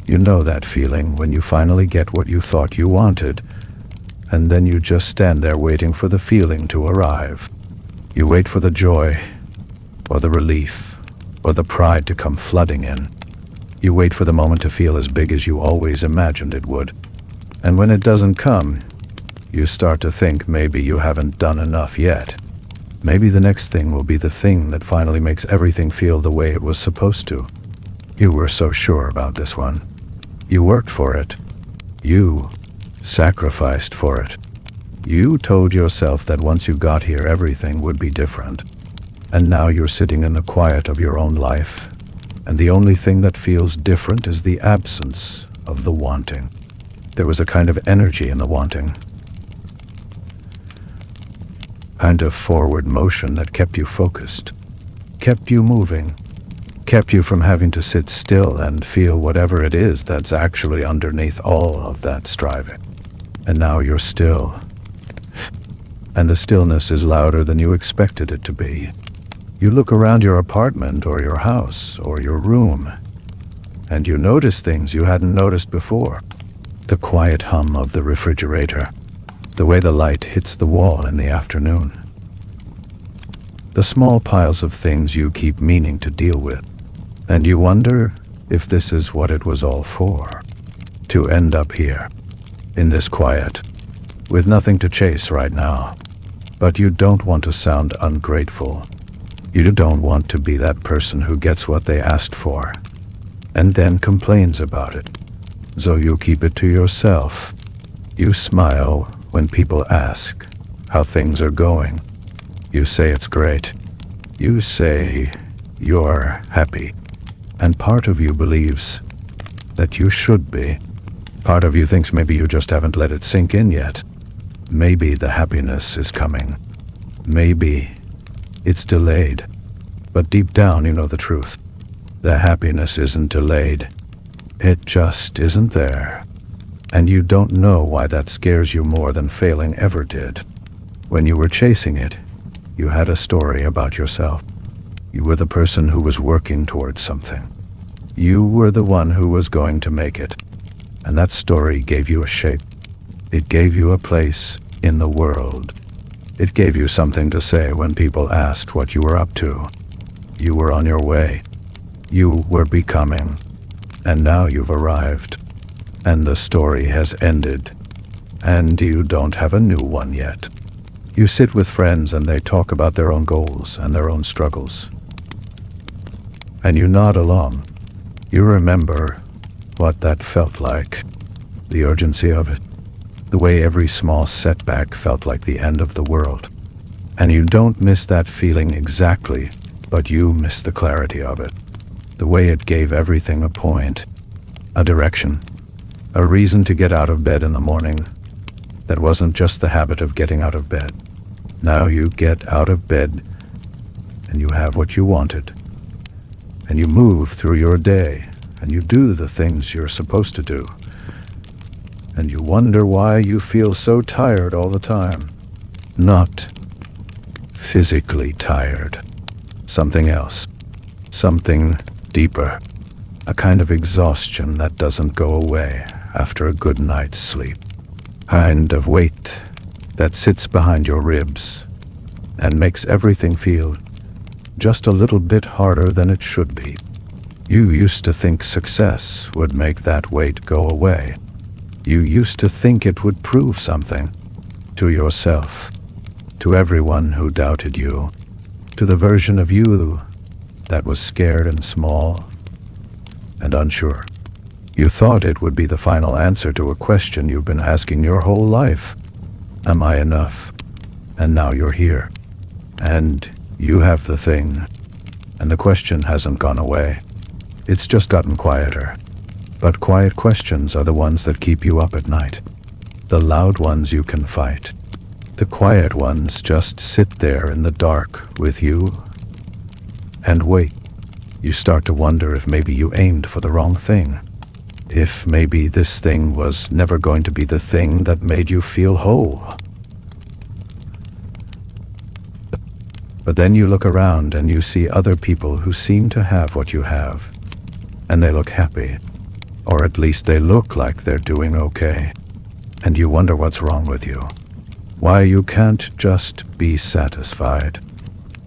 You know that feeling when you finally get what you thought you wanted, and then you just stand there waiting for the feeling to arrive. You wait for the joy, or the relief, or the pride to come flooding in. You wait for the moment to feel as big as you always imagined it would. And when it doesn't come, you start to think maybe you haven't done enough yet. Maybe the next thing will be the thing that finally makes everything feel the way it was supposed to. You were so sure about this one. You worked for it. You sacrificed for it. You told yourself that once you got here, everything would be different. And now you're sitting in the quiet of your own life, and the only thing that feels different is the absence of the wanting. There was a kind of energy in the wanting, kind of forward motion that kept you focused, kept you moving, kept you from having to sit still and feel whatever it is that's actually underneath all of that striving. And now you're still, and the stillness is louder than you expected it to be. You look around your apartment or your house or your room, and you notice things you hadn't noticed before. The quiet hum of the refrigerator, the way the light hits the wall in the afternoon, the small piles of things you keep meaning to deal with, and you wonder if this is what it was all for, to end up here, in this quiet, with nothing to chase right now. But you don't want to sound ungrateful. You don't want to be that person who gets what they asked for, and then complains about it. So you keep it to yourself. You smile when people ask how things are going. You say it's great. You say you're happy. And part of you believes that you should be. Part of you thinks maybe you just haven't let it sink in yet. Maybe the happiness is coming. Maybe it's delayed. But deep down you know the truth. The happiness isn't delayed. It just isn't there. And you don't know why that scares you more than failing ever did. When you were chasing it, you had a story about yourself. You were the person who was working towards something. You were the one who was going to make it. And that story gave you a shape. It gave you a place in the world. It gave you something to say when people asked what you were up to. You were on your way. You were becoming. And now you've arrived. And the story has ended. And you don't have a new one yet. You sit with friends and they talk about their own goals and their own struggles. And you nod along. You remember what that felt like. The urgency of it. The way every small setback felt like the end of the world. And you don't miss that feeling exactly, but you miss the clarity of it. The way it gave everything a point, a direction, a reason to get out of bed in the morning. That wasn't just the habit of getting out of bed. Now you get out of bed and you have what you wanted. And you move through your day and you do the things you're supposed to do. And you wonder why you feel so tired all the time. Not physically tired. Something else. Something deeper. A kind of exhaustion that doesn't go away after a good night's sleep. Kind of weight that sits behind your ribs and makes everything feel just a little bit harder than it should be. You used to think success would make that weight go away. You used to think it would prove something to yourself, to everyone who doubted you, to the version of you that was scared and small and unsure. You thought it would be the final answer to a question you've been asking your whole life. Am I enough? And now you're here. And you have the thing. And the question hasn't gone away. It's just gotten quieter. But quiet questions are the ones that keep you up at night. The loud ones you can fight. The quiet ones just sit there in the dark with you and wait. You start to wonder if maybe you aimed for the wrong thing. If maybe this thing was never going to be the thing that made you feel whole. But then you look around and you see other people who seem to have what you have. And they look happy. Or at least they look like they're doing okay. And you wonder what's wrong with you. Why you can't just be satisfied.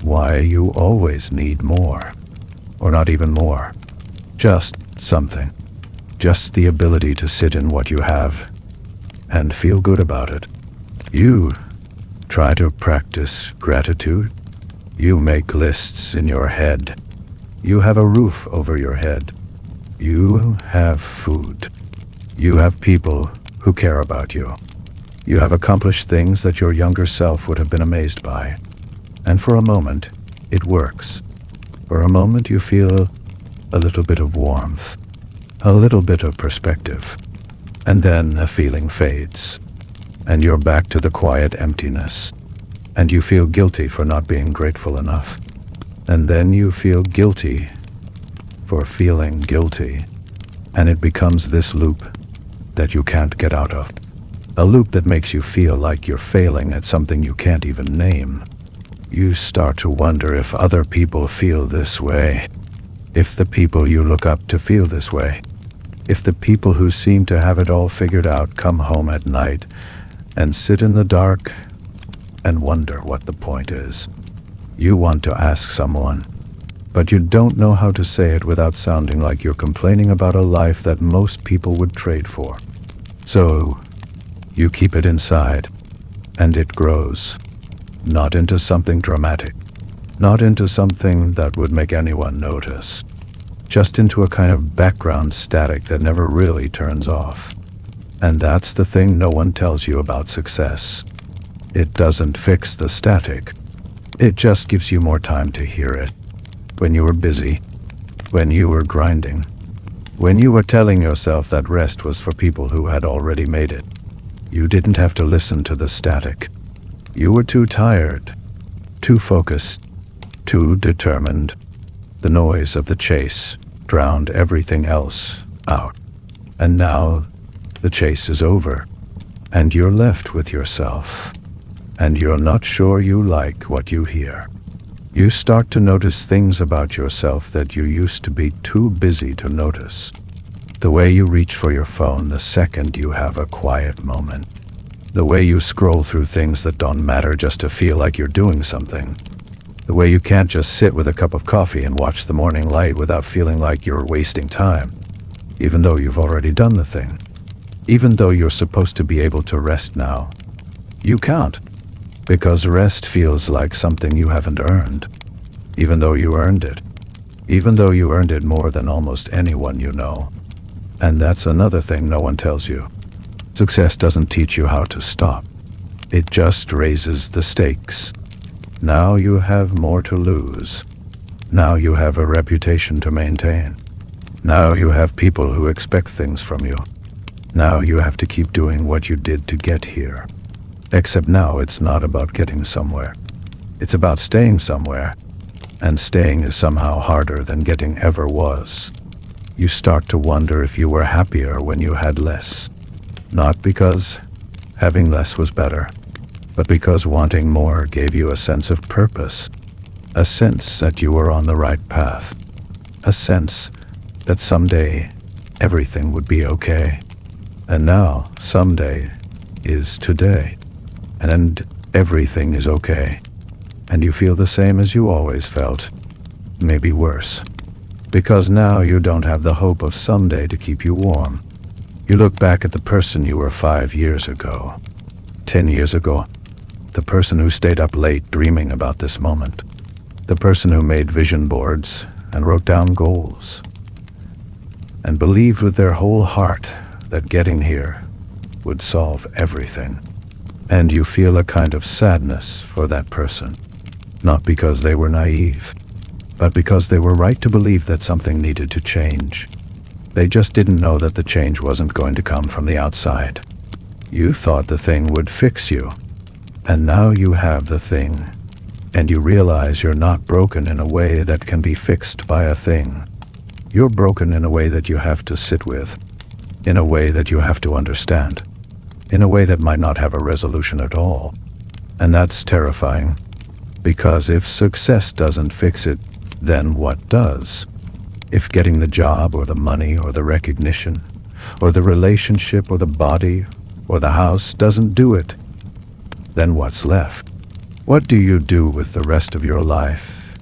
Why you always need more. Or not even more. Just something. Just the ability to sit in what you have and feel good about it. You try to practice gratitude. You make lists in your head. You have a roof over your head. You have food. You have people who care about you. You have accomplished things that your younger self would have been amazed by. And for a moment, it works. For a moment you feel a little bit of warmth, a little bit of perspective. And then the feeling fades. And you're back to the quiet emptiness. And you feel guilty for not being grateful enough. And then you feel guilty for feeling guilty. And it becomes this loop that you can't get out of. A loop that makes you feel like you're failing at something you can't even name. You start to wonder if other people feel this way. If the people you look up to feel this way. If the people who seem to have it all figured out come home at night and sit in the dark and wonder what the point is. You want to ask someone, but you don't know how to say it without sounding like you're complaining about a life that most people would trade for. So you keep it inside, and it grows. Not into something dramatic, not into something that would make anyone notice, just into a kind of background static that never really turns off. And that's the thing no one tells you about success. It doesn't fix the static. It just gives you more time to hear it. When you were busy, when you were grinding, when you were telling yourself that rest was for people who had already made it, you didn't have to listen to the static. You were too tired, too focused, too determined. The noise of the chase drowned everything else out. And now the chase is over, and you're left with yourself. And you're not sure you like what you hear. You start to notice things about yourself that you used to be too busy to notice. The way you reach for your phone the second you have a quiet moment. The way you scroll through things that don't matter just to feel like you're doing something. The way you can't just sit with a cup of coffee and watch the morning light without feeling like you're wasting time, even though you've already done the thing. Even though you're supposed to be able to rest now. You can't. Because rest feels like something you haven't earned, even though you earned it. Even though you earned it more than almost anyone you know. And that's another thing no one tells you. Success doesn't teach you how to stop. It just raises the stakes. Now you have more to lose. Now you have a reputation to maintain. Now you have people who expect things from you. Now you have to keep doing what you did to get here. Except now it's not about getting somewhere. It's about staying somewhere. And staying is somehow harder than getting ever was. You start to wonder if you were happier when you had less. Not because having less was better, but because wanting more gave you a sense of purpose. A sense that you were on the right path. A sense that someday everything would be okay. And now someday is today. And everything is okay. And you feel the same as you always felt. Maybe worse. Because now you don't have the hope of someday to keep you warm. You look back at the person you were 5 years ago, 10 years ago. The person who stayed up late dreaming about this moment. The person who made vision boards and wrote down goals. And believed with their whole heart that getting here would solve everything. And you feel a kind of sadness for that person, not because they were naive, but because they were right to believe that something needed to change. They just didn't know that the change wasn't going to come from the outside. You thought the thing would fix you, and now you have the thing, and you realize you're not broken in a way that can be fixed by a thing. You're broken in a way that you have to sit with, in a way that you have to understand. In a way that might not have a resolution at all. And that's terrifying, because if success doesn't fix it, then what does? If getting the job or the money or the recognition or the relationship or the body or the house doesn't do it, then what's left? What do you do with the rest of your life?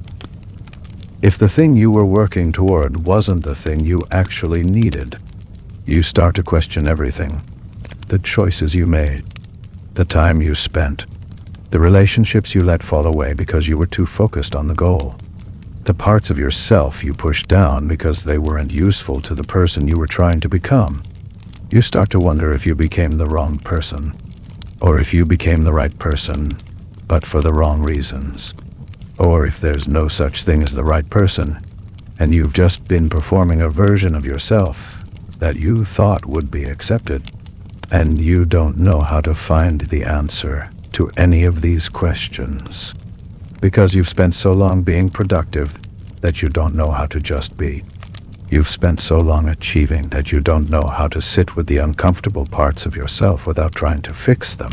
If the thing you were working toward wasn't the thing you actually needed, you start to question everything. The choices you made, the time you spent, the relationships you let fall away because you were too focused on the goal, the parts of yourself you pushed down because they weren't useful to the person you were trying to become. You start to wonder if you became the wrong person, or if you became the right person, but for the wrong reasons, or if there's no such thing as the right person, and you've just been performing a version of yourself that you thought would be accepted, and you don't know how to find the answer to any of these questions, because you've spent so long being productive that you don't know how to just be. You've spent so long achieving that you don't know how to sit with the uncomfortable parts of yourself without trying to fix them.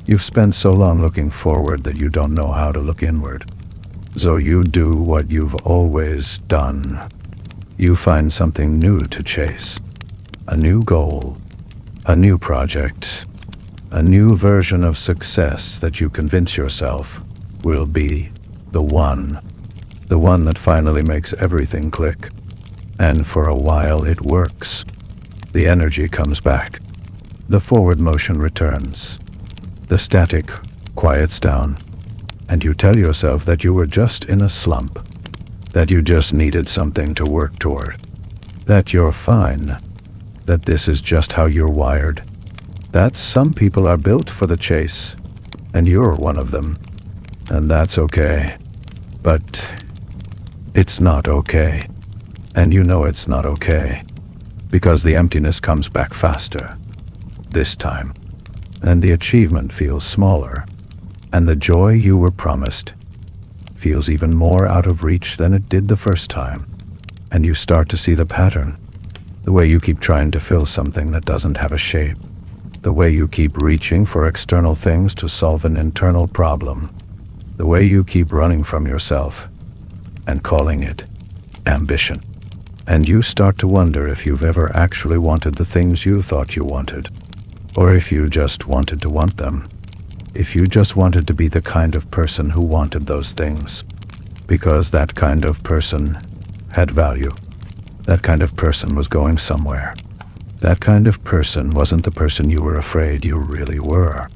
You've spent so long looking forward that you don't know how to look inward. So you do what you've always done. You find something new to chase. A new goal, a new project, a new version of success that you convince yourself will be the one that finally makes everything click. And for a while it works. The energy comes back. The forward motion returns. The static quiets down, and you tell yourself that you were just in a slump, that you just needed something to work toward, that you're fine, that this is just how you're wired, that some people are built for the chase, and you're one of them, and that's okay. But it's not okay, and you know it's not okay, because the emptiness comes back faster, this time. And the achievement feels smaller, and the joy you were promised feels even more out of reach than it did the first time. And you start to see the pattern, the way you keep trying to fill something that doesn't have a shape, the way you keep reaching for external things to solve an internal problem, the way you keep running from yourself and calling it ambition. And you start to wonder if you've ever actually wanted the things you thought you wanted. Or if you just wanted to want them. If you just wanted to be the kind of person who wanted those things. Because that kind of person had value. That kind of person was going somewhere. That kind of person wasn't the person you were afraid you really were.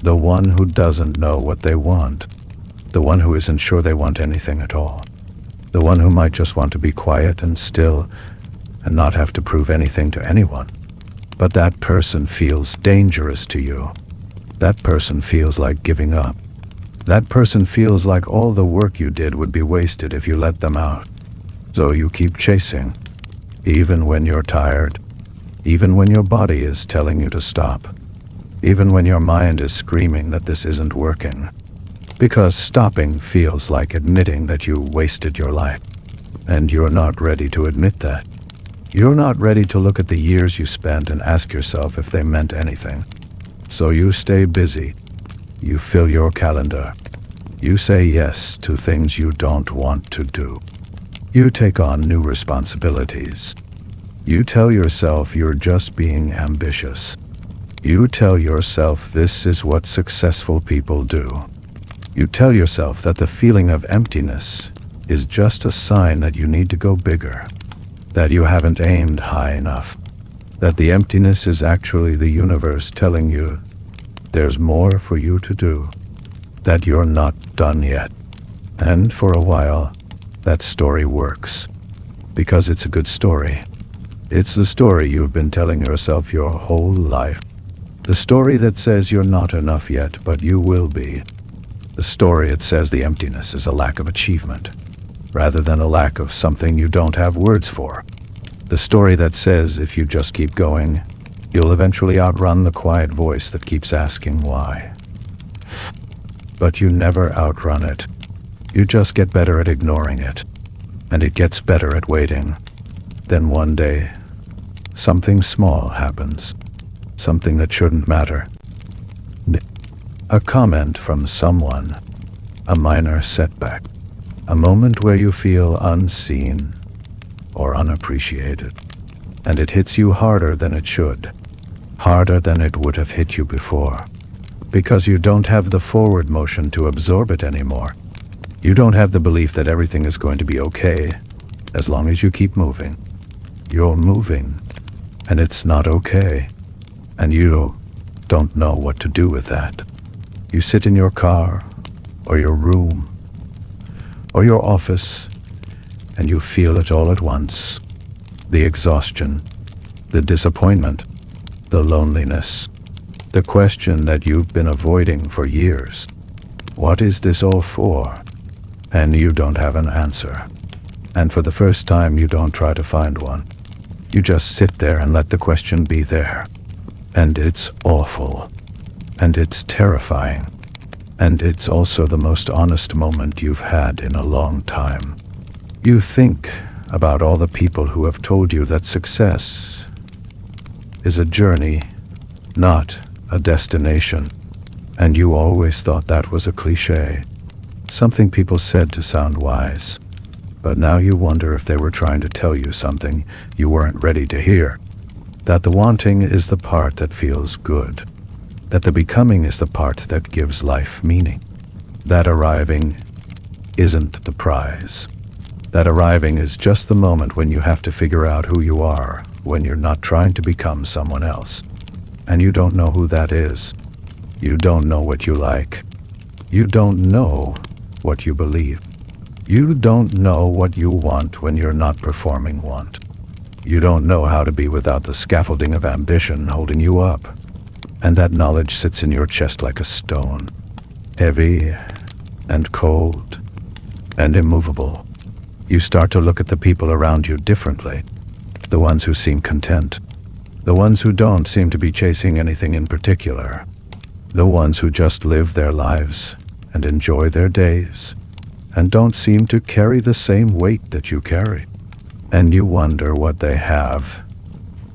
The one who doesn't know what they want. The one who isn't sure they want anything at all. The one who might just want to be quiet and still and not have to prove anything to anyone. But that person feels dangerous to you. That person feels like giving up. That person feels like all the work you did would be wasted if you let them out. So you keep chasing, even when you're tired, even when your body is telling you to stop, even when your mind is screaming that this isn't working. Because stopping feels like admitting that you wasted your life, and you're not ready to admit that. You're not ready to look at the years you spent and ask yourself if they meant anything. So you stay busy. You fill your calendar. You say yes to things you don't want to do. You take on new responsibilities. You tell yourself you're just being ambitious. You tell yourself this is what successful people do. You tell yourself that the feeling of emptiness is just a sign that you need to go bigger. That you haven't aimed high enough, that the emptiness is actually the universe telling you there's more for you to do, that you're not done yet. And for a while, that story works, because it's a good story. It's the story you've been telling yourself your whole life. The story that says you're not enough yet, but you will be. The story that says the emptiness is a lack of achievement, rather than a lack of something you don't have words for. The story that says if you just keep going, you'll eventually outrun the quiet voice that keeps asking why. But you never outrun it. You just get better at ignoring it, and it gets better at waiting. Then one day, something small happens, something that shouldn't matter. A comment from someone, a minor setback, a moment where you feel unseen, or unappreciated. And it hits you harder than it should, harder than it would have hit you before, because you don't have the forward motion to absorb it anymore. You don't have the belief that everything is going to be okay as long as you keep moving. You're moving, and it's not okay, and you don't know what to do with that. You sit in your car, or your room, or your office, and you feel it all at once. The exhaustion, the disappointment, the loneliness, the question that you've been avoiding for years. What is this all for? And you don't have an answer. And for the first time, you don't try to find one. You just sit there and let the question be there. And it's awful. And it's terrifying. And it's also the most honest moment you've had in a long time. You think about all the people who have told you that success is a journey, not a destination. And you always thought that was a cliche, something people said to sound wise. But now you wonder if they were trying to tell you something you weren't ready to hear. That the wanting is the part that feels good. That the becoming is the part that gives life meaning. That arriving isn't the prize. That arriving is just the moment when you have to figure out who you are, when you're not trying to become someone else. And you don't know who that is. You don't know what you like. You don't know what you believe. You don't know what you want when you're not performing want. You don't know how to be without the scaffolding of ambition holding you up. And that knowledge sits in your chest like a stone, heavy and cold and immovable. You start to look at the people around you differently, the ones who seem content, the ones who don't seem to be chasing anything in particular, the ones who just live their lives and enjoy their days and don't seem to carry the same weight that you carry. And you wonder what they have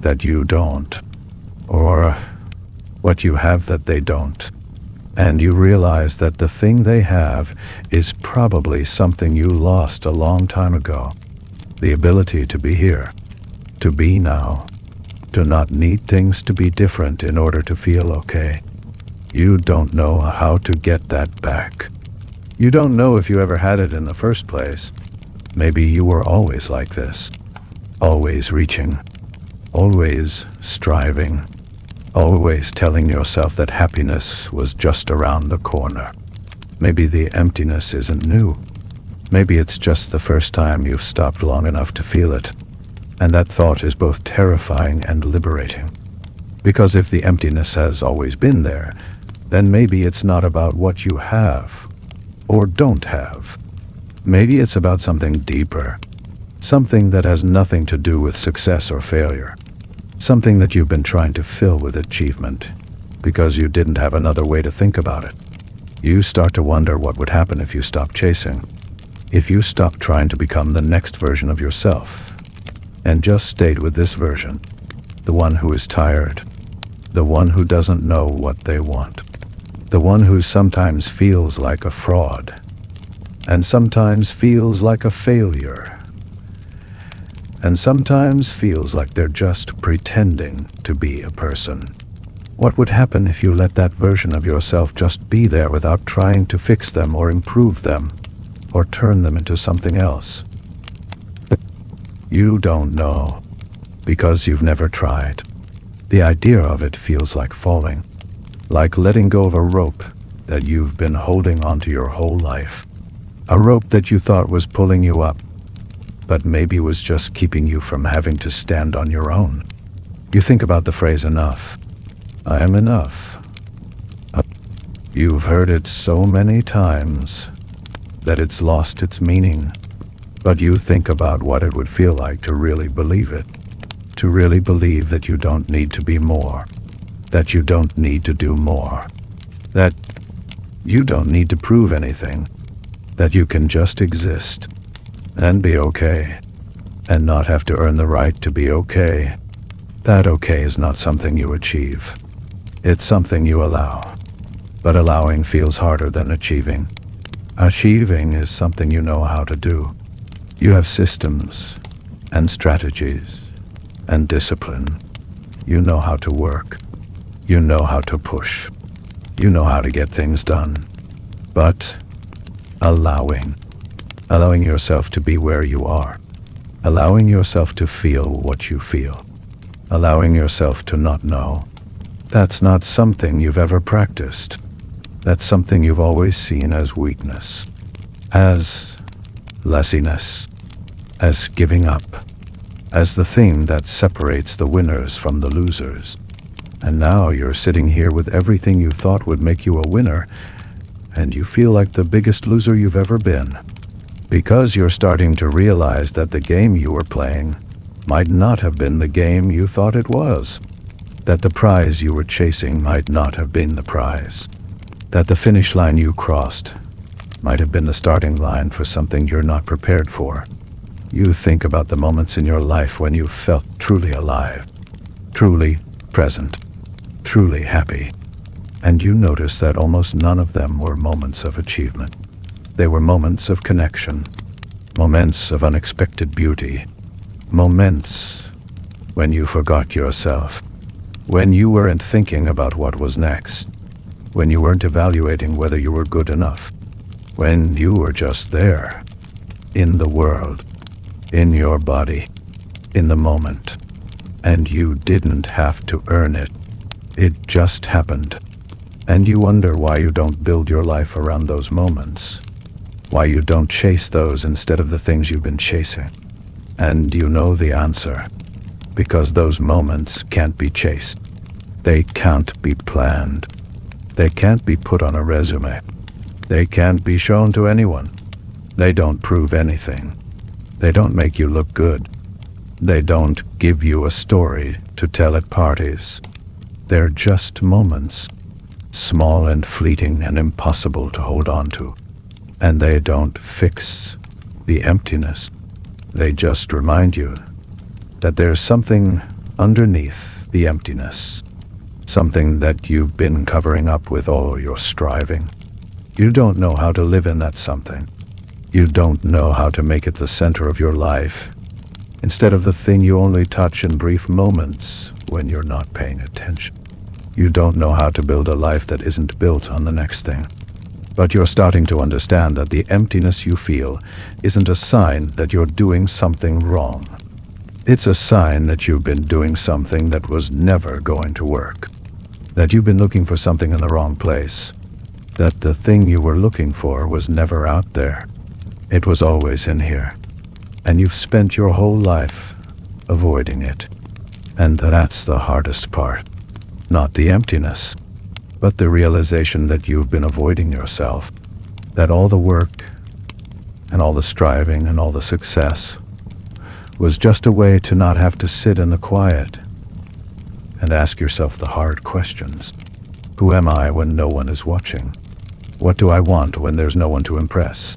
that you don't, or what you have that they don't. And you realize that the thing they have is probably something you lost a long time ago. The ability to be here, to be now, to not need things to be different in order to feel okay. You don't know how to get that back. You don't know if you ever had it in the first place. Maybe you were always like this, always reaching, always striving, always telling yourself that happiness was just around the corner. Maybe the emptiness isn't new. Maybe it's just the first time you've stopped long enough to feel it. And that thought is both terrifying and liberating. Because if the emptiness has always been there, then maybe it's not about what you have or don't have. Maybe it's about something deeper, something that has nothing to do with success or failure, something that you've been trying to fill with achievement because you didn't have another way to think about it. You start to wonder what would happen if you stopped chasing, if you stopped trying to become the next version of yourself and just stayed with this version, the one who is tired, the one who doesn't know what they want, the one who sometimes feels like a fraud and sometimes feels like a failure and sometimes feels like they're just pretending to be a person. What would happen if you let that version of yourself just be there without trying to fix them or improve them or turn them into something else? You don't know because you've never tried. The idea of it feels like falling, like letting go of a rope that you've been holding onto your whole life. A rope that you thought was pulling you up, but maybe was just keeping you from having to stand on your own. You think about the phrase enough. I am enough. You've heard it so many times that it's lost its meaning. But you think about what it would feel like to really believe it, to really believe that you don't need to be more, that you don't need to do more, that you don't need to prove anything, that you can just exist and be okay and not have to earn the right to be okay. That okay is not something you achieve. It's something you allow. But allowing feels harder than achieving. Achieving is something you know how to do. You have systems. and strategies and discipline. You know how to work. You know how to push. You know how to get things done. But allowing yourself to be where you are, allowing yourself to feel what you feel, allowing yourself to not know, that's not something you've ever practiced. That's something you've always seen as weakness, as lassiness, as giving up, as the thing that separates the winners from the losers. And now you're sitting here with everything you thought would make you a winner, and you feel like the biggest loser you've ever been, because you're starting to realize that the game you were playing might not have been the game you thought it was, that the prize you were chasing might not have been the prize, that the finish line you crossed might have been the starting line for something you're not prepared for. You think about the moments in your life when you felt truly alive, truly present, truly happy, and you notice that almost none of them were moments of achievement. They were moments of connection, moments of unexpected beauty, moments when you forgot yourself, when you weren't thinking about what was next, when you weren't evaluating whether you were good enough, when you were just there, in the world, in your body, in the moment, and you didn't have to earn it. It just happened. And you wonder why you don't build your life around those moments, why you don't chase those instead of the things you've been chasing. And you know the answer, because those moments can't be chased. They can't be planned. They can't be put on a resume. They can't be shown to anyone. They don't prove anything. They don't make you look good. They don't give you a story to tell at parties. They're just moments, small and fleeting and impossible to hold on to. And they don't fix the emptiness. They just remind you that there's something underneath the emptiness, something that you've been covering up with all your striving. You don't know how to live in that something. You don't know how to make it the center of your life, instead of the thing you only touch in brief moments when you're not paying attention. You don't know how to build a life that isn't built on the next thing. But you're starting to understand that the emptiness you feel isn't a sign that you're doing something wrong. It's a sign that you've been doing something that was never going to work, that you've been looking for something in the wrong place, that the thing you were looking for was never out there. It was always in here, and you've spent your whole life avoiding it. And that's the hardest part. Not the emptiness, but the realization that you've been avoiding yourself, that all the work and all the striving and all the success was just a way to not have to sit in the quiet and ask yourself the hard questions. Who am I when no one is watching? What do I want when there's no one to impress?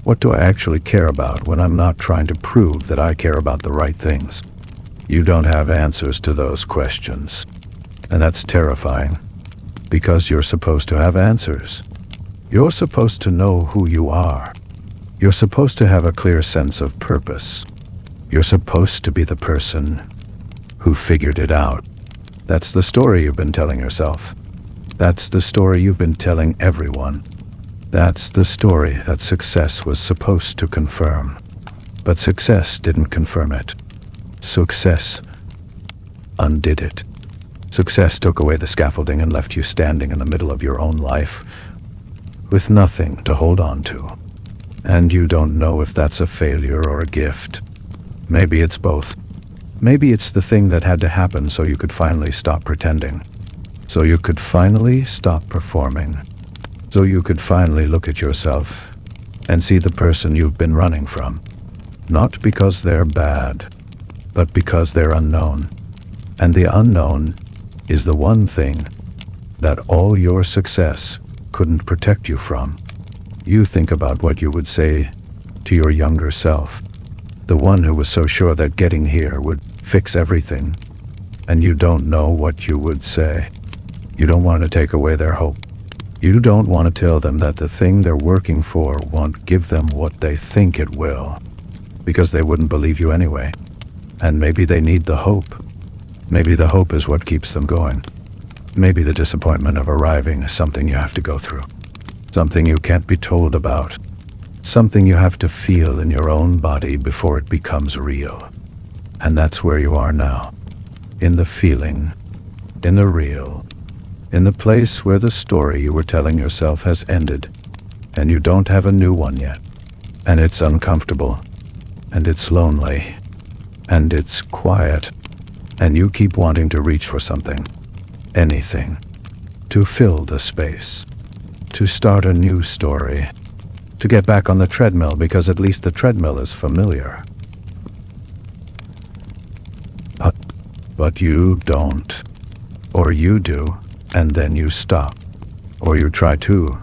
What do I actually care about when I'm not trying to prove that I care about the right things? You don't have answers to those questions. And that's terrifying, because you're supposed to have answers. You're supposed to know who you are. You're supposed to have a clear sense of purpose. You're supposed to be the person who figured it out. That's the story you've been telling yourself. That's the story you've been telling everyone. That's the story that success was supposed to confirm. But success didn't confirm it. Success undid it. Success took away the scaffolding and left you standing in the middle of your own life with nothing to hold on to. And you don't know if that's a failure or a gift. Maybe it's both. Maybe it's the thing that had to happen so you could finally stop pretending. So you could finally stop performing. So you could finally look at yourself and see the person you've been running from. Not because they're bad, but because they're unknown. And the unknown is the one thing that all your success couldn't protect you from. You think about what you would say to your younger self, the one who was so sure that getting here would fix everything, and you don't know what you would say. You don't want to take away their hope. You don't want to tell them that the thing they're working for won't give them what they think it will, because they wouldn't believe you anyway. And maybe they need the hope. Maybe the hope is what keeps them going. Maybe the disappointment of arriving is something you have to go through. Something you can't be told about. Something you have to feel in your own body before it becomes real. And that's where you are now. In the feeling. In the real. In the place where the story you were telling yourself has ended. And you don't have a new one yet. And it's uncomfortable. And it's lonely. And it's quiet. And you keep wanting to reach for something. Anything. To fill the space. To start a new story. To get back on the treadmill because at least the treadmill is familiar. But you don't. Or you do, and then you stop. Or you try to.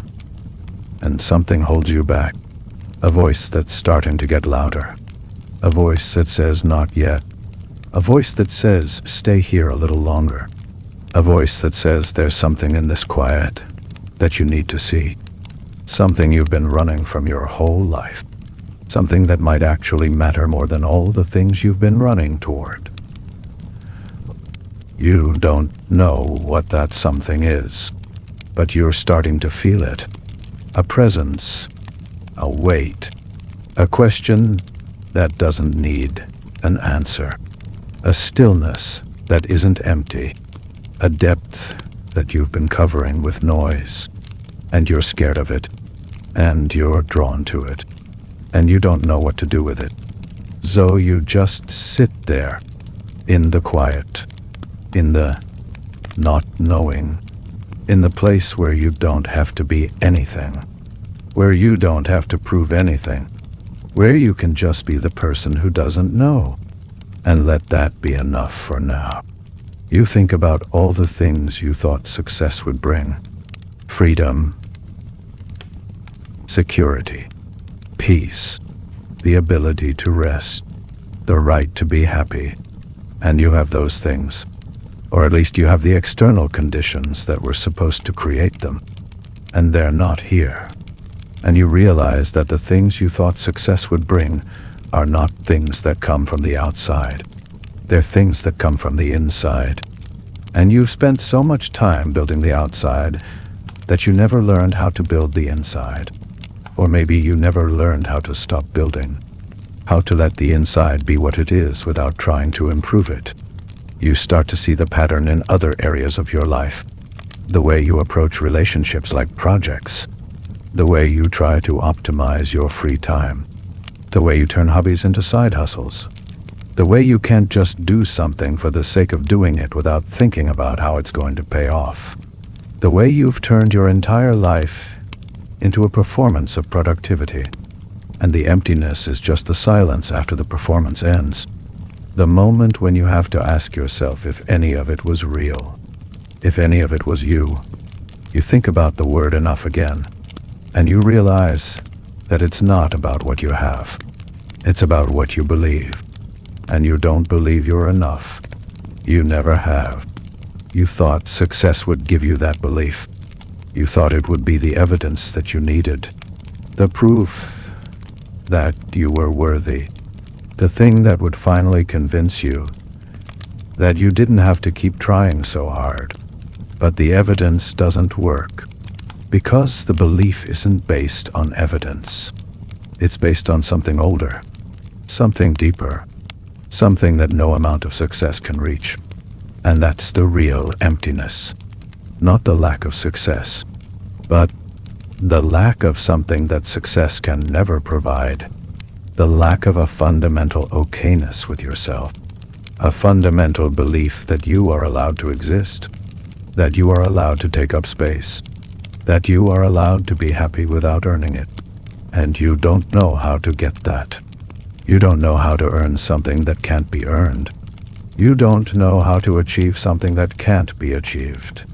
And something holds you back. A voice that's starting to get louder. A voice that says not yet. A voice that says stay here a little longer. A voice that says there's something in this quiet that you need to see. Something you've been running from your whole life. Something that might actually matter more than all the things you've been running toward. You don't know what that something is, but you're starting to feel it. A presence, a weight, a question that doesn't need an answer. A stillness that isn't empty. A depth that you've been covering with noise. And you're scared of it. And you're drawn to it. And you don't know what to do with it. So you just sit there. In the quiet. In the not knowing. In the place where you don't have to be anything. Where you don't have to prove anything. Where you can just be the person who doesn't know. And let that be enough for now. You think about all the things you thought success would bring. Freedom. Security. Peace. The ability to rest. The right to be happy. And you have those things. Or at least you have the external conditions that were supposed to create them. And they're not here. And you realize that the things you thought success would bring are not things that come from the outside. They're things that come from the inside. And you've spent so much time building the outside that you never learned how to build the inside. Or maybe you never learned how to stop building. How to let the inside be what it is without trying to improve it. You start to see the pattern in other areas of your life. The way you approach relationships like projects. The way you try to optimize your free time. The way you turn hobbies into side hustles. The way you can't just do something for the sake of doing it without thinking about how it's going to pay off. The way you've turned your entire life into a performance of productivity. And the emptiness is just the silence after the performance ends. The moment when you have to ask yourself if any of it was real. If any of it was you. You think about the word enough again. And you realize that it's not about what you have. It's about what you believe. And you don't believe you're enough. You never have. You thought success would give you that belief. You thought it would be the evidence that you needed. The proof that you were worthy. The thing that would finally convince you that you didn't have to keep trying so hard. But the evidence doesn't work. Because the belief isn't based on evidence. It's based on something older, something deeper, something that no amount of success can reach. And that's the real emptiness. Not the lack of success, but the lack of something that success can never provide. The lack of a fundamental okayness with yourself. A fundamental belief that you are allowed to exist. That you are allowed to take up space. That you are allowed to be happy without earning it. And you don't know how to get that. You don't know how to earn something that can't be earned. You don't know how to achieve something that can't be achieved.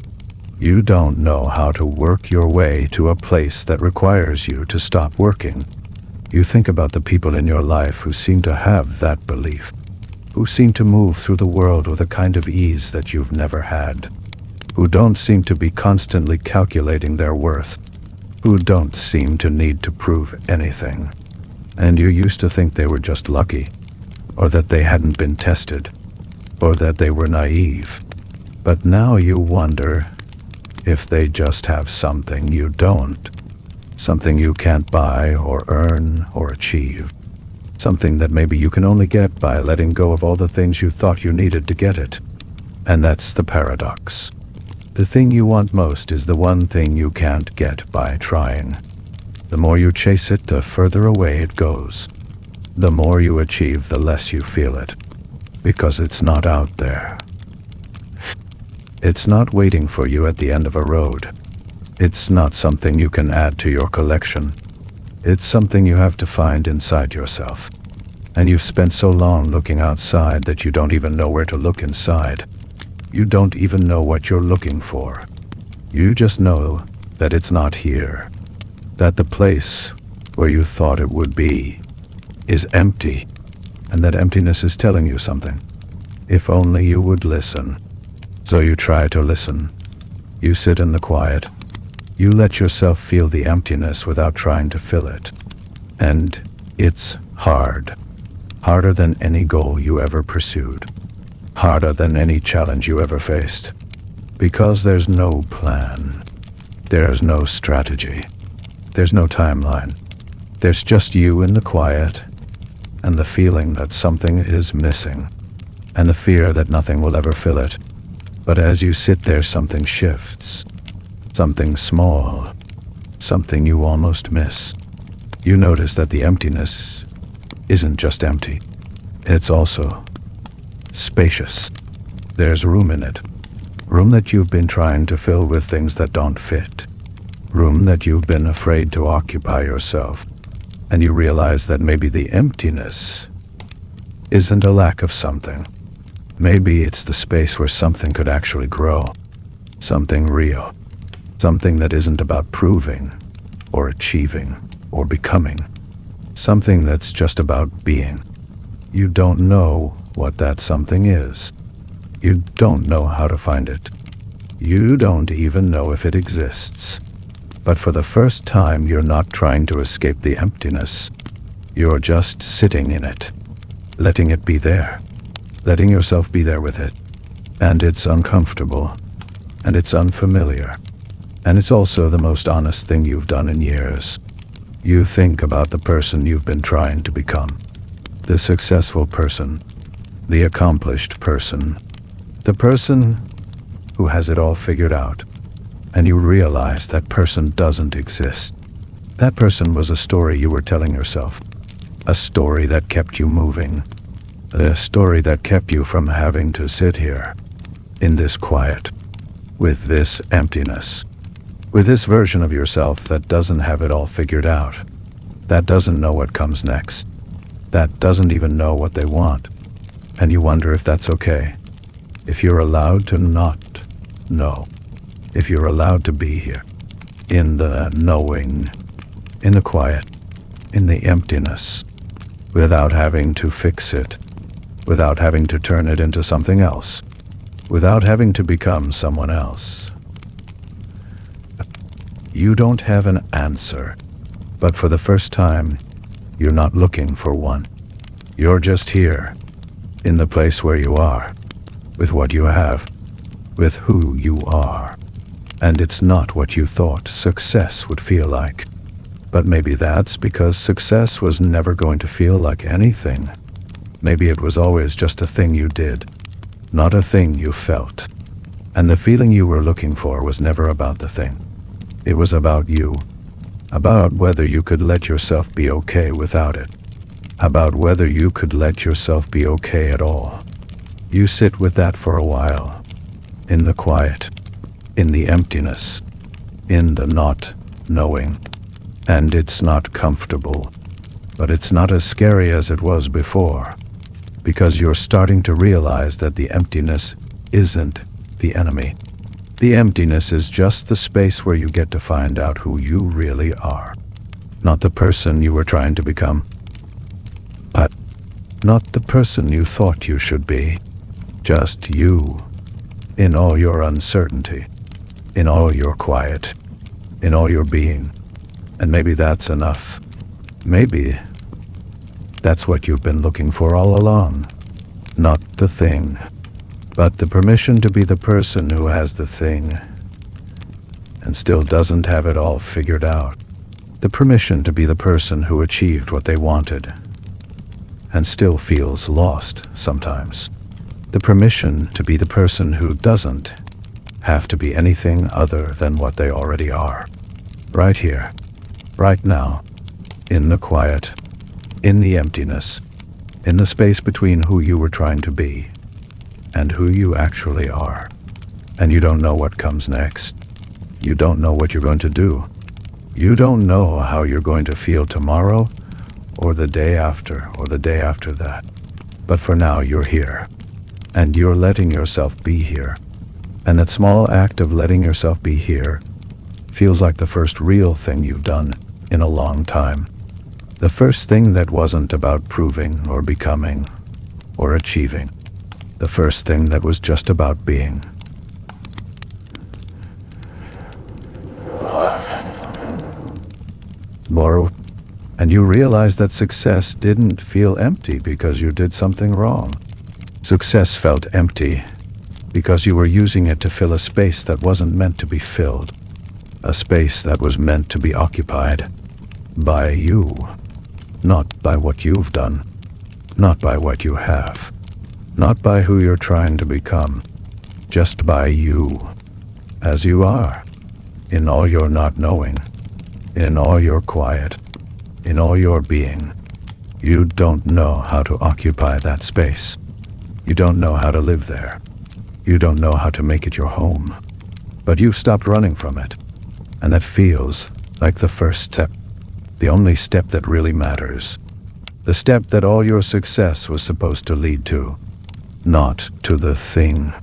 You don't know how to work your way to a place that requires you to stop working. You think about the people in your life who seem to have that belief. Who seem to move through the world with a kind of ease that you've never had. Who don't seem to be constantly calculating their worth, who don't seem to need to prove anything. And you used to think they were just lucky. or that they hadn't been tested, or that they were naive. But now you wonder if they just have something you don't, something you can't buy or earn or achieve, something that maybe you can only get by letting go of all the things you thought you needed to get it. And that's the paradox. The thing you want most is the one thing you can't get by trying. The more you chase it, the further away it goes. The more you achieve, the less you feel it, because it's not out there. It's not waiting for you at the end of a road. It's not something you can add to your collection. It's something you have to find inside yourself. And you've spent so long looking outside that you don't even know where to look inside. You don't even know what you're looking for. You just know that it's not here. That the place where you thought it would be is empty. And that emptiness is telling you something. If only you would listen. So you try to listen. You sit in the quiet. You let yourself feel the emptiness without trying to fill it. And it's hard. Harder than any goal you ever pursued. Harder than any challenge you ever faced. Because there's no plan. There's no strategy. There's no timeline. There's just you in the quiet, and the feeling that something is missing, and the fear that nothing will ever fill it. But as you sit there, something shifts. Something small. Something you almost miss. You notice that the emptiness isn't just empty. It's also spacious. There's room in it. Room that you've been trying to fill with things that don't fit. Room that you've been afraid to occupy yourself. And you realize that maybe the emptiness isn't a lack of something. Maybe it's the space where something could actually grow. Something real. Something that isn't about proving, or achieving, or becoming. Something that's just about being. You don't know what that something is. You don't know how to find it. You don't even know if it exists. But for the first time, you're not trying to escape the emptiness. You're just sitting in it, letting it be there, letting yourself be there with it. And it's uncomfortable, and it's unfamiliar, and it's also the most honest thing you've done in years. You think about the person you've been trying to become, the successful person, the accomplished person, the person who has it all figured out. And you realize that person doesn't exist. That person was a story you were telling yourself. A story that kept you moving. A story that kept you from having to sit here, in this quiet, with this emptiness, with this version of yourself that doesn't have it all figured out, that doesn't know what comes next, that doesn't even know what they want. And you wonder if that's okay, if you're allowed to not know. If you're allowed to be here, in the knowing, in the quiet, in the emptiness, without having to fix it, without having to turn it into something else, without having to become someone else. You don't have an answer, but for the first time, you're not looking for one. You're just here, in the place where you are, with what you have, with who you are. And it's not what you thought success would feel like. But maybe that's because success was never going to feel like anything. Maybe it was always just a thing you did, not a thing you felt. And the feeling you were looking for was never about the thing. It was about you, about whether you could let yourself be okay without it, about whether you could let yourself be okay at all. You sit with that for a while, in the quiet, in the emptiness, in the not knowing. And it's not comfortable, but it's not as scary as it was before, because you're starting to realize that the emptiness isn't the enemy. The emptiness is just the space where you get to find out who you really are. Not the person you were trying to become, but not the person you thought you should be. Just you, in all your uncertainty, in all your quiet, in all your being. And maybe that's enough. Maybe That's what you've been looking for all along. Not the thing, but the permission to be the person who has the thing and still doesn't have it all figured out. The permission to be the person who achieved what they wanted and still feels lost sometimes. The permission to be the person who doesn't have to be anything other than what they already are. Right here, right now, in the quiet, in the emptiness, in the space between who you were trying to be and who you actually are. And you don't know what comes next. You don't know what you're going to do. You don't know how you're going to feel tomorrow or the day after or the day after that. But for now, you're here. And you're letting yourself be here. And that small act of letting yourself be here feels like the first real thing you've done in a long time. The first thing that wasn't about proving or becoming or achieving. The first thing that was just about being. More, and you realize that success didn't feel empty because you did something wrong. Success felt empty because you were using it to fill a space that wasn't meant to be filled, a space that was meant to be occupied by you, not by what you've done, not by what you have, not by who you're trying to become, just by you, as you are, in all your not knowing, in all your quiet, in all your being. You don't know how to occupy that space. You don't know how to live there. You don't know how to make it your home. But you've stopped running from it. And that feels like the first step. The only step that really matters. The step that all your success was supposed to lead to. Not to the thing,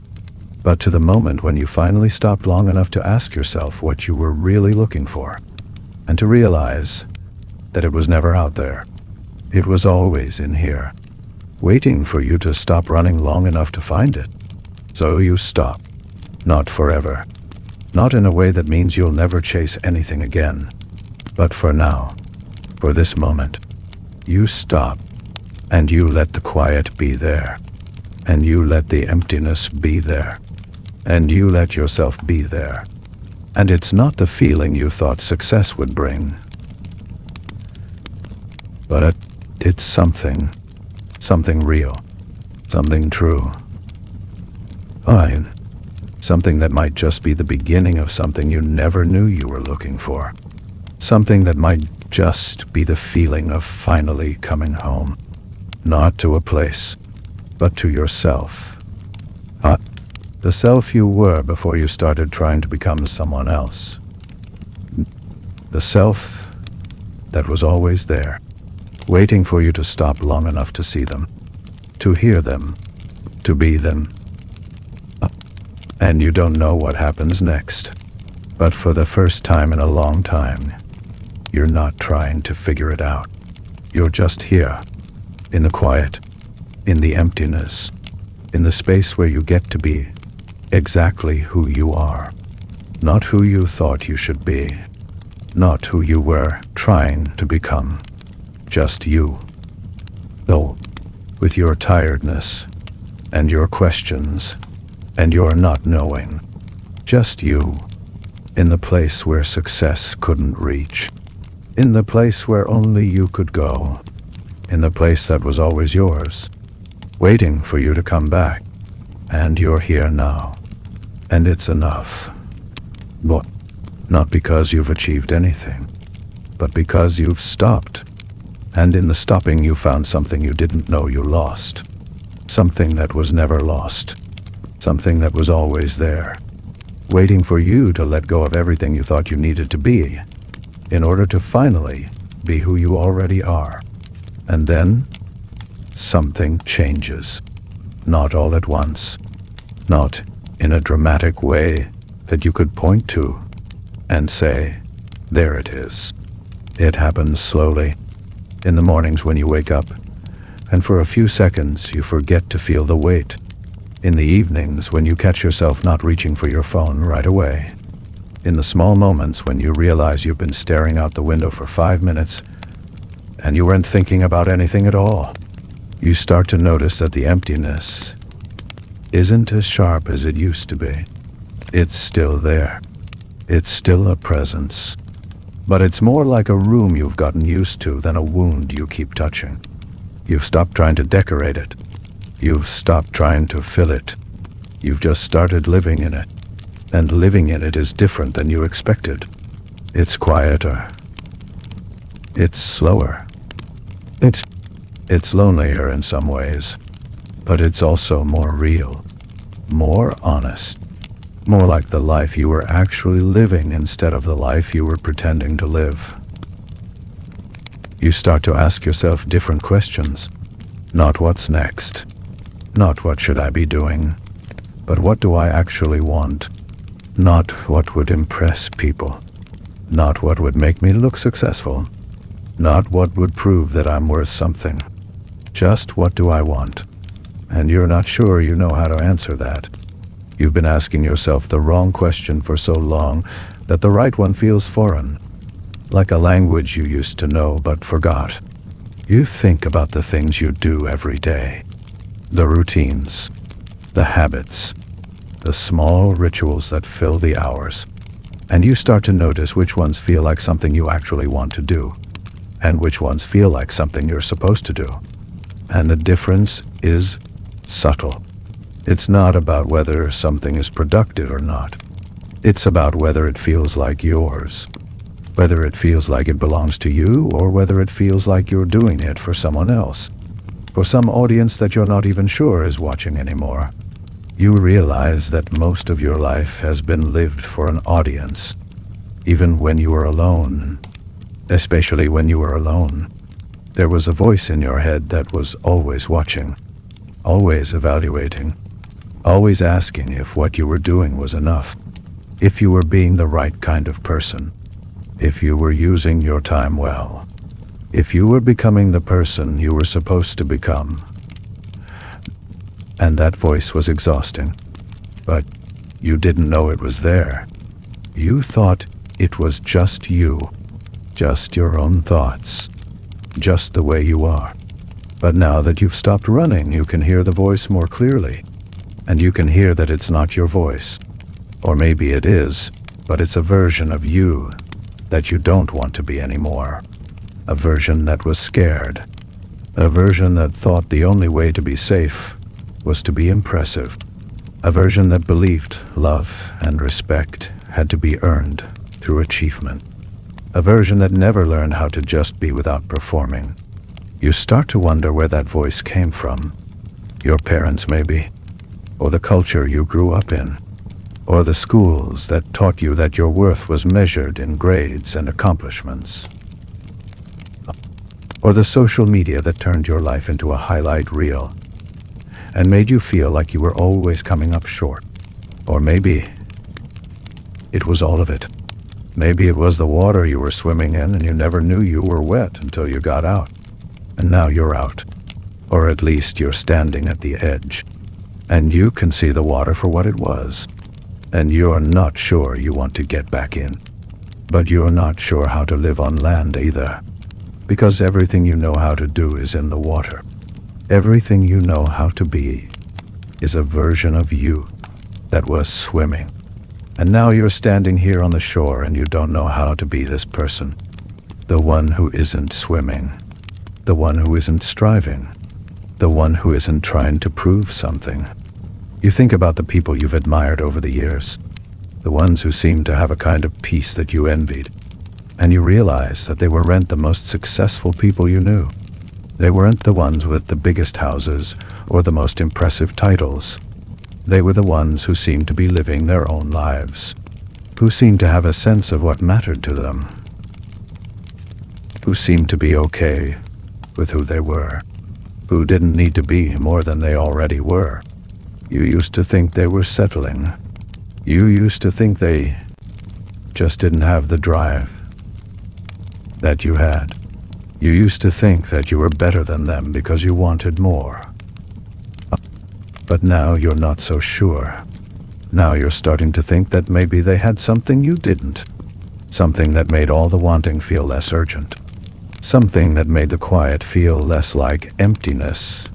but to the moment when you finally stopped long enough to ask yourself what you were really looking for. And to realize that it was never out there. It was always in here, waiting for you to stop running long enough to find it. So you stop. Not forever. Not in a way that means you'll never chase anything again. But for now, for this moment, you stop, and you let the quiet be there, and you let the emptiness be there, and you let yourself be there. And it's not the feeling you thought success would bring, but it's something real, something true. Fine. Something that might just be the beginning of something you never knew you were looking for. Something that might just be the feeling of finally coming home. Not to a place, but to yourself. The self you were before you started trying to become someone else. The self that was always there, waiting for you to stop long enough to see them, to hear them, to be them. And you don't know what happens next. But for the first time in a long time, you're not trying to figure it out. You're just here, in the quiet, in the emptiness, in the space where you get to be exactly who you are. Not who you thought you should be. Not who you were trying to become. Just you. Though, with your tiredness, and your questions, and your not knowing. Just you. In the place where success couldn't reach. In the place where only you could go. In the place that was always yours. Waiting for you to come back. And you're here now. And it's enough. But not because you've achieved anything, but because you've stopped. And in the stopping you found something you didn't know you lost. Something that was never lost. Something that was always there, waiting for you to let go of everything you thought you needed to be, in order to finally be who you already are. And then, something changes. Not all at once. Not in a dramatic way that you could point to and say, there it is. It happens slowly, in the mornings when you wake up, and for a few seconds you forget to feel the weight. In the evenings when you catch yourself not reaching for your phone right away. In the small moments when you realize you've been staring out the window for 5 minutes and you weren't thinking about anything at all. You start to notice that the emptiness isn't as sharp as it used to be. It's still there. It's still a presence. But it's more like a room you've gotten used to than a wound you keep touching. You've stopped trying to decorate it. You've stopped trying to fill it. You've just started living in it. And living in it is different than you expected. It's quieter. It's slower. It's lonelier in some ways. But it's also more real. More honest. More like the life you were actually living instead of the life you were pretending to live. You start to ask yourself different questions. Not what's next. Not what should I be doing. But what do I actually want? Not what would impress people. Not what would make me look successful. Not what would prove that I'm worth something. Just what do I want? And you're not sure you know how to answer that. You've been asking yourself the wrong question for so long that the right one feels foreign, like a language you used to know but forgot. You think about the things you do every day, the routines, the habits, the small rituals that fill the hours, and you start to notice which ones feel like something you actually want to do, and which ones feel like something you're supposed to do. And the difference is subtle. It's not about whether something is productive or not. It's about whether it feels like yours, whether it feels like it belongs to you, or whether it feels like you're doing it for someone else, for some audience that you're not even sure is watching anymore. You realize that most of your life has been lived for an audience, even when you were alone, especially when you were alone. There was a voice in your head that was always watching, always evaluating, always asking if what you were doing was enough, if you were being the right kind of person, if you were using your time well, if you were becoming the person you were supposed to become. And that voice was exhausting, but you didn't know it was there. You thought it was just you, just your own thoughts, just the way you are. But now that you've stopped running, you can hear the voice more clearly. And you can hear that it's not your voice. Or maybe it is, but it's a version of you that you don't want to be anymore. A version that was scared. A version that thought the only way to be safe was to be impressive. A version that believed love and respect had to be earned through achievement. A version that never learned how to just be without performing. You start to wonder where that voice came from. Your parents, maybe. Or the culture you grew up in, or the schools that taught you that your worth was measured in grades and accomplishments, or the social media that turned your life into a highlight reel and made you feel like you were always coming up short. Or maybe it was all of it. Maybe it was the water you were swimming in and you never knew you were wet until you got out, and now you're out, or at least you're standing at the edge. And you can see the water for what it was. And you're not sure you want to get back in. But you're not sure how to live on land either. Because everything you know how to do is in the water. Everything you know how to be is a version of you that was swimming. And now you're standing here on the shore and you don't know how to be this person. The one who isn't swimming. The one who isn't striving. The one who isn't trying to prove something. You think about the people you've admired over the years, the ones who seemed to have a kind of peace that you envied, and you realize that they weren't the most successful people you knew. They weren't the ones with the biggest houses or the most impressive titles. They were the ones who seemed to be living their own lives, who seemed to have a sense of what mattered to them, who seemed to be okay with who they were, who didn't need to be more than they already were. You used to think they were settling. You used to think they just didn't have the drive that you had. You used to think that you were better than them because you wanted more. But now you're not so sure. Now you're starting to think that maybe they had something you didn't. Something that made all the wanting feel less urgent. Something that made the quiet feel less like emptiness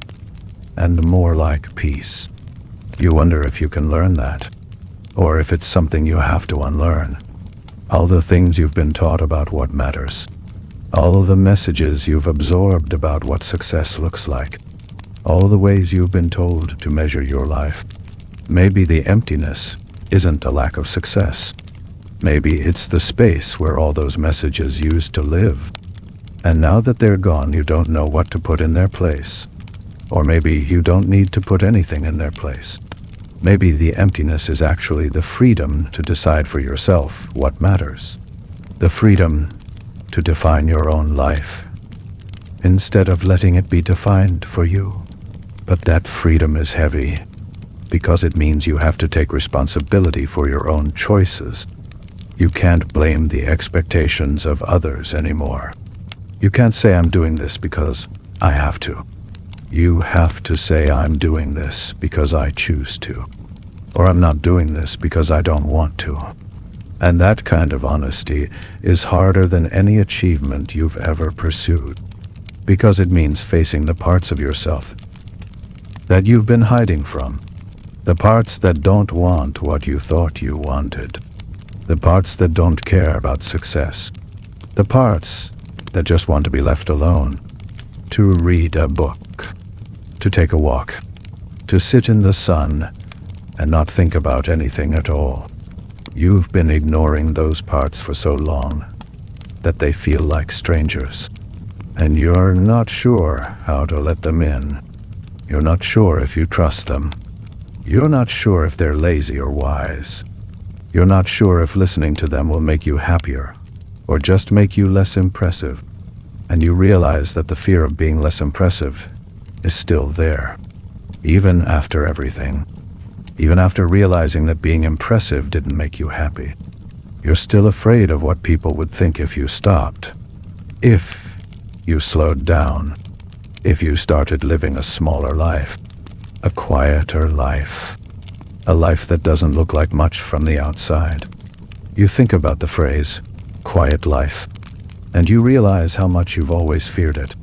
and more like peace. You wonder if you can learn that, or if it's something you have to unlearn. All the things you've been taught about what matters. All the messages you've absorbed about what success looks like. All the ways you've been told to measure your life. Maybe the emptiness isn't a lack of success. Maybe it's the space where all those messages used to live. And now that they're gone, you don't know what to put in their place. Or maybe you don't need to put anything in their place. Maybe the emptiness is actually the freedom to decide for yourself what matters. The freedom to define your own life, instead of letting it be defined for you. But that freedom is heavy, because it means you have to take responsibility for your own choices. You can't blame the expectations of others anymore. You can't say, I'm doing this because I have to. You have to say, I'm doing this because I choose to. Or I'm not doing this because I don't want to. And that kind of honesty is harder than any achievement you've ever pursued, because it means facing the parts of yourself that you've been hiding from, the parts that don't want what you thought you wanted, the parts that don't care about success, the parts that just want to be left alone, to read a book, to take a walk, to sit in the sun and not think about anything at all. You've been ignoring those parts for so long that they feel like strangers, and you're not sure how to let them in. You're not sure if you trust them. You're not sure if they're lazy or wise. You're not sure if listening to them will make you happier or just make you less impressive. And you realize that the fear of being less impressive is still there, even after everything. Even after realizing that being impressive didn't make you happy. You're still afraid of what people would think if you stopped, if you slowed down, if you started living a smaller life, a quieter life, a life that doesn't look like much from the outside. You think about the phrase, quiet life, and you realize how much you've always feared it,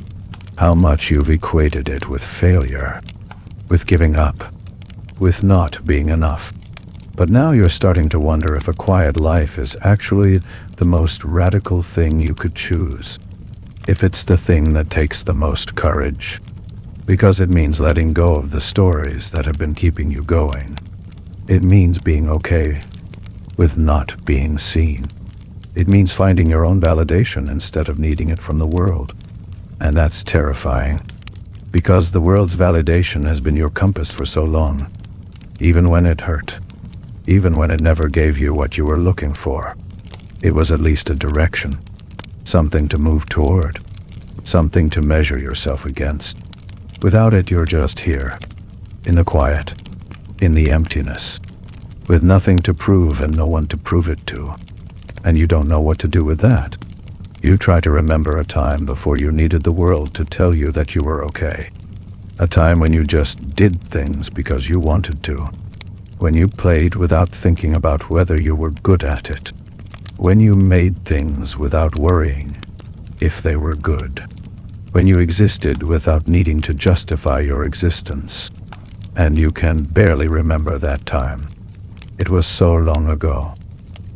how much you've equated it with failure, with giving up, with not being enough. But now you're starting to wonder if a quiet life is actually the most radical thing you could choose, if it's the thing that takes the most courage, because it means letting go of the stories that have been keeping you going. It means being okay with not being seen. It means finding your own validation instead of needing it from the world. And that's terrifying, because the world's validation has been your compass for so long. Even when it hurt, even when it never gave you what you were looking for, it was at least a direction, something to move toward, something to measure yourself against. Without it, you're just here, in the quiet, in the emptiness, with nothing to prove and no one to prove it to. And you don't know what to do with that. You try to remember a time before you needed the world to tell you that you were okay. A time when you just did things because you wanted to. When you played without thinking about whether you were good at it. When you made things without worrying if they were good. When you existed without needing to justify your existence. And you can barely remember that time. It was so long ago.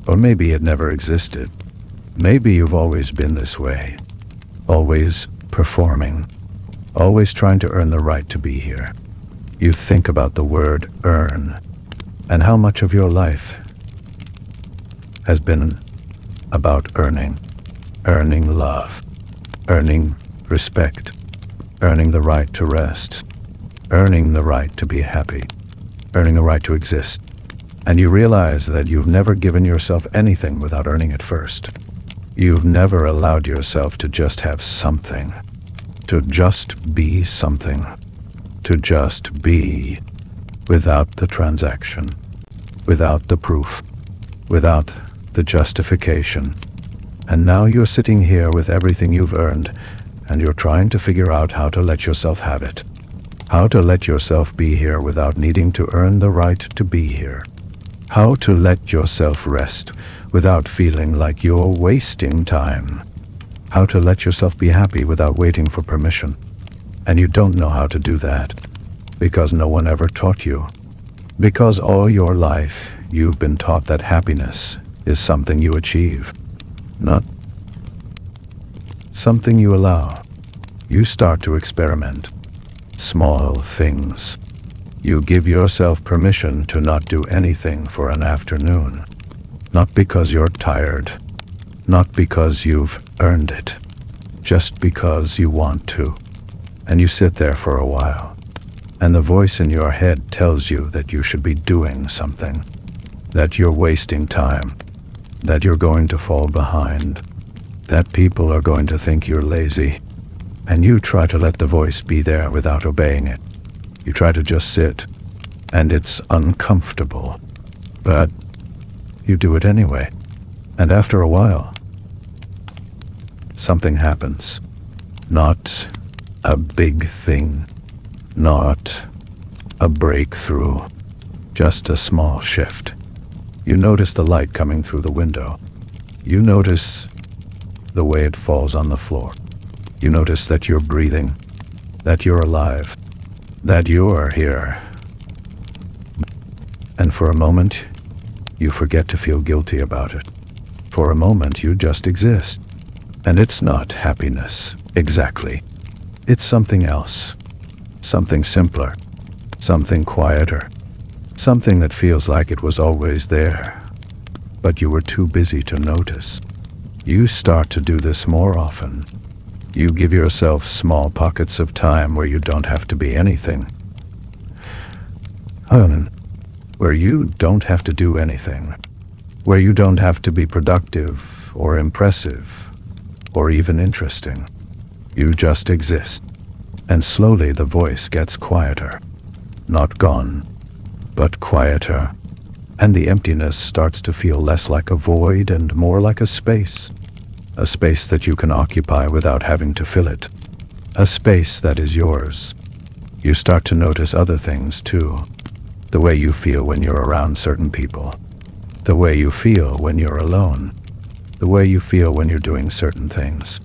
Or maybe it never existed. Maybe you've always been this way. Always performing. Always trying to earn the right to be here. You think about the word earn, and how much of your life has been about earning. Earning love. Earning respect. Earning the right to rest. Earning the right to be happy. Earning the right to exist. And you realize that you've never given yourself anything without earning it first. You've never allowed yourself to just have something. To just be something. To just be, without the transaction, without the proof, without the justification. And now you're sitting here with everything you've earned, and you're trying to figure out how to let yourself have it. How to let yourself be here without needing to earn the right to be here. How to let yourself rest without feeling like you're wasting time. how to let yourself be happy without waiting for permission. And you don't know how to do that because no one ever taught you. Because all your life you've been taught that happiness is something you achieve, not something you allow. You start to experiment. Small things. You give yourself permission to not do anything for an afternoon. Not because you're tired. Not because you've earned it. Just because you want to. And you sit there for a while. And the voice in your head tells you that you should be doing something. That you're wasting time. That you're going to fall behind. That people are going to think you're lazy. And you try to let the voice be there without obeying it. You try to just sit. And it's uncomfortable. But you do it anyway. And after a while, something happens. Not a big thing. Not a breakthrough. Just a small shift. You notice the light coming through the window. You notice the way it falls on the floor. You notice that you're breathing, that you're alive, that you're here. And for a moment, you forget to feel guilty about it. For a moment, you just exist. And it's not happiness, exactly. It's something else. Something simpler. Something quieter. Something that feels like it was always there. But you were too busy to notice. You start to do this more often. You give yourself small pockets of time where you don't have to be anything. Where you don't have to do anything. Where you don't have to be productive or impressive or even interesting. You just exist. And slowly the voice gets quieter. Not gone, but quieter. And the emptiness starts to feel less like a void and more like a space. A space that you can occupy without having to fill it. A space that is yours. You start to notice other things too. The way you feel when you're around certain people. The way you feel when you're alone. The way you feel when you're doing certain things.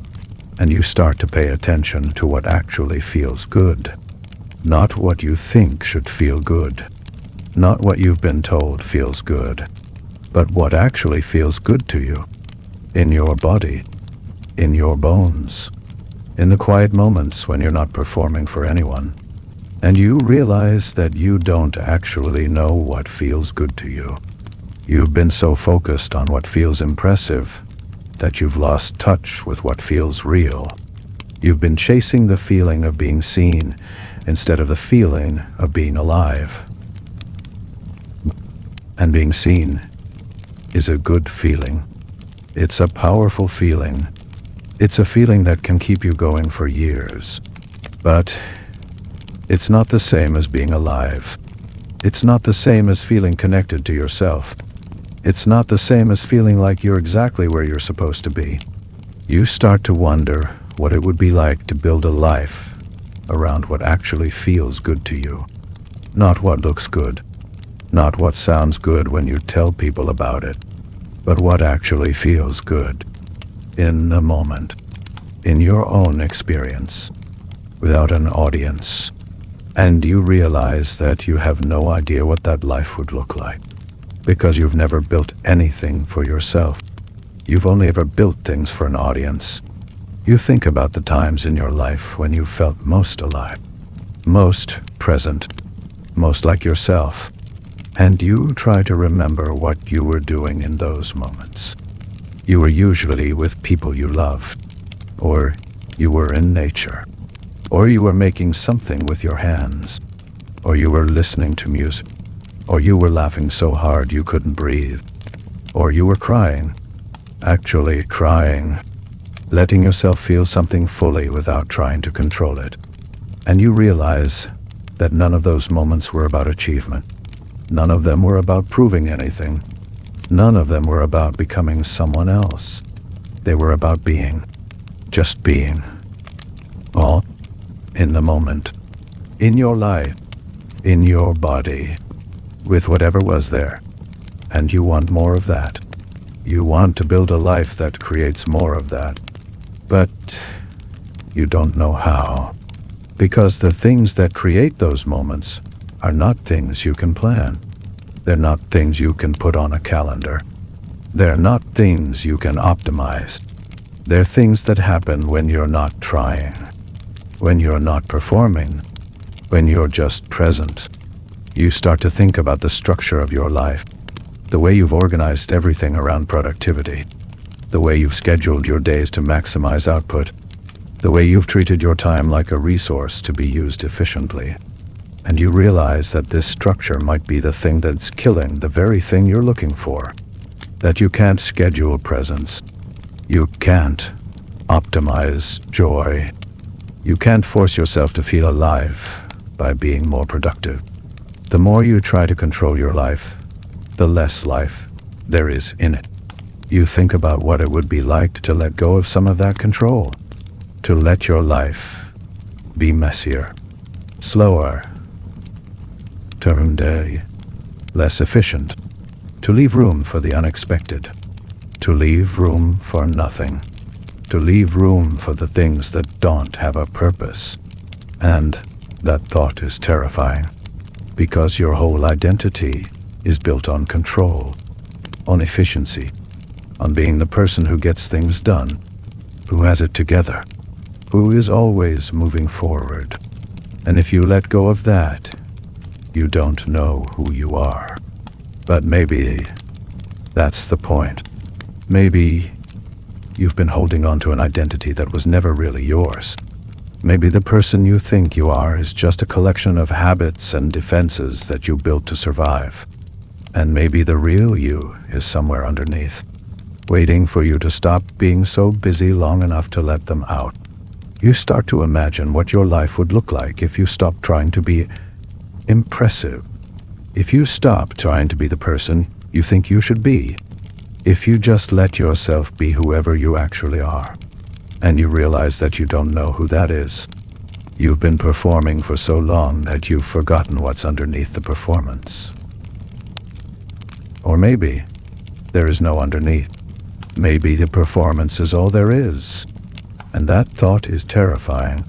And you start to pay attention to what actually feels good. Not what you think should feel good. Not what you've been told feels good. But what actually feels good to you. In your body, in your bones, in the quiet moments when you're not performing for anyone, and you realize that you don't actually know what feels good to you. You've been so focused on what feels impressive that you've lost touch with what feels real. You've been chasing the feeling of being seen instead of the feeling of being alive. And being seen is a good feeling. It's a powerful feeling. It's a feeling that can keep you going for years. But it's not the same as being alive. It's not the same as feeling connected to yourself. It's not the same as feeling like you're exactly where you're supposed to be. You start to wonder what it would be like to build a life around what actually feels good to you. Not what looks good. Not what sounds good when you tell people about it. But what actually feels good, in the moment, in your own experience, without an audience. And you realize that you have no idea what that life would look like, because you've never built anything for yourself. You've only ever built things for an audience. You think about the times in your life when you felt most alive, most present, most like yourself. And you try to remember what you were doing in those moments. You were usually with people you loved, or you were in nature, or you were making something with your hands, or you were listening to music, or you were laughing so hard you couldn't breathe, or you were crying, actually crying, letting yourself feel something fully without trying to control it. And you realize that none of those moments were about achievement. None of them were about proving anything. None of them were about becoming someone else. They were about being. Just being. All in the moment. In your life. In your body. With whatever was there. And you want more of that. You want to build a life that creates more of that. But you don't know how. Because the things that create those moments are not things you can plan. They're not things you can put on a calendar. They're not things you can optimize. They're things that happen when you're not trying, when you're not performing, when you're just present. You start to think about the structure of your life, the way you've organized everything around productivity, the way you've scheduled your days to maximize output, the way you've treated your time like a resource to be used efficiently. And you realize that this structure might be the thing that's killing the very thing you're looking for. That you can't schedule presence. You can't optimize joy. You can't force yourself to feel alive by being more productive. The more you try to control your life, the less life there is in it. You think about what it would be like to let go of some of that control, to let your life be messier, slower, less efficient, to leave room for the unexpected, to leave room for nothing, to leave room for the things that don't have a purpose. And that thought is terrifying, because your whole identity is built on control, on efficiency, on being the person who gets things done, who has it together, who is always moving forward. And if you let go of that, you don't know who you are. But maybe that's the point. Maybe you've been holding on to an identity that was never really yours. Maybe the person you think you are is just a collection of habits and defenses that you built to survive. And maybe the real you is somewhere underneath, waiting for you to stop being so busy long enough to let them out. You start to imagine what your life would look like if you stopped trying to be impressive. If you stop trying to be the person you think you should be. If you just let yourself be whoever you actually are. And you realize that you don't know who that is. You've been performing for so long that you've forgotten what's underneath the performance. Or maybe there is no underneath. Maybe the performance is all there is. And that thought is terrifying,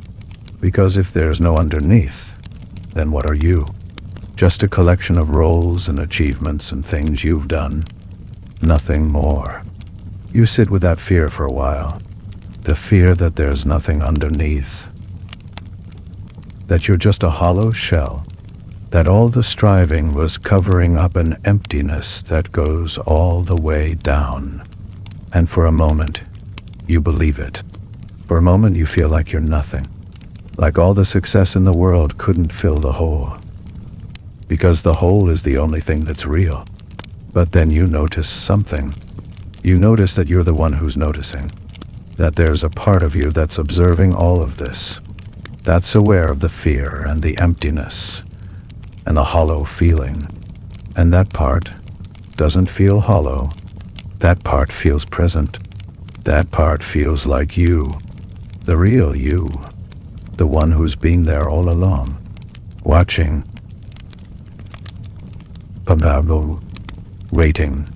because if there's no underneath, then what are you? Just a collection of roles and achievements and things you've done. Nothing more. You sit with that fear for a while. The fear that there's nothing underneath. That you're just a hollow shell. That all the striving was covering up an emptiness that goes all the way down. And for a moment, you believe it. For a moment you feel like you're nothing. Like all the success in the world couldn't fill the hole. Because the hole is the only thing that's real. But then you notice something. You notice that you're the one who's noticing. That there's a part of you that's observing all of this. That's aware of the fear and the emptiness and the hollow feeling. And that part doesn't feel hollow. That part feels present. That part feels like you. The real you. The one who's been there all along. Watching. Pablo. Rating.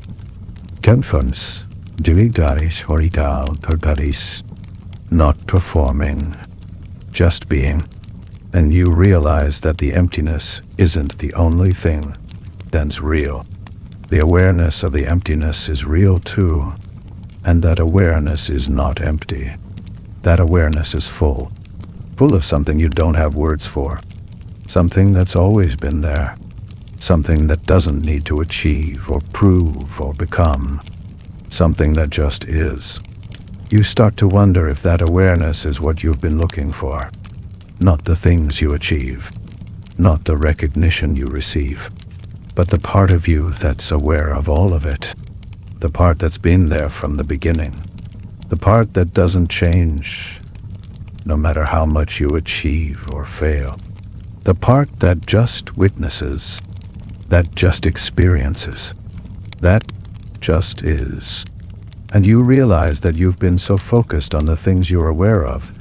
Conference. Directaris horizontal corporis. Not performing. Just being. And you realize that the emptiness isn't the only thing that's real. The awareness of the emptiness is real too. And that awareness is not empty. That awareness is full. Full of something you don't have words for. Something that's always been there. Something that doesn't need to achieve or prove or become. Something that just is. You start to wonder if that awareness is what you've been looking for. Not the things you achieve. Not the recognition you receive. But the part of you that's aware of all of it. The part that's been there from the beginning. The part that doesn't change, no matter how much you achieve or fail. The part that just witnesses, that just experiences, that just is. And you realize that you've been so focused on the things you're aware of,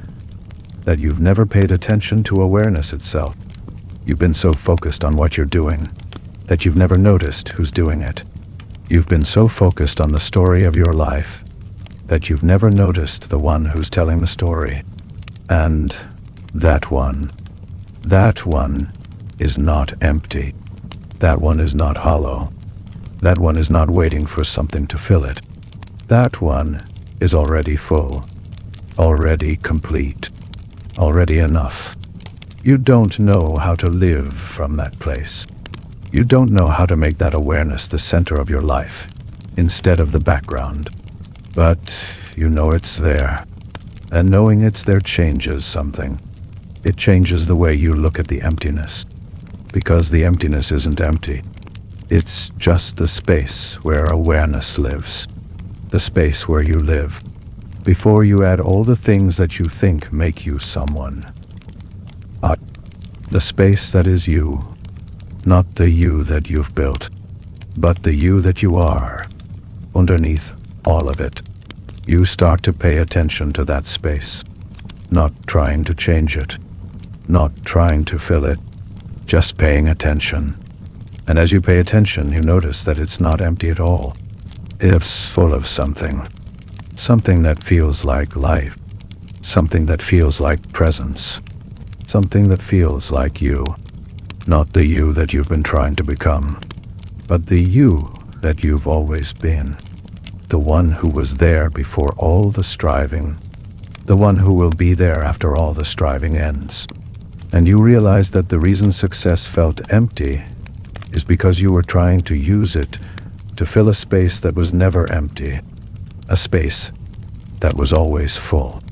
that you've never paid attention to awareness itself. You've been so focused on what you're doing, that you've never noticed who's doing it. You've been so focused on the story of your life that you've never noticed the one who's telling the story. And that one is not empty. That one is not hollow. That one is not waiting for something to fill it. That one is already full, already complete, already enough. You don't know how to live from that place. You don't know how to make that awareness the center of your life instead of the background. But you know it's there. And knowing it's there changes something. It changes the way you look at the emptiness. Because the emptiness isn't empty. It's just the space where awareness lives. The space where you live. Before you add all the things that you think make you someone. The space that is you. Not the you that you've built, but the you that you are. Underneath all of it, you start to pay attention to that space, not trying to change it, not trying to fill it, just paying attention. And as you pay attention, you notice that it's not empty at all. It's full of something. Something that feels like life. Something that feels like presence. Something that feels like you. Not the you that you've been trying to become, but the you that you've always been. The one who was there before all the striving. The one who will be there after all the striving ends. And you realize that the reason success felt empty is because you were trying to use it to fill a space that was never empty. A space that was always full.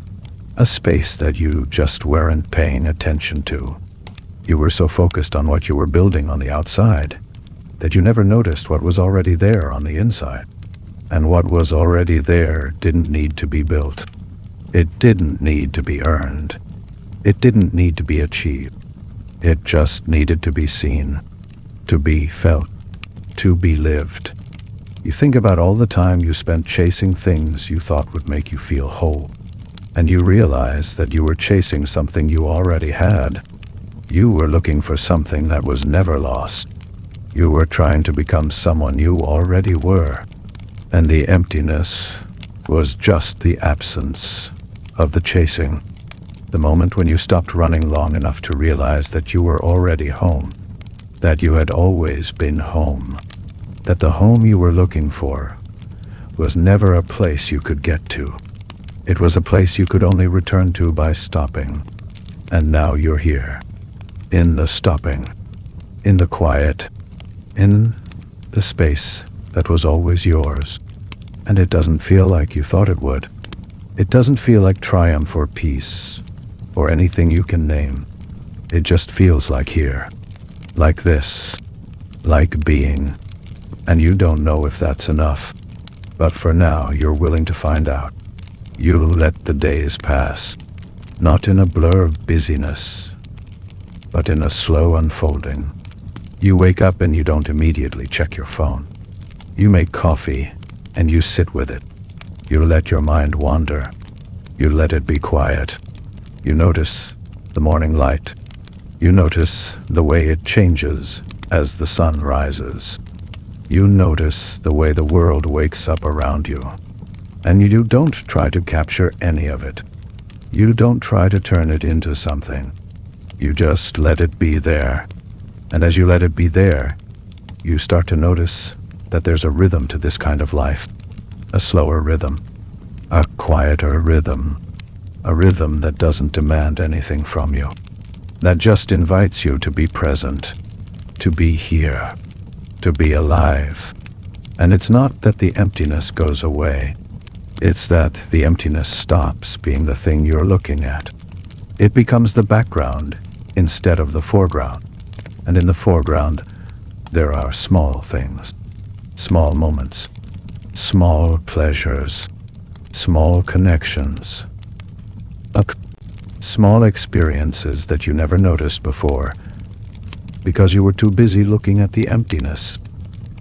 A space that you just weren't paying attention to. You were so focused on what you were building on the outside that you never noticed what was already there on the inside. And what was already there didn't need to be built. It didn't need to be earned. It didn't need to be achieved. It just needed to be seen, to be felt, to be lived. You think about all the time you spent chasing things you thought would make you feel whole, and you realize that you were chasing something you already had. You were looking for something that was never lost. You were trying to become someone you already were. And the emptiness was just the absence of the chasing. The moment when you stopped running long enough to realize that you were already home. That you had always been home. That the home you were looking for was never a place you could get to. It was a place you could only return to by stopping. And now you're here. In the stopping, in the quiet, in the space that was always yours. And it doesn't feel like you thought it would. It doesn't feel like triumph or peace, or anything you can name. It just feels like here, like this, like being. And you don't know if that's enough. But for now, you're willing to find out. You'll let the days pass, not in a blur of busyness, but in a slow unfolding. You wake up and you don't immediately check your phone. You make coffee and you sit with it. You let your mind wander. You let it be quiet. You notice the morning light. You notice the way it changes as the sun rises. You notice the way the world wakes up around you. And you don't try to capture any of it. You don't try to turn it into something. You just let it be there. And as you let it be there, you start to notice that there's a rhythm to this kind of life. A slower rhythm. A quieter rhythm. A rhythm that doesn't demand anything from you. That just invites you to be present. To be here. To be alive. And it's not that the emptiness goes away. It's that the emptiness stops being the thing you're looking at. It becomes the background instead of the foreground. And in the foreground, there are small things, small moments, small pleasures, small connections, small experiences that you never noticed before because you were too busy looking at the emptiness.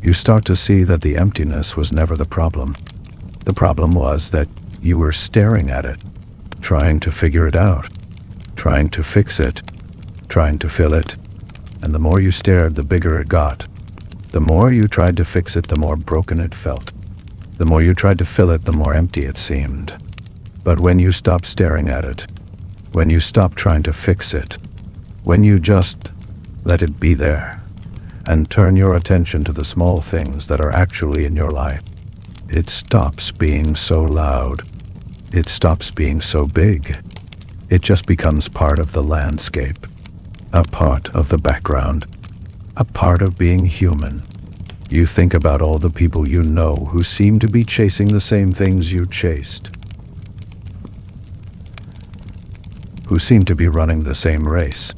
You start to see that the emptiness was never the problem. The problem was that you were staring at it, trying to figure it out, trying to fix it, trying to fill it. And the more you stared, the bigger it got. The more you tried to fix it, the more broken it felt. The more you tried to fill it, the more empty it seemed. But when you stopped staring at it, when you stopped trying to fix it, when you just let it be there, and turn your attention to the small things that are actually in your life, it stops being so loud. It stops being so big. It just becomes part of the landscape, a part of the background, a part of being human. You think about all the people you know who seem to be chasing the same things you chased, who seem to be running the same race,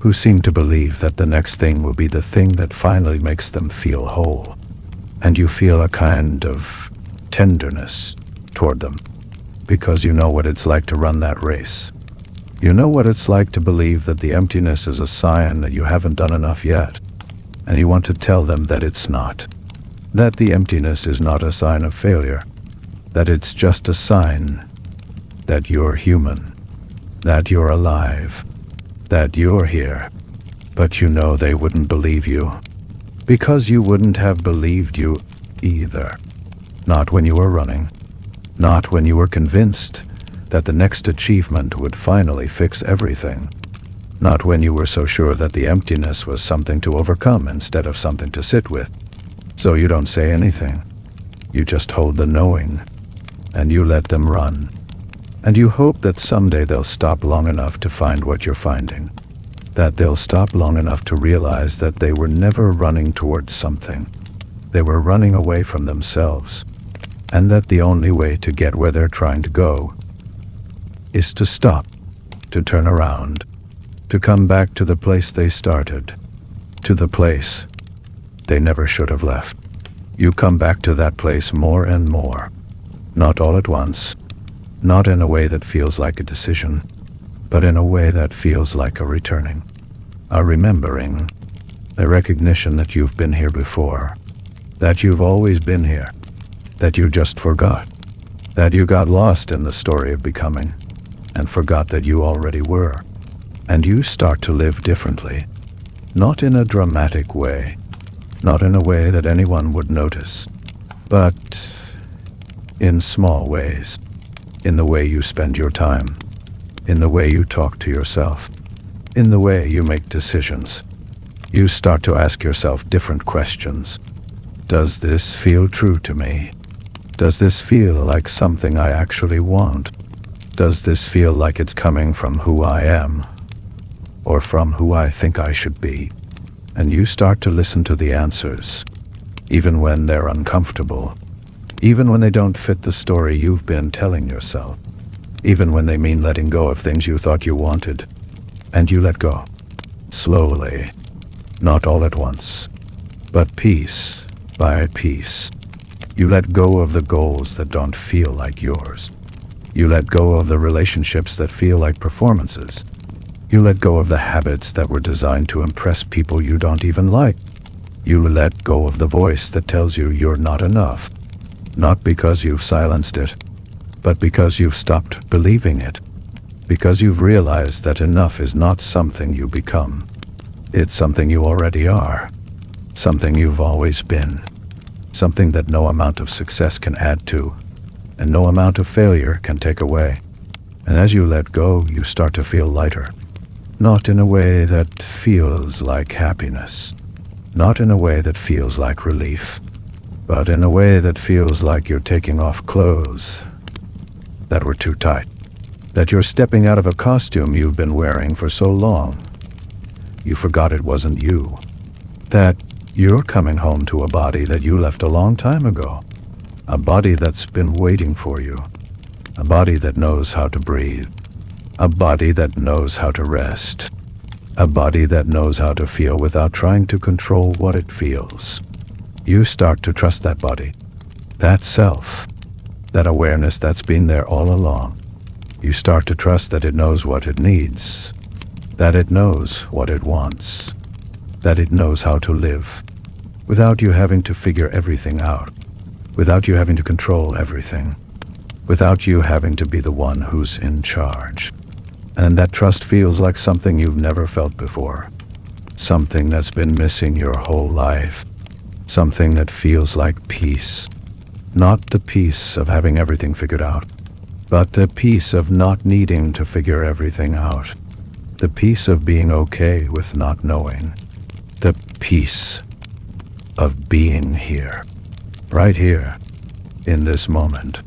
who seem to believe that the next thing will be the thing that finally makes them feel whole. And you feel a kind of tenderness toward them, because you know what it's like to run that race. You know what it's like to believe that the emptiness is a sign that you haven't done enough yet, and you want to tell them that it's not. That the emptiness is not a sign of failure, that it's just a sign that you're human, that you're alive, that you're here. But you know they wouldn't believe you, because you wouldn't have believed you either. Not when you were running, not when you were convinced that the next achievement would finally fix everything. Not when you were so sure that the emptiness was something to overcome instead of something to sit with. So you don't say anything. You just hold the knowing, and you let them run. And you hope that someday they'll stop long enough to find what you're finding. That they'll stop long enough to realize that they were never running towards something. They were running away from themselves. And that the only way to get where they're trying to go is to stop, to turn around, to come back to the place they started, to the place they never should have left. You come back to that place more and more, not all at once, not in a way that feels like a decision, but in a way that feels like a returning, a remembering, a recognition that you've been here before, that you've always been here, that you just forgot, that you got lost in the story of becoming and forgot that you already were. And you start to live differently, not in a dramatic way, not in a way that anyone would notice, but in small ways, in the way you spend your time, in the way you talk to yourself, in the way you make decisions. You start to ask yourself different questions. Does this feel true to me? Does this feel like something I actually want? Does this feel like it's coming from who I am, or from who I think I should be? And you start to listen to the answers, even when they're uncomfortable, even when they don't fit the story you've been telling yourself, even when they mean letting go of things you thought you wanted. And you let go, slowly, not all at once, but piece by piece. You let go of the goals that don't feel like yours. You let go of the relationships that feel like performances. You let go of the habits that were designed to impress people you don't even like. You let go of the voice that tells you you're not enough, not because you've silenced it, but because you've stopped believing it, because you've realized that enough is not something you become. It's something you already are, something you've always been, something that no amount of success can add to, and no amount of failure can take away. And as you let go, you start to feel lighter. Not in a way that feels like happiness, not in a way that feels like relief, but in a way that feels like you're taking off clothes that were too tight, that you're stepping out of a costume you've been wearing for so long you forgot it wasn't you, that you're coming home to a body that you left a long time ago, a body that's been waiting for you, a body that knows how to breathe, a body that knows how to rest, a body that knows how to feel without trying to control what it feels. You start to trust that body, that self, that awareness that's been there all along. You start to trust that it knows what it needs, that it knows what it wants, that it knows how to live, without you having to figure everything out, without you having to control everything, without you having to be the one who's in charge. And that trust feels like something you've never felt before, something that's been missing your whole life, something that feels like peace, Not the peace of having everything figured out, but the peace of not needing to figure everything out. The peace of being okay with not knowing. The peace of being here. Right here. In this moment.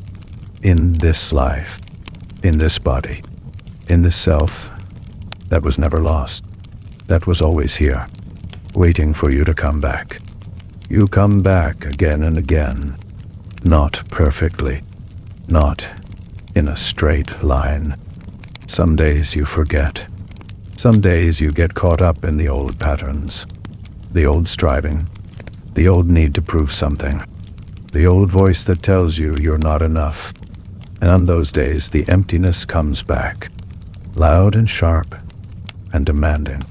In this life. In this body. In this self that was never lost. That was always here. Waiting for you to come back. You come back again and again. Not perfectly. Not in a straight line. Some days you forget. Some days you get caught up in the old patterns. The old striving. The old need to prove something. The old voice that tells you you're not enough. And on those days the emptiness comes back. Loud and sharp and demanding.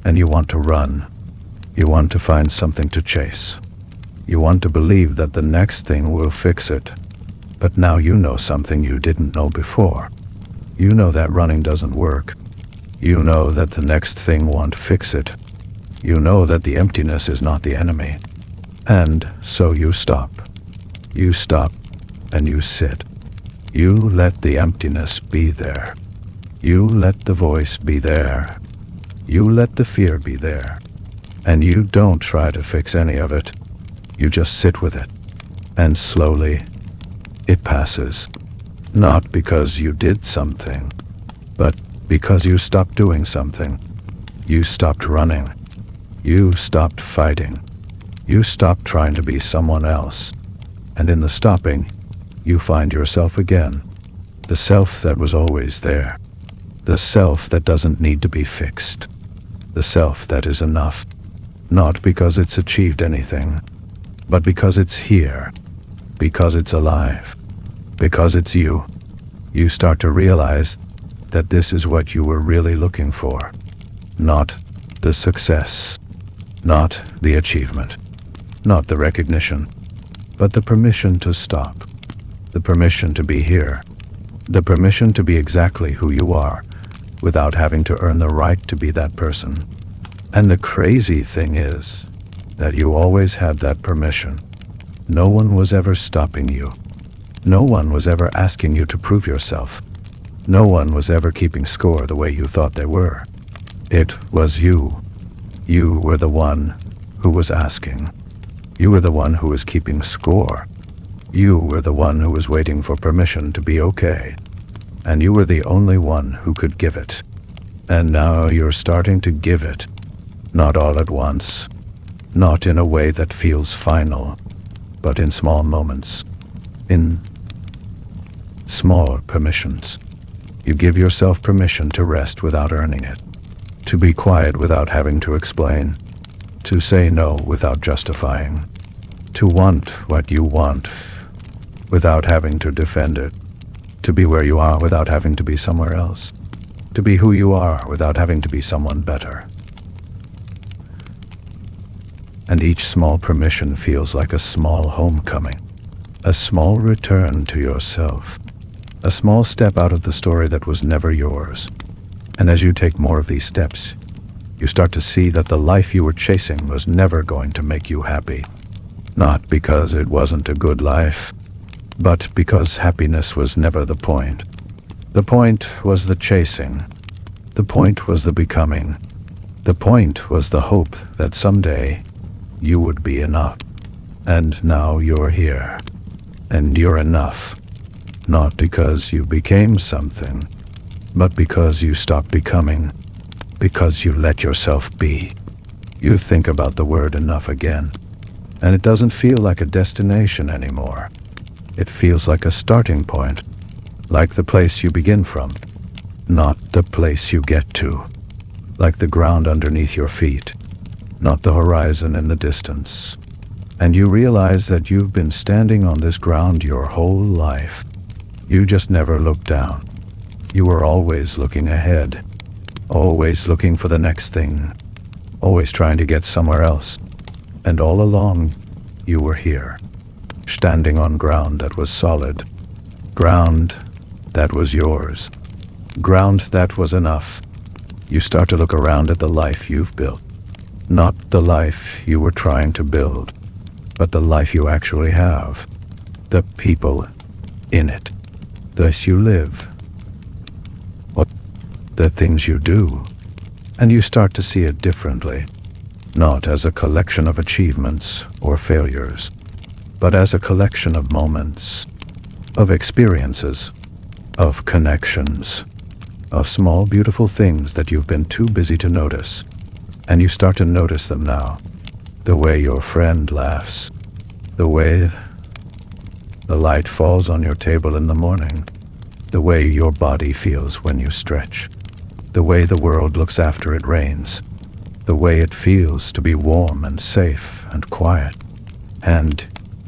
And you want to run. You want to find something to chase. You want to believe that the next thing will fix it. But now you know something you didn't know before. You know that running doesn't work. You know that the next thing won't fix it. You know that the emptiness is not the enemy. And so you stop. You stop and you sit. You let the emptiness be there. You let the voice be there. You let the fear be there. And you don't try to fix any of it. You just sit with it. And slowly, it passes. Not because you did something, but because you stopped doing something. You stopped running. You stopped fighting. You stopped trying to be someone else. And in the stopping, you find yourself again. The self that was always there. The self that doesn't need to be fixed. The self that is enough. Not because it's achieved anything, but because it's here. Because it's alive. Because it's you. You start to realize that this is what you were really looking for. Not the success. Not the achievement. Not the recognition. But the permission to stop. The permission to be here. The permission to be exactly who you are, without having to earn the right to be that person. And the crazy thing is that you always had that permission. No one was ever stopping you. No one was ever asking you to prove yourself. No one was ever keeping score the way you thought they were. It was you. You were the one who was asking. You were the one who was keeping score. You were the one who was waiting for permission to be okay. And you were the only one who could give it. And now you're starting to give it. Not all at once. Not in a way that feels final, but in small moments. In small permissions. You give yourself permission to rest without earning it. To be quiet without having to explain. To say no without justifying. To want what you want without having to defend it. To be where you are without having to be somewhere else. To be who you are without having to be someone better. And each small permission feels like a small homecoming. A small return to yourself. A small step out of the story that was never yours. And as you take more of these steps, you start to see that the life you were chasing was never going to make you happy. Not because it wasn't a good life, but because happiness was never the point. The point was the chasing. The point was the becoming. The point was the hope that someday you would be enough. And now you're here. And you're enough. Not because you became something, but because you stopped becoming. Because you let yourself be. You think about the word enough again. And it doesn't feel like a destination anymore. It feels like a starting point. Like the place you begin from. Not the place you get to. Like the ground underneath your feet. Not the horizon in the distance. And you realize that you've been standing on this ground your whole life. You just never looked down. You were always looking ahead. Always looking for the next thing. Always trying to get somewhere else. And all along, you were here. Standing on ground that was solid. Ground that was yours. Ground that was enough. You start to look around at the life you've built. Not the life you were trying to build, but the life you actually have. the people in it, thus you live, what the things you do, and you start to see it differently, not as a collection of achievements or failures, but as a collection of moments, of experiences, of connections, of small beautiful things that you've been too busy to notice, and you start to notice them now. The way your friend laughs, the way the light falls on your table in the morning, the way your body feels when you stretch, the way the world looks after it rains, the way it feels to be warm and safe and quiet. And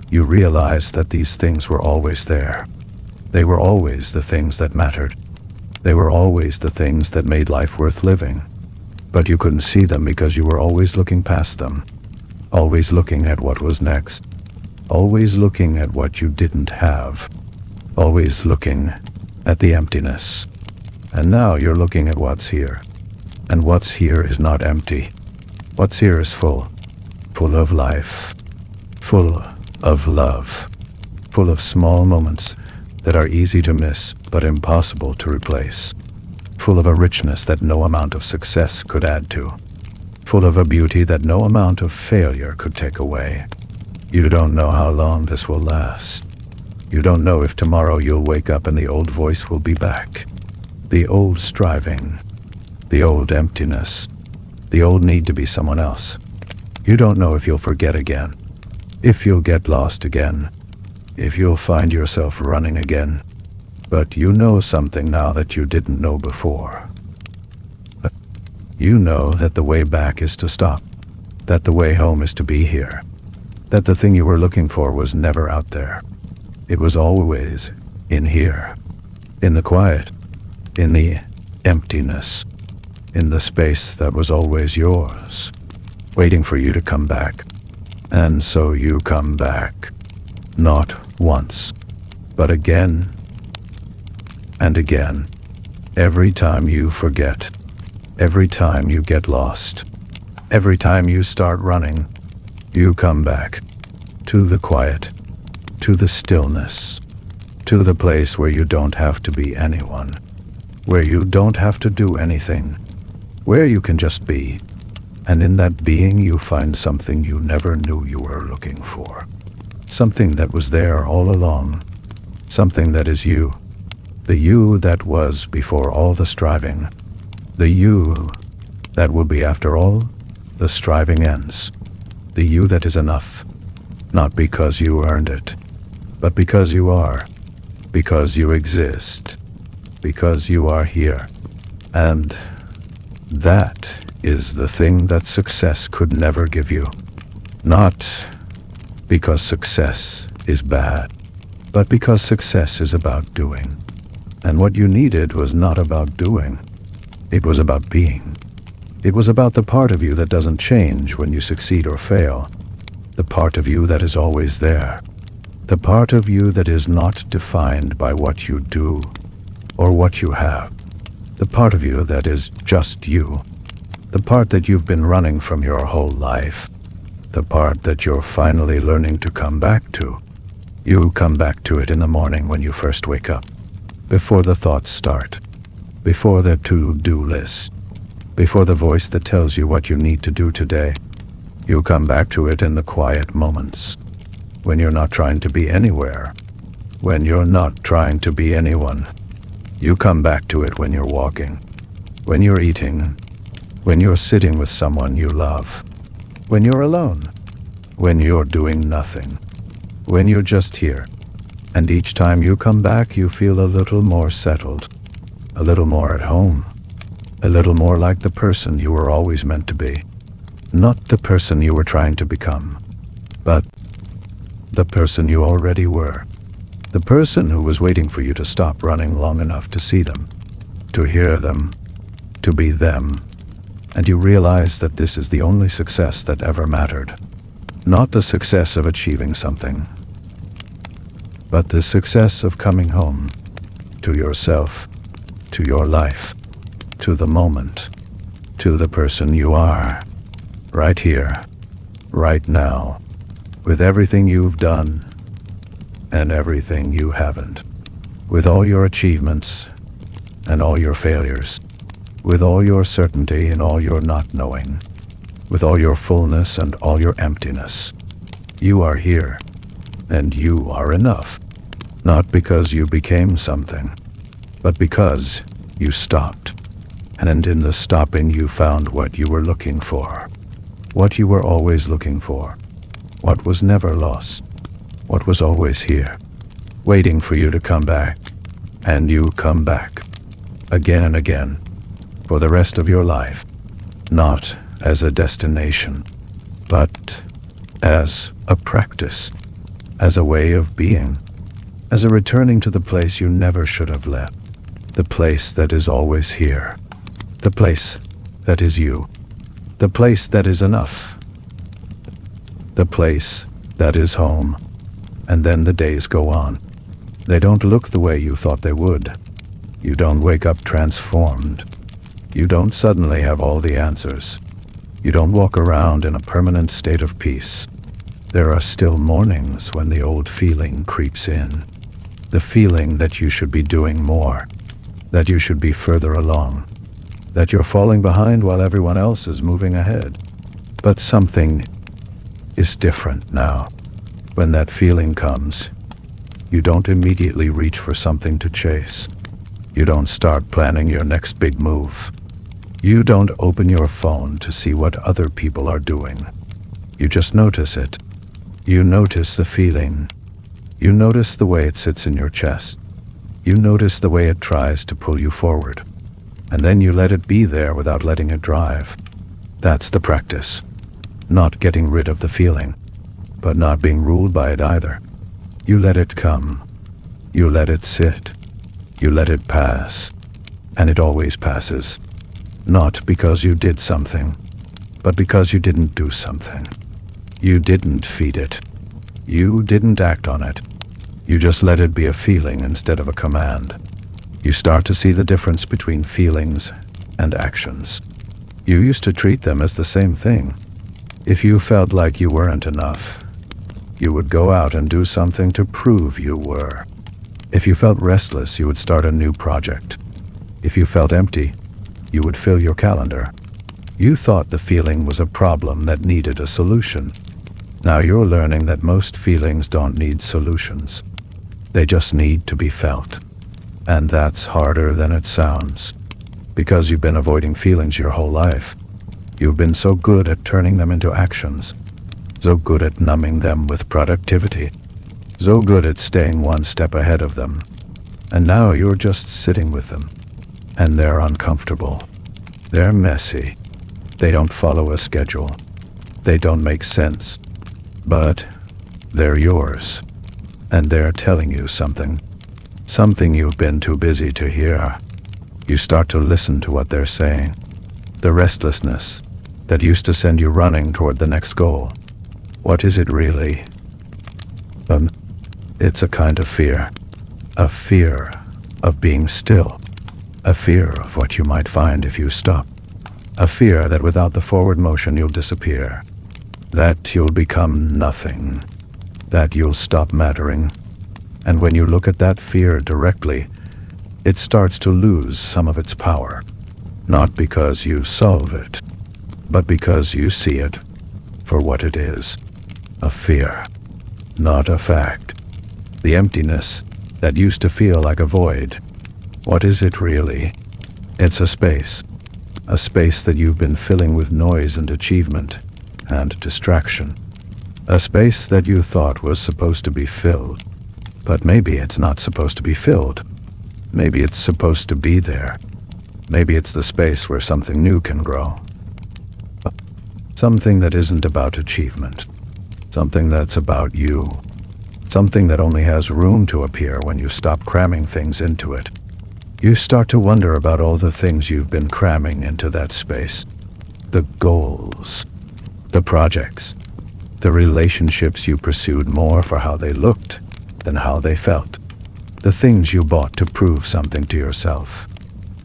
you realize that these things were always there. They were always the things that mattered. They were always the things that made life worth living. But you couldn't see them because you were always looking past them, always looking at what was next, always looking at what you didn't have, always looking at the emptiness. And now you're looking at what's here. And what's here is not empty. What's here is full, full of life, full of love, full of small moments that are easy to miss but impossible to replace, full of a richness that no amount of success could add to, full of a beauty that no amount of failure could take away. You don't know how long this will last. You don't know if tomorrow you'll wake up and the old voice will be back, the old striving, the old emptiness, the old need to be someone else. You don't know if you'll forget again, if you'll get lost again, if you'll find yourself running again. But you know something now that you didn't know before. You know that the way back is to stop, that the way home is to be here, that the thing you were looking for was never out there. It was always in here, in the quiet, in the emptiness, in the space that was always yours, waiting for you to come back. And so you come back, not once, but again and again. Every time you forget, every time you get lost, every time you start running, you come back to the quiet, to the stillness, to the place where you don't have to be anyone, where you don't have to do anything, where you can just be. And in that being you find something you never knew you were looking for, something that was there all along, something that is you, the you that was before all the striving, the you that will be after all the striving ends, the you that is enough, not because you earned it, but because you are, because you exist, because you are here. And that is the thing that success could never give you. Not because success is bad, but because success is about doing. And what you needed was not about doing. It was about being. It was about the part of you that doesn't change when you succeed or fail, the part of you that is always there, the part of you that is not defined by what you do or what you have, the part of you that is just you, the part that you've been running from your whole life, the part that you're finally learning to come back to. You come back to it in the morning when you first wake up, before the thoughts start, before the to-do list, before the voice that tells you what you need to do today. You come back to it in the quiet moments, when you're not trying to be anywhere, when you're not trying to be anyone. You come back to it when you're walking, when you're eating, when you're sitting with someone you love, when you're alone, when you're doing nothing, when you're just here. And each time you come back, you feel a little more settled, a little more at home, a little more like the person you were always meant to be. Not the person you were trying to become, but the person you already were. The person who was waiting for you to stop running long enough to see them, to hear them, to be them. And you realize that this is the only success that ever mattered. Not the success of achieving something, but the success of coming home to yourself, to your life, to the moment, to the person you are, right here, right now, with everything you've done and everything you haven't. With all your achievements and all your failures. With all your certainty and all your not knowing. With all your fullness and all your emptiness. You are here, and you are enough. Not because you became something, but because you stopped. And in the stopping you found what you were looking for. What you were always looking for. What was never lost. What was always here, waiting for you to come back. And you come back, again and again, for the rest of your life. Not as a destination, but as a practice, as a way of being, as a returning to the place you never should have left, the place that is always here, the place that is you, the place that is enough, the place that is home. And then the days go on. They don't look the way you thought they would. You don't wake up transformed. You don't suddenly have all the answers. You don't walk around in a permanent state of peace. There are still mornings when the old feeling creeps in. The feeling that you should be doing more, that you should be further along, that you're falling behind while everyone else is moving ahead. But something is different now. When that feeling comes, you don't immediately reach for something to chase. You don't start planning your next big move. You don't open your phone to see what other people are doing. You just notice it. You notice the feeling. You notice the way it sits in your chest. You notice the way it tries to pull you forward. And then you let it be there without letting it drive. That's the practice. Not getting rid of the feeling, but not being ruled by it either. You let it come. You let it sit. You let it pass. And it always passes. Not because you did something, but because you didn't do something. You didn't feed it. You didn't act on it. You just let it be a feeling instead of a command. You start to see the difference between feelings and actions. You used to treat them as the same thing. If you felt like you weren't enough, you would go out and do something to prove you were. If you felt restless, you would start a new project. If you felt empty, you would fill your calendar. You thought the feeling was a problem that needed a solution. Now you're learning that most feelings don't need solutions. They just need to be felt. And that's harder than it sounds. Because you've been avoiding feelings your whole life. You've been so good at turning them into actions. So good at numbing them with productivity. So good at staying one step ahead of them. And now you're just sitting with them. And they're uncomfortable. They're messy. They don't follow a schedule. They don't make sense. But they're yours. And they're telling you something. Something you've been too busy to hear. You start to listen to what they're saying. The restlessness that used to send you running toward the next goal. What is it really? It's a kind of fear. A fear of being still. A fear of what you might find if you stop. A fear that without the forward motion you'll disappear. That you'll become nothing. That you'll stop mattering. And when you look at that fear directly, it starts to lose some of its power. Not because you solve it, but because you see it for what it is. A fear, not a fact. The emptiness that used to feel like a void. What is it really? It's a space that you've been filling with noise and achievement and distraction. A space that you thought was supposed to be filled. But maybe it's not supposed to be filled. Maybe it's supposed to be there. Maybe it's the space where something new can grow. Something that isn't about achievement. Something that's about you. Something that only has room to appear when you stop cramming things into it. You start to wonder about all the things you've been cramming into that space. The goals. The projects. The relationships you pursued more for how they looked than how they felt. The things you bought to prove something to yourself.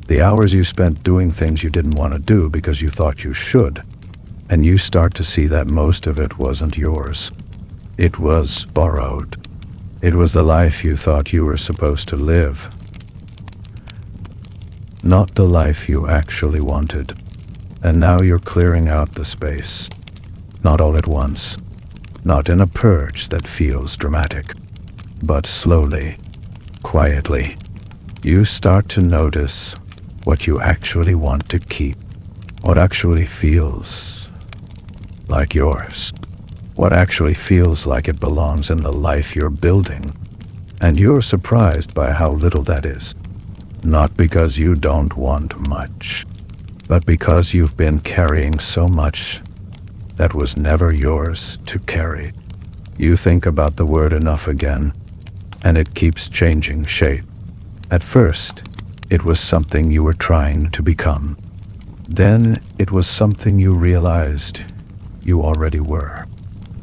The hours you spent doing things you didn't want to do because you thought you should. And you start to see that most of it wasn't yours. It was borrowed. It was the life you thought you were supposed to live, not the life you actually wanted. And now you're clearing out the space, not all at once, not in a purge that feels dramatic, but slowly, quietly, you start to notice what you actually want to keep, what actually feels like yours, what actually feels like it belongs in the life you're building. And you're surprised by how little that is, not because you don't want much, but because you've been carrying so much that was never yours to carry. You think about the word enough again, and it keeps changing shape. At first, it was something you were trying to become. Then it was something you realized you already were.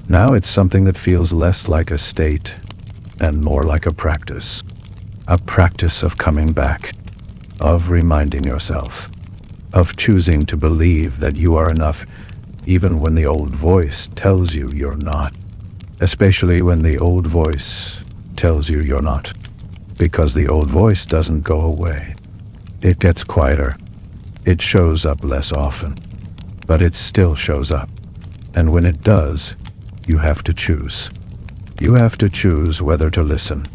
Now it's something that feels less like a state and more like a practice of coming back, of reminding yourself, of choosing to believe that you are enough even when the old voice tells you you're not, especially when the old voice tells you you're not, because the old voice doesn't go away. It gets quieter. It shows up less often, but it still shows up. And when it does, you have to choose. You have to choose whether to listen,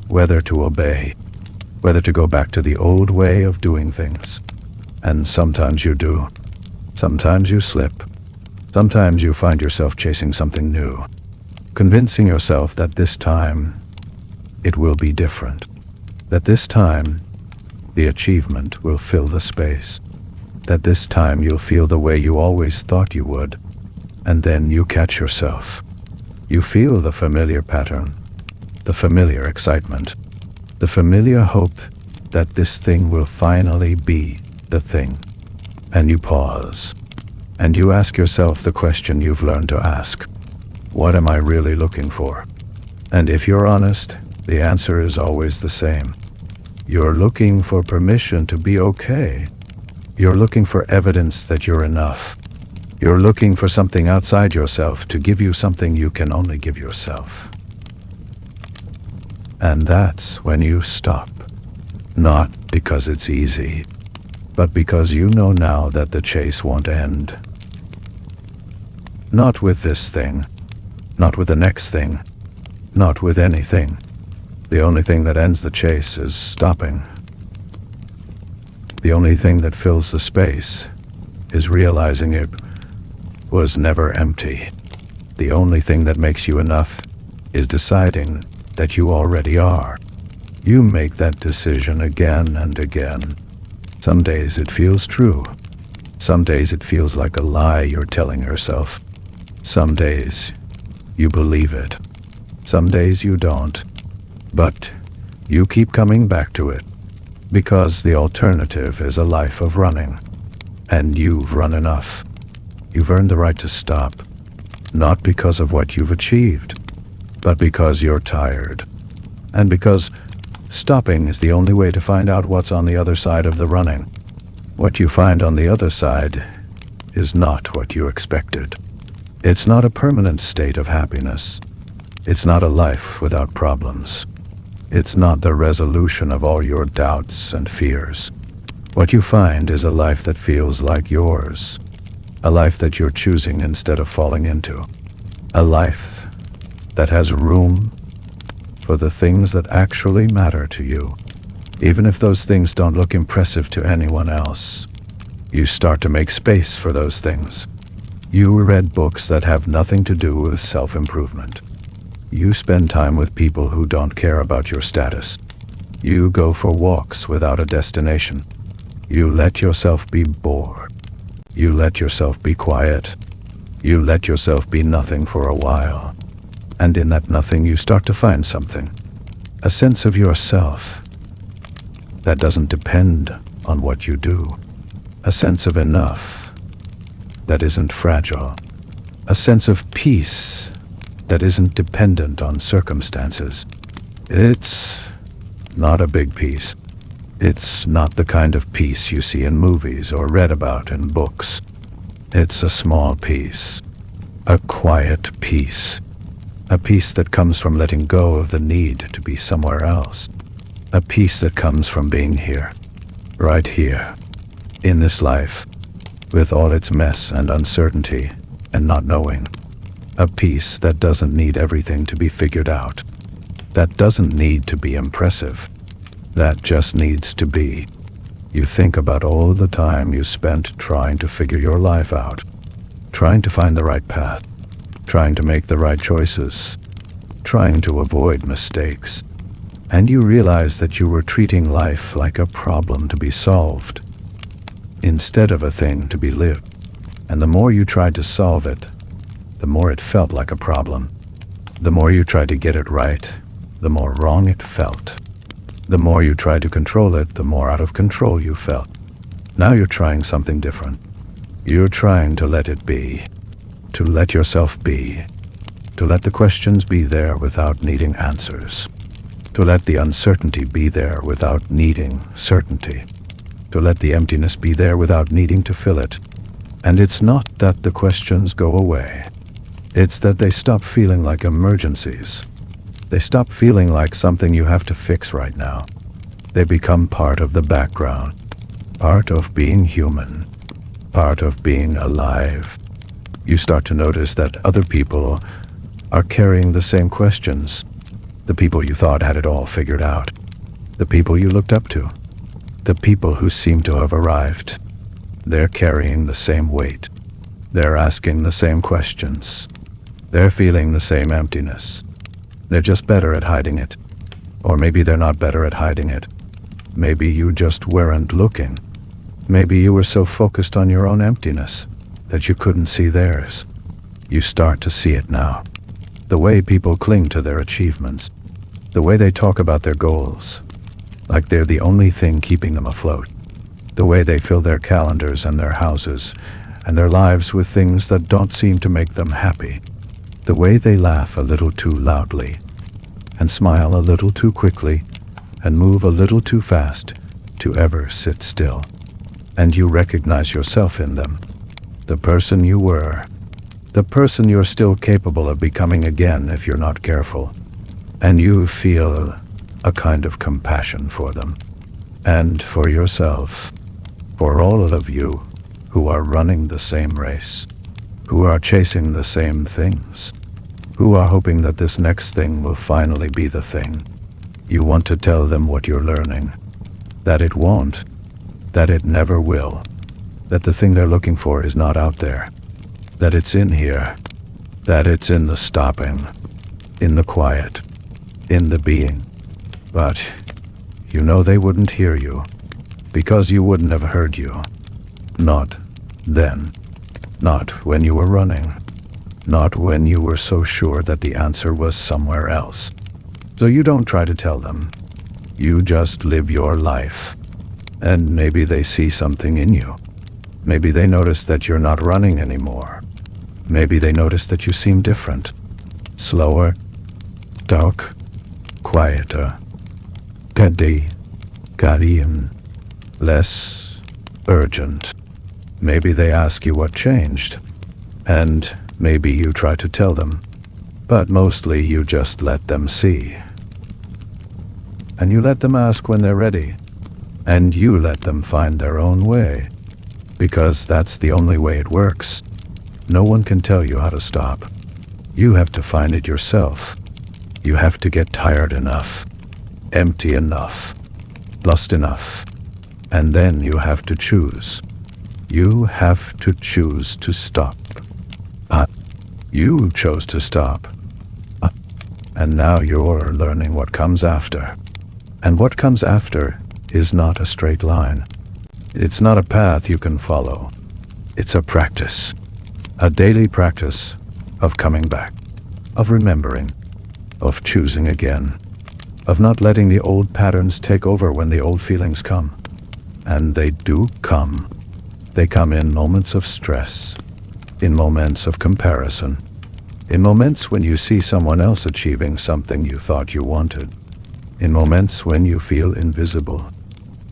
whether to obey, whether to go back to the old way of doing things. And sometimes you do. Sometimes you slip. Sometimes you find yourself chasing something new, convincing yourself that this time it will be different, that this time the achievement will fill the space, that this time you'll feel the way you always thought you would. And then you catch yourself. You feel the familiar pattern, the familiar excitement, the familiar hope that this thing will finally be the thing. And you pause, and you ask yourself the question you've learned to ask. What am I really looking for? And if you're honest, the answer is always the same. You're looking for permission to be okay. You're looking for evidence that you're enough. You're looking for something outside yourself to give you something you can only give yourself. And that's when you stop. Not because it's easy, but because you know now that the chase won't end. Not with this thing, not with the next thing, not with anything. The only thing that ends the chase is stopping. The only thing that fills the space is realizing it was never empty. The only thing that makes you enough is deciding that you already are. You make that decision again and again. Some days it feels true. Some days it feels like a lie you're telling yourself. Some days you believe it. Some days you don't. But you keep coming back to it because the alternative is a life of running. And you've run enough. You've earned the right to stop, not because of what you've achieved, but because you're tired. And because stopping is the only way to find out what's on the other side of the running. What you find on the other side is not what you expected. It's not a permanent state of happiness. It's not a life without problems. It's not the resolution of all your doubts and fears. What you find is a life that feels like yours. A life that you're choosing instead of falling into. A life that has room for the things that actually matter to you. Even if those things don't look impressive to anyone else, you start to make space for those things. You read books that have nothing to do with self-improvement. You spend time with people who don't care about your status. You go for walks without a destination. You let yourself be bored. You let yourself be quiet. You let yourself be nothing for a while. And in that nothing you start to find something. A sense of yourself that doesn't depend on what you do. A sense of enough that isn't fragile. A sense of peace that isn't dependent on circumstances. It's not a big peace. It's not the kind of peace you see in movies or read about in books. It's a small peace, a quiet peace, A peace that comes from letting go of the need to be somewhere else. A peace that comes from being here, right here, in this life, with all its mess and uncertainty and not knowing. A peace that doesn't need everything to be figured out. That doesn't need to be impressive. That just needs to be. You think about all the time you spent trying to figure your life out, trying to find the right path, trying to make the right choices, trying to avoid mistakes. And you realize that you were treating life like a problem to be solved, instead of a thing to be lived. And the more you tried to solve it, the more it felt like a problem. The more you tried to get it right, the more wrong it felt. The more you tried to control it, the more out of control you felt. Now you're trying something different. You're trying to let it be, to let yourself be, to let the questions be there without needing answers, to let the uncertainty be there without needing certainty, to let the emptiness be there without needing to fill it. And it's not that the questions go away. It's that they stop feeling like emergencies. They stop feeling like something you have to fix right now. They become part of the background, part of being human, part of being alive. You start to notice that other people are carrying the same questions. The people you thought had it all figured out. The people you looked up to. The people who seem to have arrived. They're carrying the same weight. They're asking the same questions. They're feeling the same emptiness. They're just better at hiding it. Or maybe they're not better at hiding it. Maybe you just weren't looking. Maybe you were so focused on your own emptiness that you couldn't see theirs. You start to see it now. The way people cling to their achievements. The way they talk about their goals, like they're the only thing keeping them afloat. The way they fill their calendars and their houses and their lives with things that don't seem to make them happy. The way they laugh a little too loudly, and smile a little too quickly, and move a little too fast to ever sit still. And you recognize yourself in them, the person you were, the person you're still capable of becoming again if you're not careful. And you feel a kind of compassion for them, and for yourself, for all of you who are running the same race, who are chasing the same things, who are hoping that this next thing will finally be the thing. You want to tell them what you're learning, that it won't, that it never will, that the thing they're looking for is not out there, that it's in here, that it's in the stopping, in the quiet, in the being. But you know they wouldn't hear you, because you wouldn't have heard you. Not then. Not when you were running. Not when you were so sure that the answer was somewhere else. So you don't try to tell them. You just live your life. And maybe they see something in you. Maybe they notice that you're not running anymore. Maybe they notice that you seem different. Slower, dark, quieter, karim, less urgent. Maybe they ask you what changed, and maybe you try to tell them, but mostly you just let them see. And you let them ask when they're ready, and you let them find their own way, because that's the only way it works. No one can tell you how to stop. You have to find it yourself. You have to get tired enough, empty enough, lost enough, and then you have to choose. You have to choose to stop. You chose to stop. And now you're learning what comes after. And what comes after is not a straight line. It's not a path you can follow. It's a practice. A daily practice of coming back, of remembering, of choosing again, of not letting the old patterns take over when the old feelings come. And they do come. They come in moments of stress, in moments of comparison, in moments when you see someone else achieving something you thought you wanted, in moments when you feel invisible,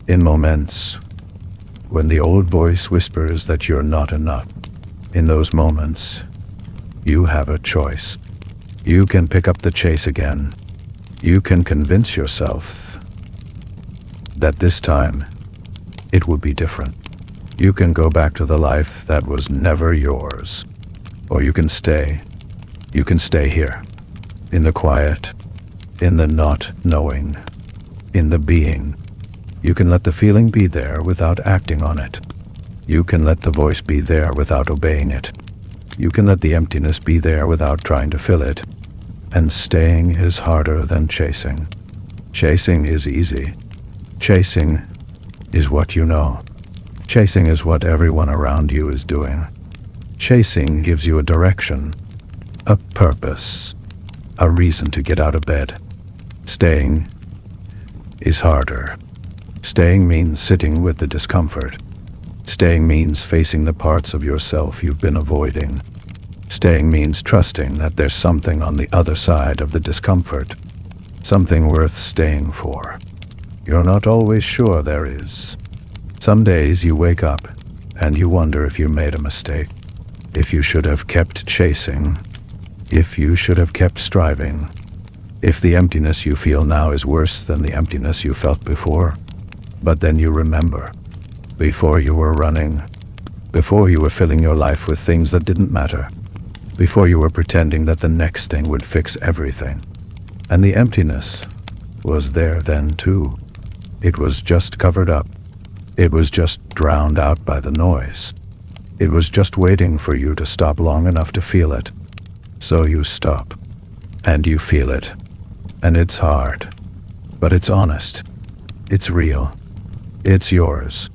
in moments when the old voice whispers that you're not enough. In those moments, you have a choice. You can pick up the chase again. You can convince yourself that this time it would be different. You can go back to the life that was never yours. Or you can stay. You can stay here. In the quiet. In the not knowing. In the being. You can let the feeling be there without acting on it. You can let the voice be there without obeying it. You can let the emptiness be there without trying to fill it. And staying is harder than chasing. Chasing is easy. Chasing is what you know. Chasing is what everyone around you is doing. Chasing gives you a direction, a purpose, a reason to get out of bed. Staying is harder. Staying means sitting with the discomfort. Staying means facing the parts of yourself you've been avoiding. Staying means trusting that there's something on the other side of the discomfort, something worth staying for. You're not always sure there is. Some days you wake up and you wonder if you made a mistake, if you should have kept chasing, if you should have kept striving, if the emptiness you feel now is worse than the emptiness you felt before. But then you remember, before you were running, before you were filling your life with things that didn't matter, before you were pretending that the next thing would fix everything, and the emptiness was there then too. It was just covered up. It was just drowned out by the noise. It was just waiting for you to stop long enough to feel it. So you stop, and you feel it, and it's hard, but it's honest. It's real. It's yours.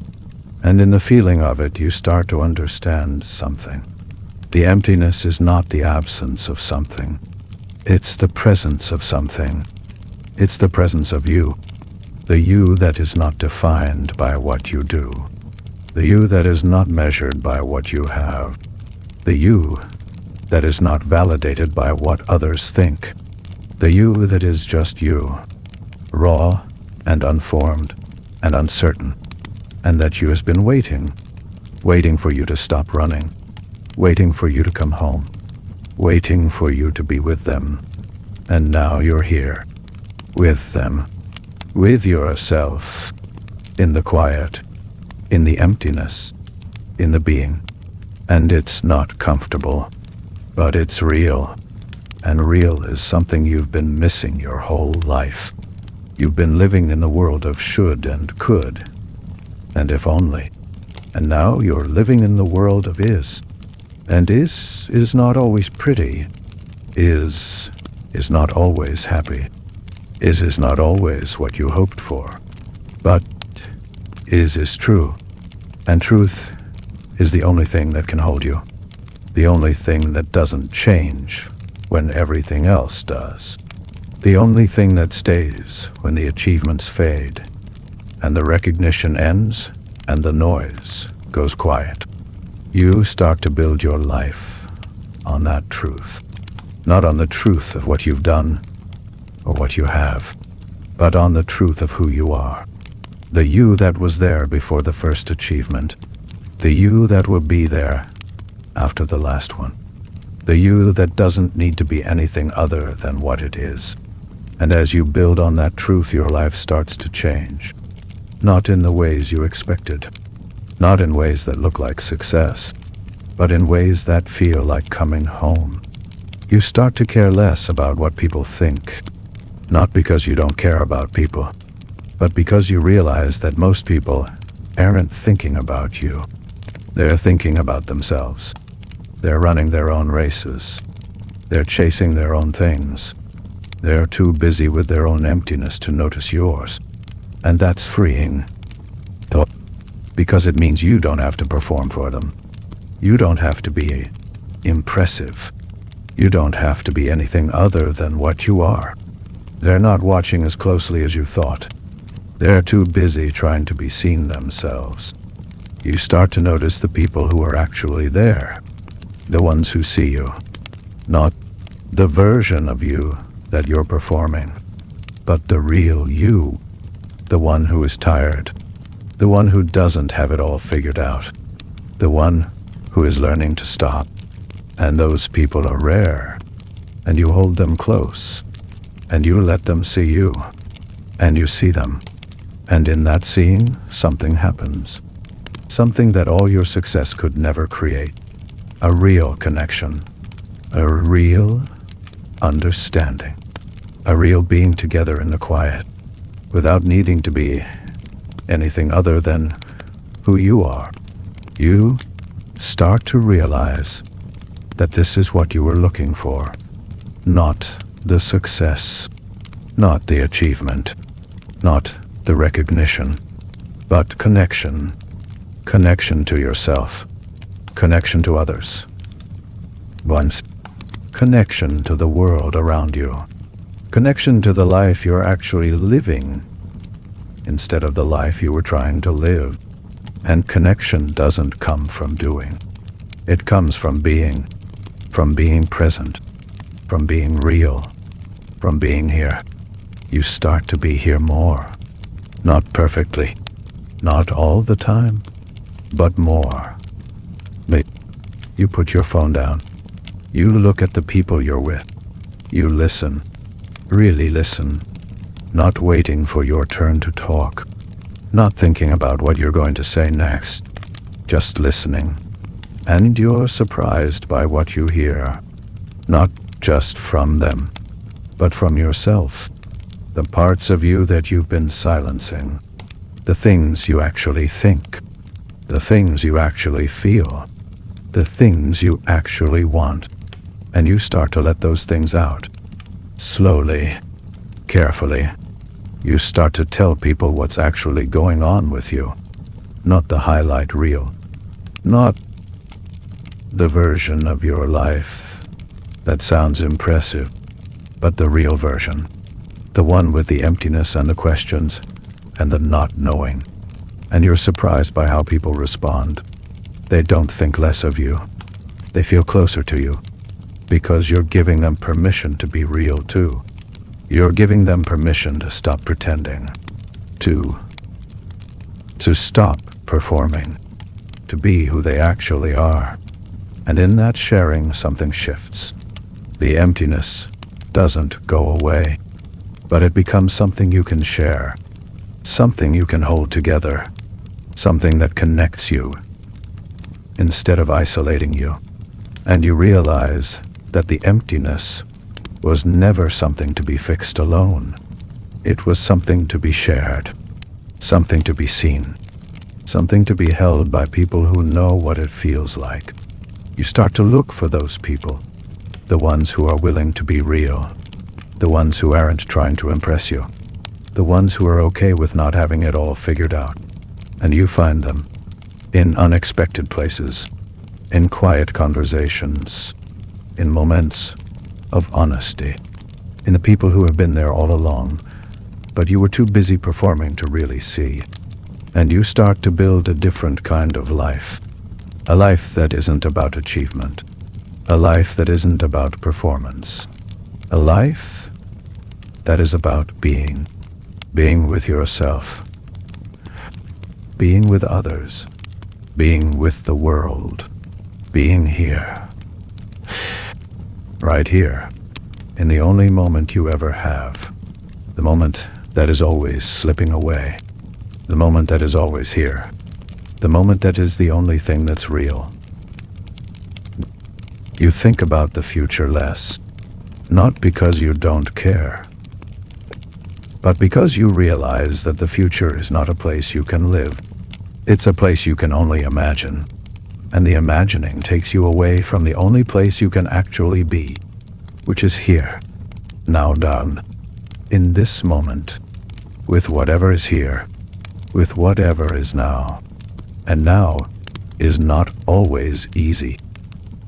And in the feeling of it, you start to understand something. The emptiness is not the absence of something. It's the presence of something. It's the presence of you. The you that is not defined by what you do. The you that is not measured by what you have. The you that is not validated by what others think. The you that is just you. Raw and unformed and uncertain. And that you has been waiting. Waiting for you to stop running. Waiting for you to come home. Waiting for you to be with them. And now you're here. With them. With yourself. In the quiet. In the emptiness. In the being. And it's not comfortable. But it's real. And real is something you've been missing your whole life. You've been living in the world of should and could. And if only. And now you're living in the world of is. And is not always pretty. Is not always happy. Is not always what you hoped for. But is true. And truth is the only thing that can hold you. The only thing that doesn't change when everything else does. The only thing that stays when the achievements fade. And the recognition ends, and the noise goes quiet. You start to build your life on that truth. Not on the truth of what you've done or what you have, but on the truth of who you are. The you that was there before the first achievement. The you that will be there after the last one. The you that doesn't need to be anything other than what it is. And as you build on that truth, your life starts to change. Not in the ways you expected. Not in ways that look like success, but in ways that feel like coming home. You start to care less about what people think. Not because you don't care about people, but because you realize that most people aren't thinking about you. They're thinking about themselves. They're running their own races. They're chasing their own things. They're too busy with their own emptiness to notice yours. And that's freeing. Because it means you don't have to perform for them. You don't have to be impressive. You don't have to be anything other than what you are. They're not watching as closely as you thought. They're too busy trying to be seen themselves. You start to notice the people who are actually there. The ones who see you. Not the version of you that you're performing, but the real you. The one who is tired. The one who doesn't have it all figured out. The one who is learning to stop. And those people are rare. and you hold them close, and you let them see you, and you see them. And in that seeing, something happens. Something that all your success could never create. A real connection. A real understanding. A real being together in the quiet, without needing to be anything other than who you are. You start to realize that this is what you were looking for. Not the success, not the achievement, not the recognition, but connection. Connection to yourself, connection to others. Once, connection to the world around you, connection to the life you're actually living instead of the life you were trying to live. And connection doesn't come from doing. It comes from being present, from being real, from being here. You start to be here more. Not perfectly, not all the time, but more. You put your phone down. You look at the people you're with. You listen, really listen, not waiting for your turn to talk, not thinking about what you're going to say next, just listening. And you're surprised by what you hear, not just from them, but from yourself, the parts of you that you've been silencing, the things you actually think, the things you actually feel, the things you actually want. And you start to let those things out. Slowly, carefully, you start to tell people what's actually going on with you, not the highlight reel, not the version of your life that sounds impressive, but the real version, the one with the emptiness and the questions and the not knowing. And you're surprised by how people respond. They don't think less of you. They feel closer to you because you're giving them permission to be real too. You're giving them permission to stop pretending, to stop performing, to be who they actually are. And in that sharing, something shifts. The emptiness doesn't go away, but it becomes something you can share, something you can hold together, something that connects you instead of isolating you. And you realize that the emptiness was never something to be fixed alone. It was something to be shared, something to be seen, something to be held by people who know what it feels like. You start to look for those people, the ones who are willing to be real, the ones who aren't trying to impress you, the ones who are okay with not having it all figured out. And you find them in unexpected places, in quiet conversations, in moments of honesty, in the people who have been there all along, but you were too busy performing to really see. And you start to build a different kind of life, a life that isn't about achievement, a life that isn't about performance, a life that is about being with yourself, being with others, being with the world, being here, right here, in the only moment you ever have, the moment that is always slipping away, the moment that is always here, the moment that is the only thing that's real. You think about the future less, not because you don't care, but because you realize that the future is not a place you can live. It's a place you can only imagine, and the imagining takes you away from the only place you can actually be, which is here, now down, in this moment, with whatever is here, with whatever is now. And now is not always easy.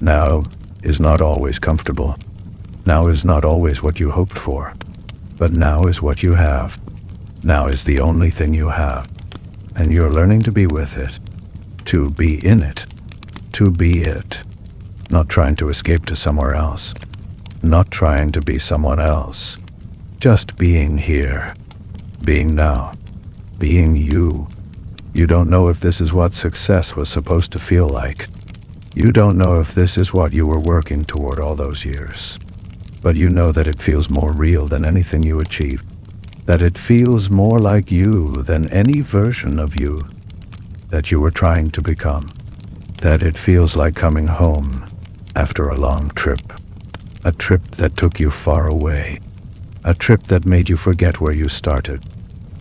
Now is not always comfortable. Now is not always what you hoped for. But now is what you have. Now is the only thing you have. And you're learning to be with it, to be in it, to be it. Not trying to escape to somewhere else. Not trying to be someone else. Just being here. Being now. Being you. You don't know if this is what success was supposed to feel like. You don't know if this is what you were working toward all those years. but you know that it feels more real than anything you achieved, that it feels more like you than any version of you that you were trying to become, that it feels like coming home after a long trip, a trip that took you far away, a trip that made you forget where you started,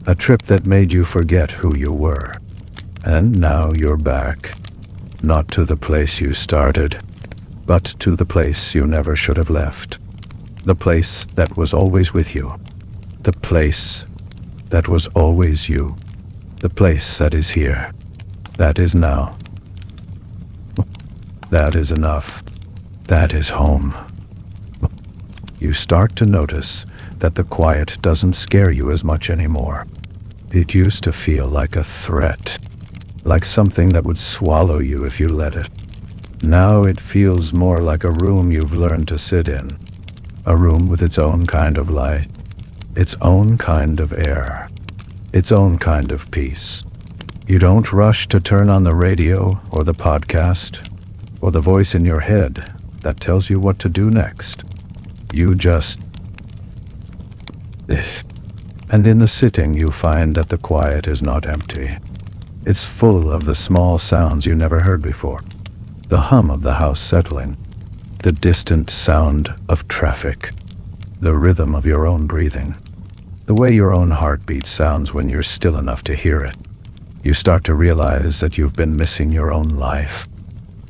a trip that made you forget who you were. And now you're back, not to the place you started, but to the place you never should have left, the place that was always with you, the place that was always you, the place that is here, that is now, that is enough, that is home. You start to notice that the quiet doesn't scare you as much anymore. It used to feel like a threat, like something that would swallow you if you let it. Now it feels more like a room you've learned to sit in, a room with its own kind of light, its own kind of air, its own kind of peace. You don't rush to turn on the radio or the podcast or the voice in your head that tells you what to do next. You just... And in the sitting you find that the quiet is not empty. It's full of the small sounds you never heard before. The hum of the house settling, the distant sound of traffic, the rhythm of your own breathing, the way your own heartbeat sounds when you're still enough to hear it. You start to realize that you've been missing your own life.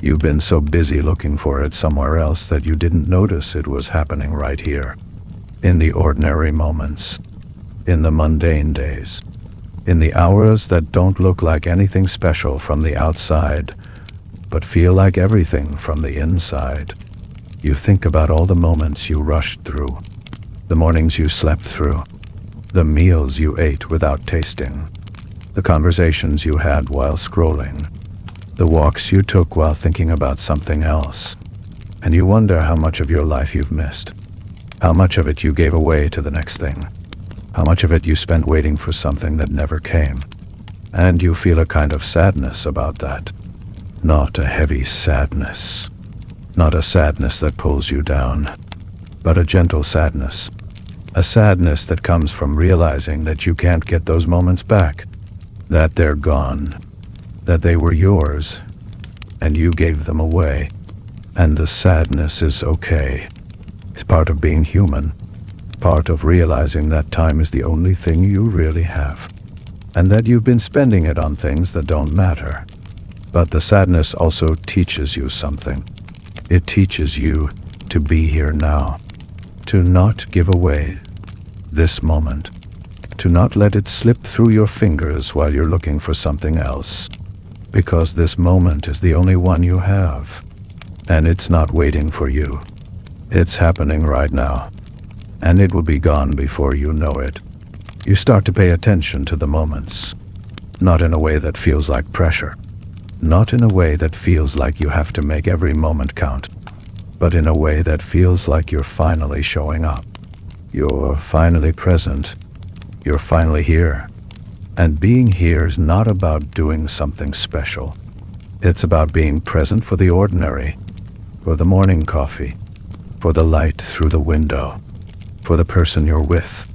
You've been so busy looking for it somewhere else that you didn't notice it was happening right here, in the ordinary moments, in the mundane days, in the hours that don't look like anything special from the outside, but feel like everything from the inside. You think about all the moments you rushed through, the mornings you slept through, the meals you ate without tasting, the conversations you had while scrolling, the walks you took while thinking about something else, and you wonder how much of your life you've missed, how much of it you gave away to the next thing, how much of it you spent waiting for something that never came, and you feel a kind of sadness about that. Not a heavy sadness, not a sadness that pulls you down, but a gentle sadness, a sadness that comes from realizing that you can't get those moments back, that they're gone, that they were yours, and you gave them away, and the sadness is okay. It's part of being human, part of realizing that time is the only thing you really have, and that you've been spending it on things that don't matter. But the sadness also teaches you something. It teaches you to be here now, to not give away this moment, to not let it slip through your fingers while you're looking for something else, because this moment is the only one you have, and it's not waiting for you. It's happening right now, and it will be gone before you know it. You start to pay attention to the moments, not in a way that feels like pressure, not in a way that feels like you have to make every moment count, but in a way that feels like you're finally showing up. You're finally present. You're finally here. And being here is not about doing something special. It's about being present for the ordinary, for the morning coffee, for the light through the window, for the person you're with,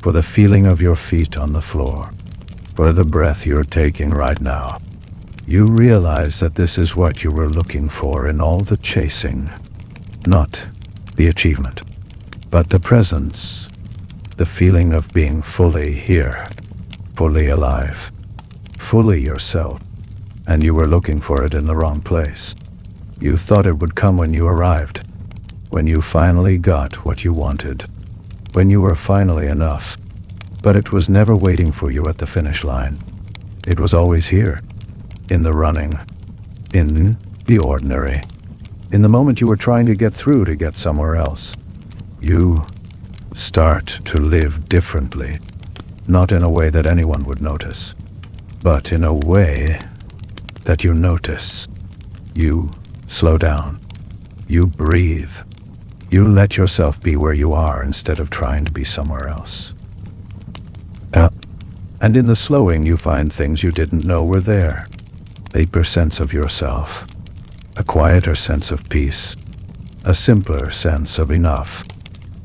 for the feeling of your feet on the floor, for the breath you're taking right now. You realize that this is what you were looking for in all the chasing, not the achievement, but the presence, the feeling of being fully here, fully alive, fully yourself, and you were looking for it in the wrong place. You thought it would come when you arrived, when you finally got what you wanted, when you were finally enough, but it was never waiting for you at the finish line. It was always here, in the running, in the ordinary, in the moment you were trying to get through to get somewhere else. You start to live differently, not in a way that anyone would notice, but in a way that you notice. You slow down. You breathe. You let yourself be where you are instead of trying to be somewhere else. And in the slowing you find things you didn't know were there. A deeper sense of yourself, a quieter sense of peace, a simpler sense of enough,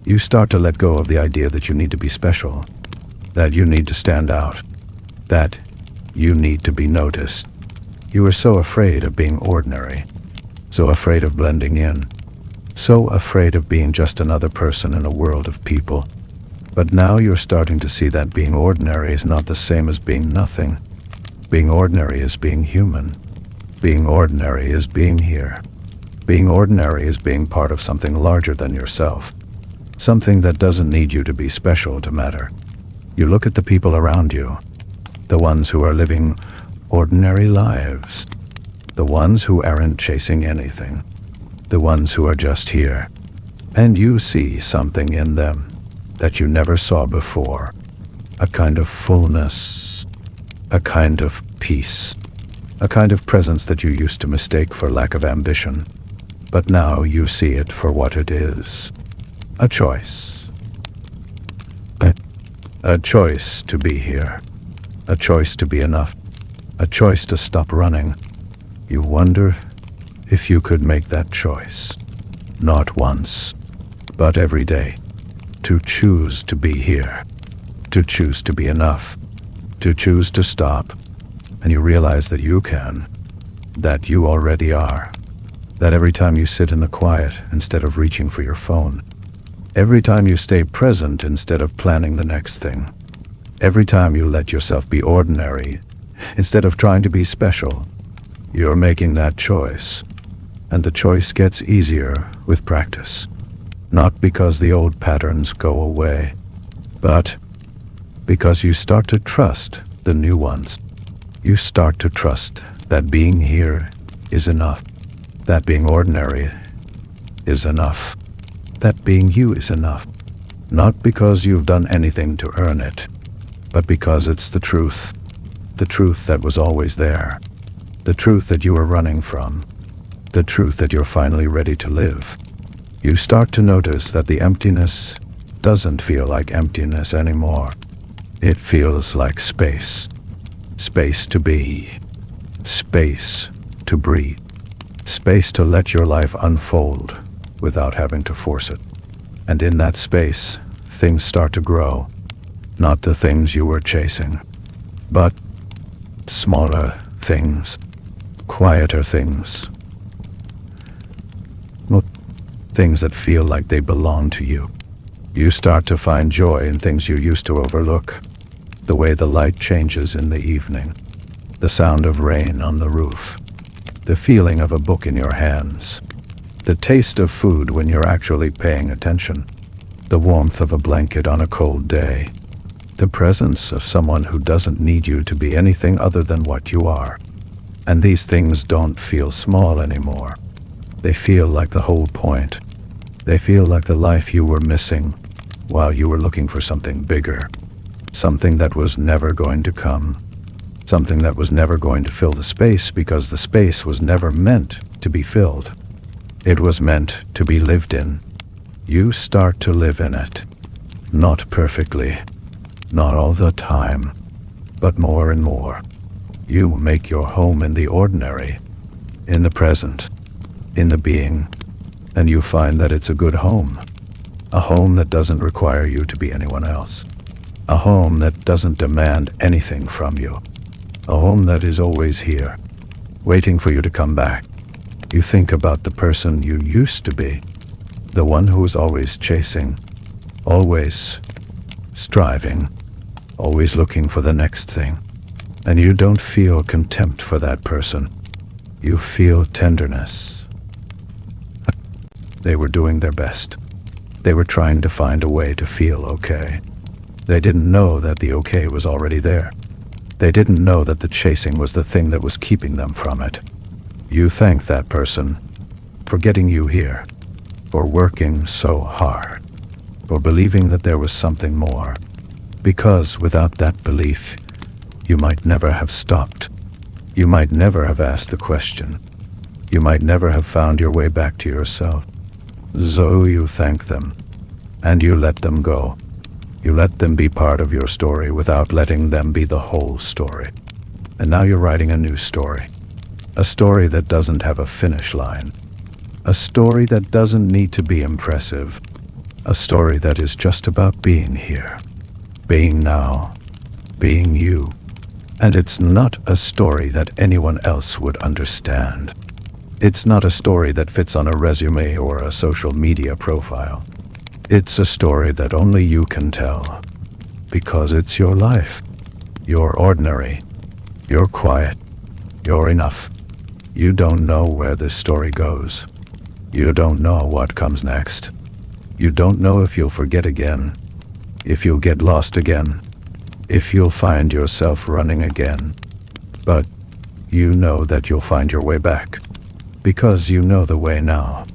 You start to let go of the idea that you need to be special, that you need to stand out, that you need to be noticed. You are so afraid of being ordinary, so afraid of blending in, so afraid of being just another person in a world of people. But now you're starting to see that being ordinary is not the same as being nothing. Being ordinary is being human. Being ordinary is being here. Being ordinary is being part of something larger than yourself. Something that doesn't need you to be special to matter. You look at the people around you, the ones who are living ordinary lives, the ones who aren't chasing anything, the ones who are just here, and you see something in them that you never saw before, a kind of fullness, a kind of peace, a kind of presence that you used to mistake for lack of ambition, but now you see it for what it is, a choice. A choice to be here, a choice to be enough, a choice to stop running. You wonder if you could make that choice, not once, but every day, to choose to be here, to choose to be enough, to choose to stop, and you realize that you can, that you already are, that every time you sit in the quiet instead of reaching for your phone, every time you stay present instead of planning the next thing, every time you let yourself be ordinary instead of trying to be special, you're making that choice. And the choice gets easier with practice. Not because the old patterns go away, but because you start to trust the new ones. You start to trust that being here is enough, that being ordinary is enough, that being you is enough. Not because you've done anything to earn it, but because it's the truth that was always there, the truth that you were running from, the truth that you're finally ready to live. You start to notice that the emptiness doesn't feel like emptiness anymore. It feels like space. Space to be. Space to breathe. Space to let your life unfold without having to force it. And in that space, things start to grow. Not the things you were chasing, but smaller things, quieter things. Things that feel like they belong to you. You start to find joy in things you used to overlook. The way the light changes in the evening, the sound of rain on the roof, the feeling of a book in your hands, the taste of food when you're actually paying attention, the warmth of a blanket on a cold day, the presence of someone who doesn't need you to be anything other than what you are. And these things don't feel small anymore. They feel like the whole point. They feel like the life you were missing while you were looking for something bigger, something that was never going to come, something that was never going to fill the space because the space was never meant to be filled. It was meant to be lived in. You start to live in it. Not perfectly, not all the time, but more and more. You make your home in the ordinary, in the present, in the being, and you find that it's a good home. A home that doesn't require you to be anyone else. A home that doesn't demand anything from you. A home that is always here, waiting for you to come back. You think about the person you used to be, the one who was always chasing, always striving, always looking for the next thing. And you don't feel contempt for that person. You feel tenderness. They were doing their best. They were trying to find a way to feel okay. They didn't know that the okay was already there. They didn't know that the chasing was the thing that was keeping them from it. You thank that person for getting you here, for working so hard, for believing that there was something more. Because without that belief, you might never have stopped. You might never have asked the question. You might never have found your way back to yourself. So you thank them, and you let them go. You let them be part of your story without letting them be the whole story. And now you're writing a new story. A story that doesn't have a finish line. A story that doesn't need to be impressive. A story that is just about being here, being now, being you. And it's not a story that anyone else would understand. It's not a story that fits on a resume or a social media profile. It's a story that only you can tell, because it's your life. You're ordinary. You're quiet. You're enough. You don't know where this story goes. You don't know what comes next. You don't know if you'll forget again, if you'll get lost again, if you'll find yourself running again. But you know that you'll find your way back, because you know the way now.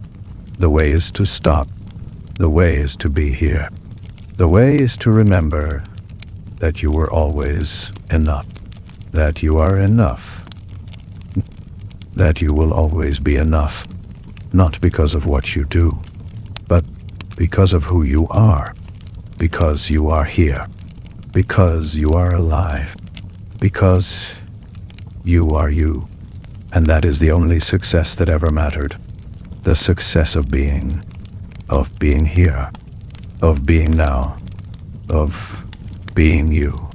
The way is to stop. The way is to be here. The way is to remember that you were always enough, that you are enough, that you will always be enough, not because of what you do, but because of who you are, because you are here, because you are alive, because you are you. And that is the only success that ever mattered. The success of being here, of being now, of being you,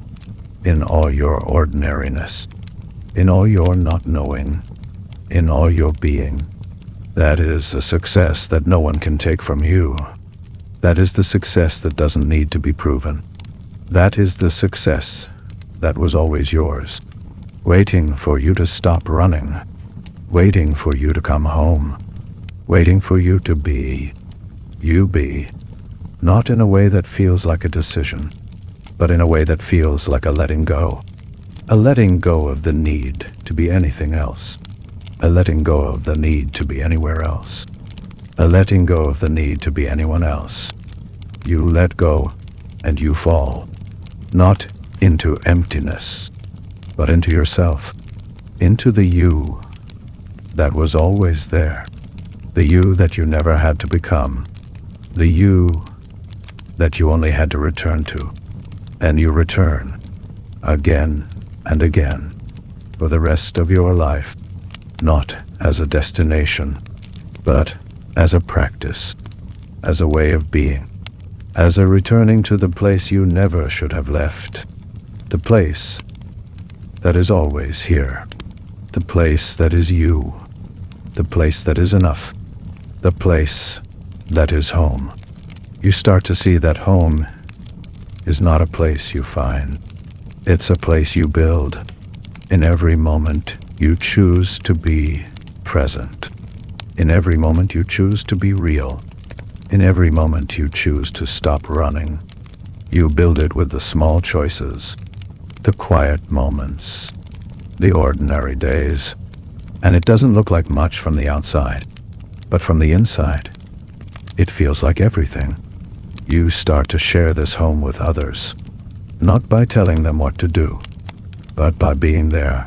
in all your ordinariness, in all your not knowing, in all your being. That is a success that no one can take from you. That is the success that doesn't need to be proven. That is the success that was always yours, waiting for you to stop running, waiting for you to come home, waiting for you to be, you be, not in a way that feels like a decision, but in a way that feels like a letting go of the need to be anything else, a letting go of the need to be anywhere else, a letting go of the need to be anyone else. You let go and you fall, not into emptiness, but into yourself, into the you that was always there, the you that you never had to become, the you that you only had to return to. And you return again and again for the rest of your life, not as a destination, but as a practice, as a way of being, as a returning to the place you never should have left, the place that is always here, the place that is you, the place that is enough, the place that is home. You start to see that home is not a place you find. It's a place you build. In every moment you choose to be present. In every moment you choose to be real. In every moment you choose to stop running. You build it with the small choices, the quiet moments, the ordinary days. And it doesn't look like much from the outside, but from the inside, it feels like everything. You start to share this home with others, not by telling them what to do, but by being there,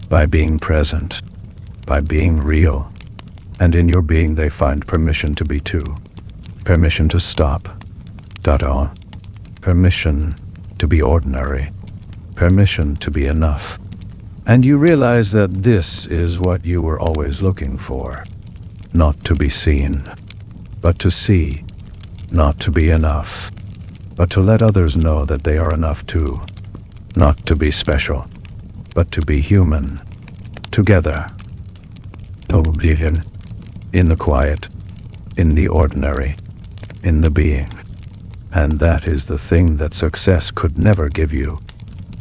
by being present, by being real. And in your being they find permission to be too, permission to stop, permission to be ordinary, permission to be enough. And you realize that this is what you were always looking for, not to be seen, but to see, not to be enough, but to let others know that they are enough too, not to be special, but to be human, together, in the quiet, in the ordinary, in the being. And that is the thing that success could never give you.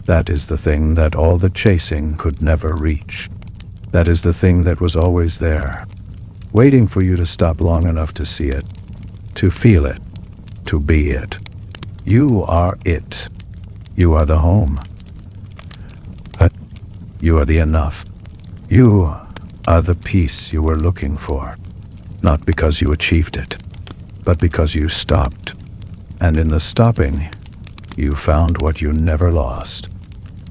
That is the thing that all the chasing could never reach. That is the thing that was always there, waiting for you to stop long enough to see it, to feel it, to be it. You are it. You are the home. But you are the enough. You are the peace you were looking for, not because you achieved it, but because you stopped. And in the stopping, you found what you never lost,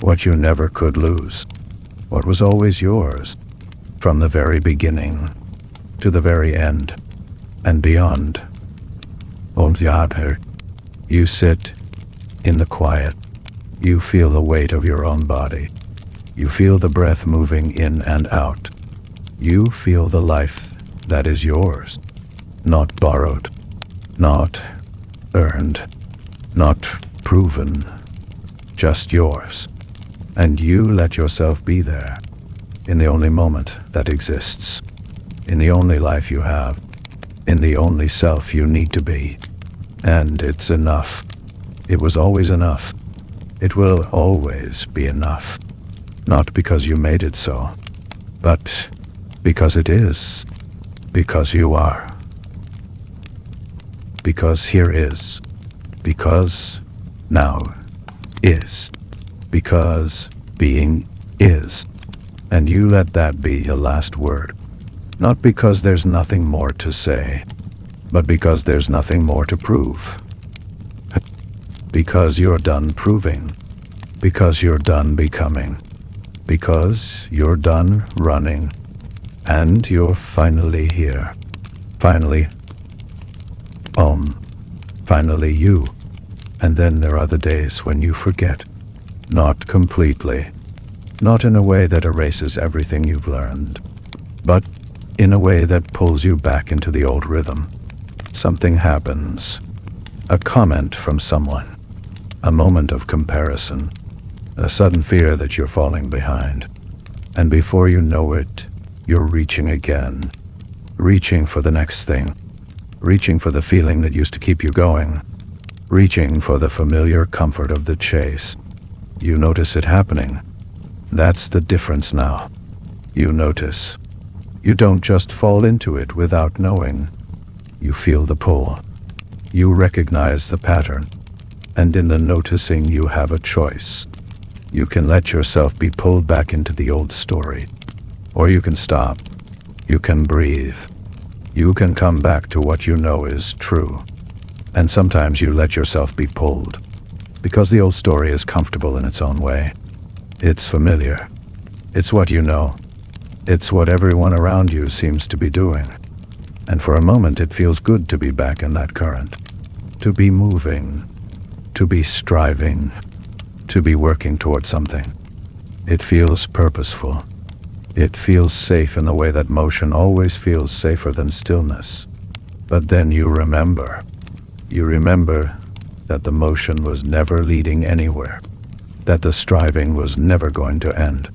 what you never could lose, what was always yours, from the very beginning to the very end and beyond. You sit in the quiet. You feel the weight of your own body. You feel the breath moving in and out. You feel the life that is yours, not borrowed, not earned, not proven, just yours. And you let yourself be there, in the only moment that exists, in the only life you have, in the only self you need to be. And it's enough. It was always enough. It will always be enough. Not because you made it so, but because it is. Because you are. Because here is. Because now is. Because being is. And you let that be your last word. Not because there's nothing more to say, but because there's nothing more to prove. Because you're done proving. Because you're done becoming. Because you're done running. And you're finally here. Finally, finally you. And then there are the days when you forget. Not completely. Not in a way that erases everything you've learned, but in a way that pulls you back into the old rhythm. Something happens. A comment from someone. A moment of comparison. A sudden fear that you're falling behind. And before you know it, you're reaching again. Reaching for the next thing. Reaching for the feeling that used to keep you going. Reaching for the familiar comfort of the chase. You notice it happening. That's the difference now. You notice. You don't just fall into it without knowing. You feel the pull. You recognize the pattern. And in the noticing, you have a choice. You can let yourself be pulled back into the old story. Or you can stop. You can breathe. You can come back to what you know is true. And sometimes you let yourself be pulled. Because the old story is comfortable in its own way. It's familiar. It's what you know. It's what everyone around you seems to be doing. And for a moment it feels good to be back in that current. To be moving. To be striving. To be working toward something. It feels purposeful. It feels safe in the way that motion always feels safer than stillness. But then you remember. You remember that the motion was never leading anywhere. That the striving was never going to end.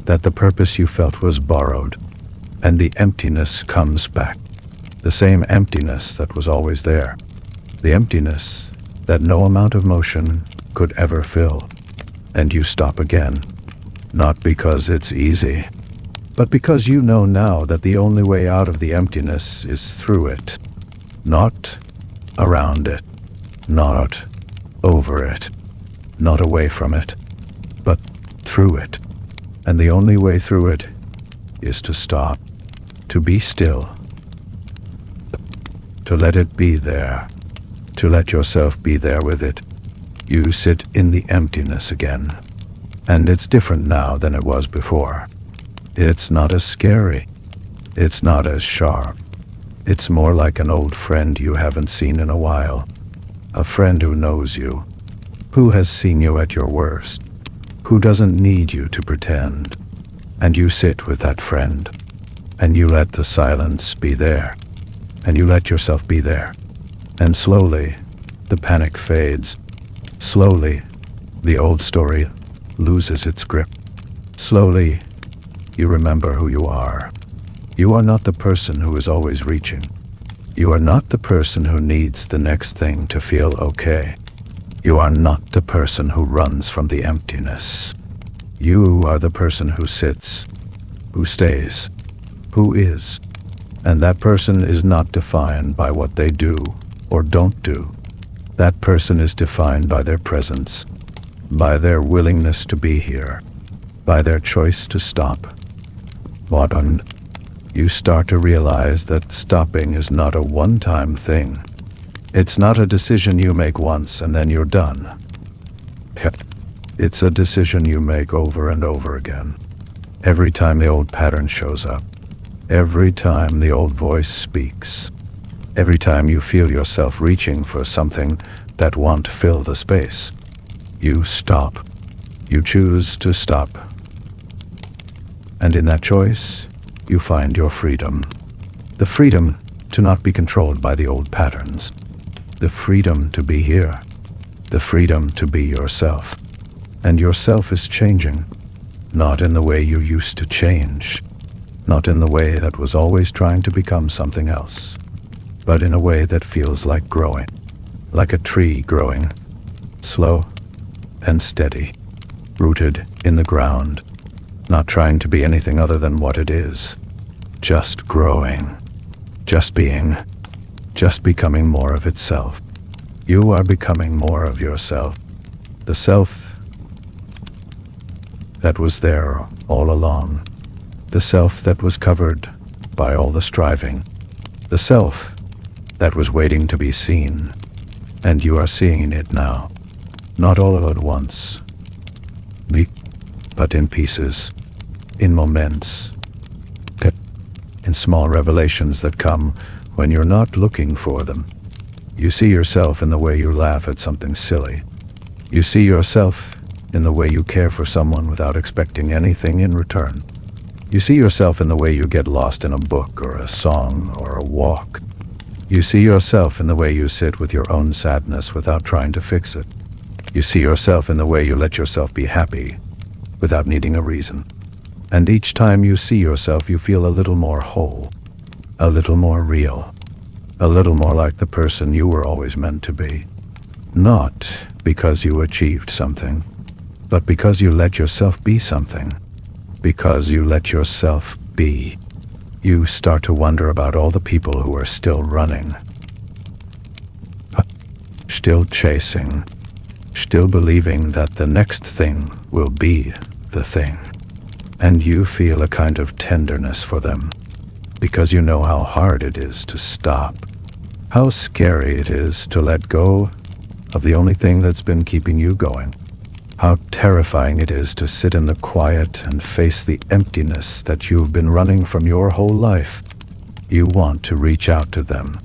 That the purpose you felt was borrowed. And the emptiness comes back. The same emptiness that was always there. The emptiness that no amount of motion could ever fill. And you stop again. Not because it's easy, but because you know now that the only way out of the emptiness is through it. Not around it. Not over it. Not away from it, but through it. And the only way through it is to stop, to be still, to let it be there, to let yourself be there with it. You sit in the emptiness again, and it's different now than it was before. It's not as scary. It's not as sharp. It's more like an old friend you haven't seen in a while, a friend who knows you, who has seen you at your worst, who doesn't need you to pretend. And you sit with that friend, and you let the silence be there, and you let yourself be there. And slowly, the panic fades. Slowly, the old story loses its grip. Slowly, you remember who you are. You are not the person who is always reaching. You are not the person who needs the next thing to feel okay. You are not the person who runs from the emptiness. You are the person who sits, who stays, who is. And that person is not defined by what they do or don't do. That person is defined by their presence, by their willingness to be here, by their choice to stop. And you start to realize that stopping is not a one-time thing. It's not a decision you make once and then you're done. It's a decision you make over and over again. Every time the old pattern shows up. Every time the old voice speaks. Every time you feel yourself reaching for something that won't fill the space. You stop. You choose to stop. And in that choice, you find your freedom. The freedom to not be controlled by the old patterns. the freedom to be here, the freedom to be yourself. And yourself is changing, not in the way you used to change, not in the way that was always trying to become something else, but in a way that feels like growing, like a tree growing, slow and steady, rooted in the ground, not trying to be anything other than what it is, just growing, just being, just becoming more of itself. You are becoming more of yourself, the self that was there all along, the self that was covered by all the striving, the self that was waiting to be seen, and you are seeing it now, not all at once, but in pieces, in moments, in small revelations that come when you're not looking for them. You see yourself in the way you laugh at something silly. You see yourself in the way you care for someone without expecting anything in return. You see yourself in the way you get lost in a book or a song or a walk. You see yourself in the way you sit with your own sadness without trying to fix it. You see yourself in the way you let yourself be happy without needing a reason. And each time you see yourself, you feel a little more whole, a little more real, a little more like the person you were always meant to be. Not because you achieved something, but because you let yourself be something. Because you let yourself be. You start to wonder about all the people who are still running, still chasing, still believing that the next thing will be the thing. And you feel a kind of tenderness for them, because you know how hard it is to stop, how scary it is to let go of the only thing that's been keeping you going, how terrifying it is to sit in the quiet and face the emptiness that you've been running from your whole life. You want to reach out to them,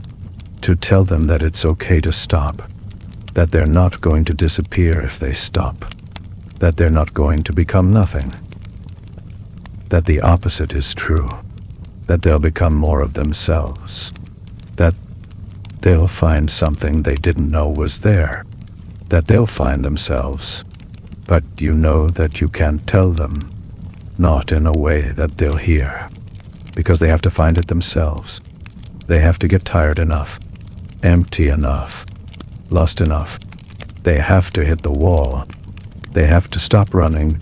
to tell them that it's okay to stop, that they're not going to disappear if they stop, that they're not going to become nothing, that the opposite is true, that they'll become more of themselves, that they'll find something they didn't know was there, that they'll find themselves, but you know that you can't tell them, not in a way that they'll hear, because they have to find it themselves. They have to get tired enough, empty enough, lost enough. They have to hit the wall. They have to stop running,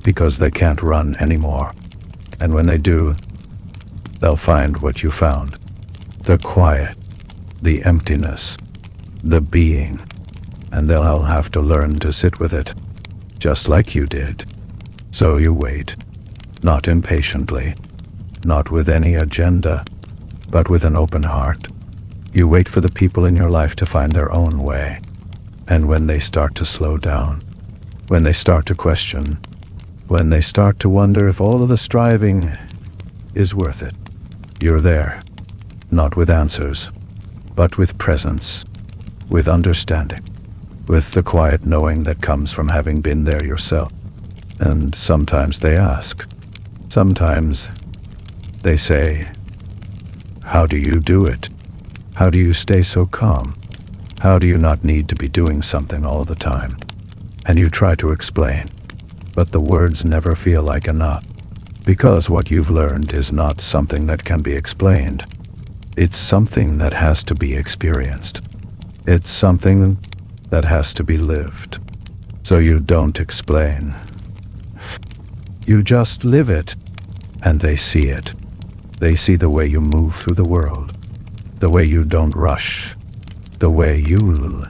because they can't run anymore. And when they do, they'll find what you found. The quiet, the emptiness, the being. And they'll have to learn to sit with it, just like you did. So you wait, not impatiently, not with any agenda, but with an open heart. You wait for the people in your life to find their own way. And when they start to slow down, when they start to question, when they start to wonder if all of the striving is worth it, you're there, not with answers, but with presence, with understanding, with the quiet knowing that comes from having been there yourself. And sometimes they ask, sometimes they say, how do you do it? How do you stay so calm? How do you not need to be doing something all the time? And you try to explain, but the words never feel like enough, because what you've learned is not something that can be explained. It's something that has to be experienced. It's something that has to be lived. So you don't explain. You just live it, and they see it. They see the way you move through the world, the way you don't rush, the way you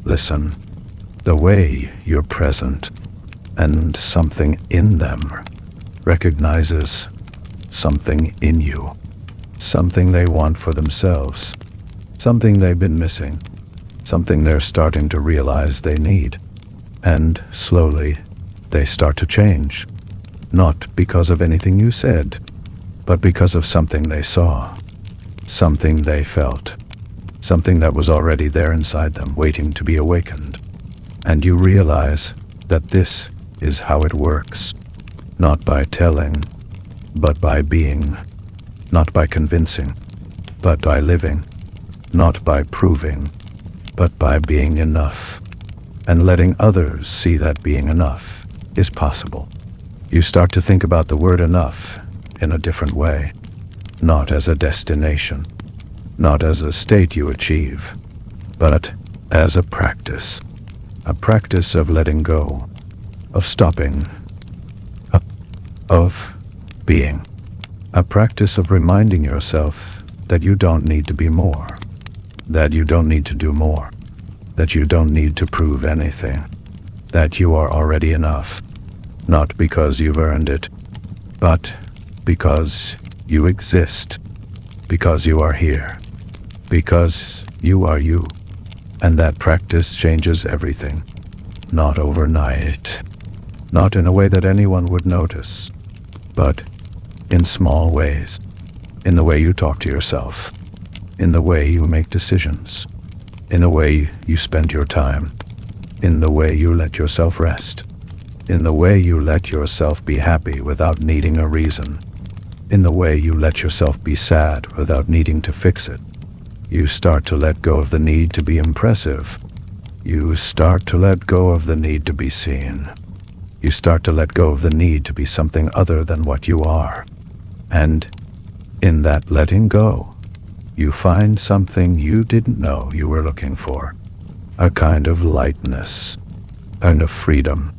listen, the way you're present, and something in them recognizes something in you, something they want for themselves, something they've been missing, something they're starting to realize they need. And slowly, they start to change, not because of anything you said, but because of something they saw, something they felt, something that was already there inside them, waiting to be awakened. And you realize that this is how it works, not by telling, but by being, not by convincing, but by living, not by proving, but by being enough, and letting others see that being enough is possible. You start to think about the word enough in a different way, not as a destination, not as a state you achieve, but as a practice of letting go, of stopping, of being, a practice of reminding yourself that you don't need to be more, that you don't need to do more, that you don't need to prove anything, that you are already enough, not because you've earned it, but because you exist, because you are here, because you are you. And that practice changes everything, not overnight, not in a way that anyone would notice, but in small ways, in the way you talk to yourself, in the way you make decisions, in the way you spend your time, in the way you let yourself rest, in the way you let yourself be happy without needing a reason, in the way you let yourself be sad without needing to fix it. You start to let go of the need to be impressive. You start to let go of the need to be seen. You start to let go of the need to be something other than what you are. And in that letting go, you find something you didn't know you were looking for. A kind of lightness, a kind of freedom,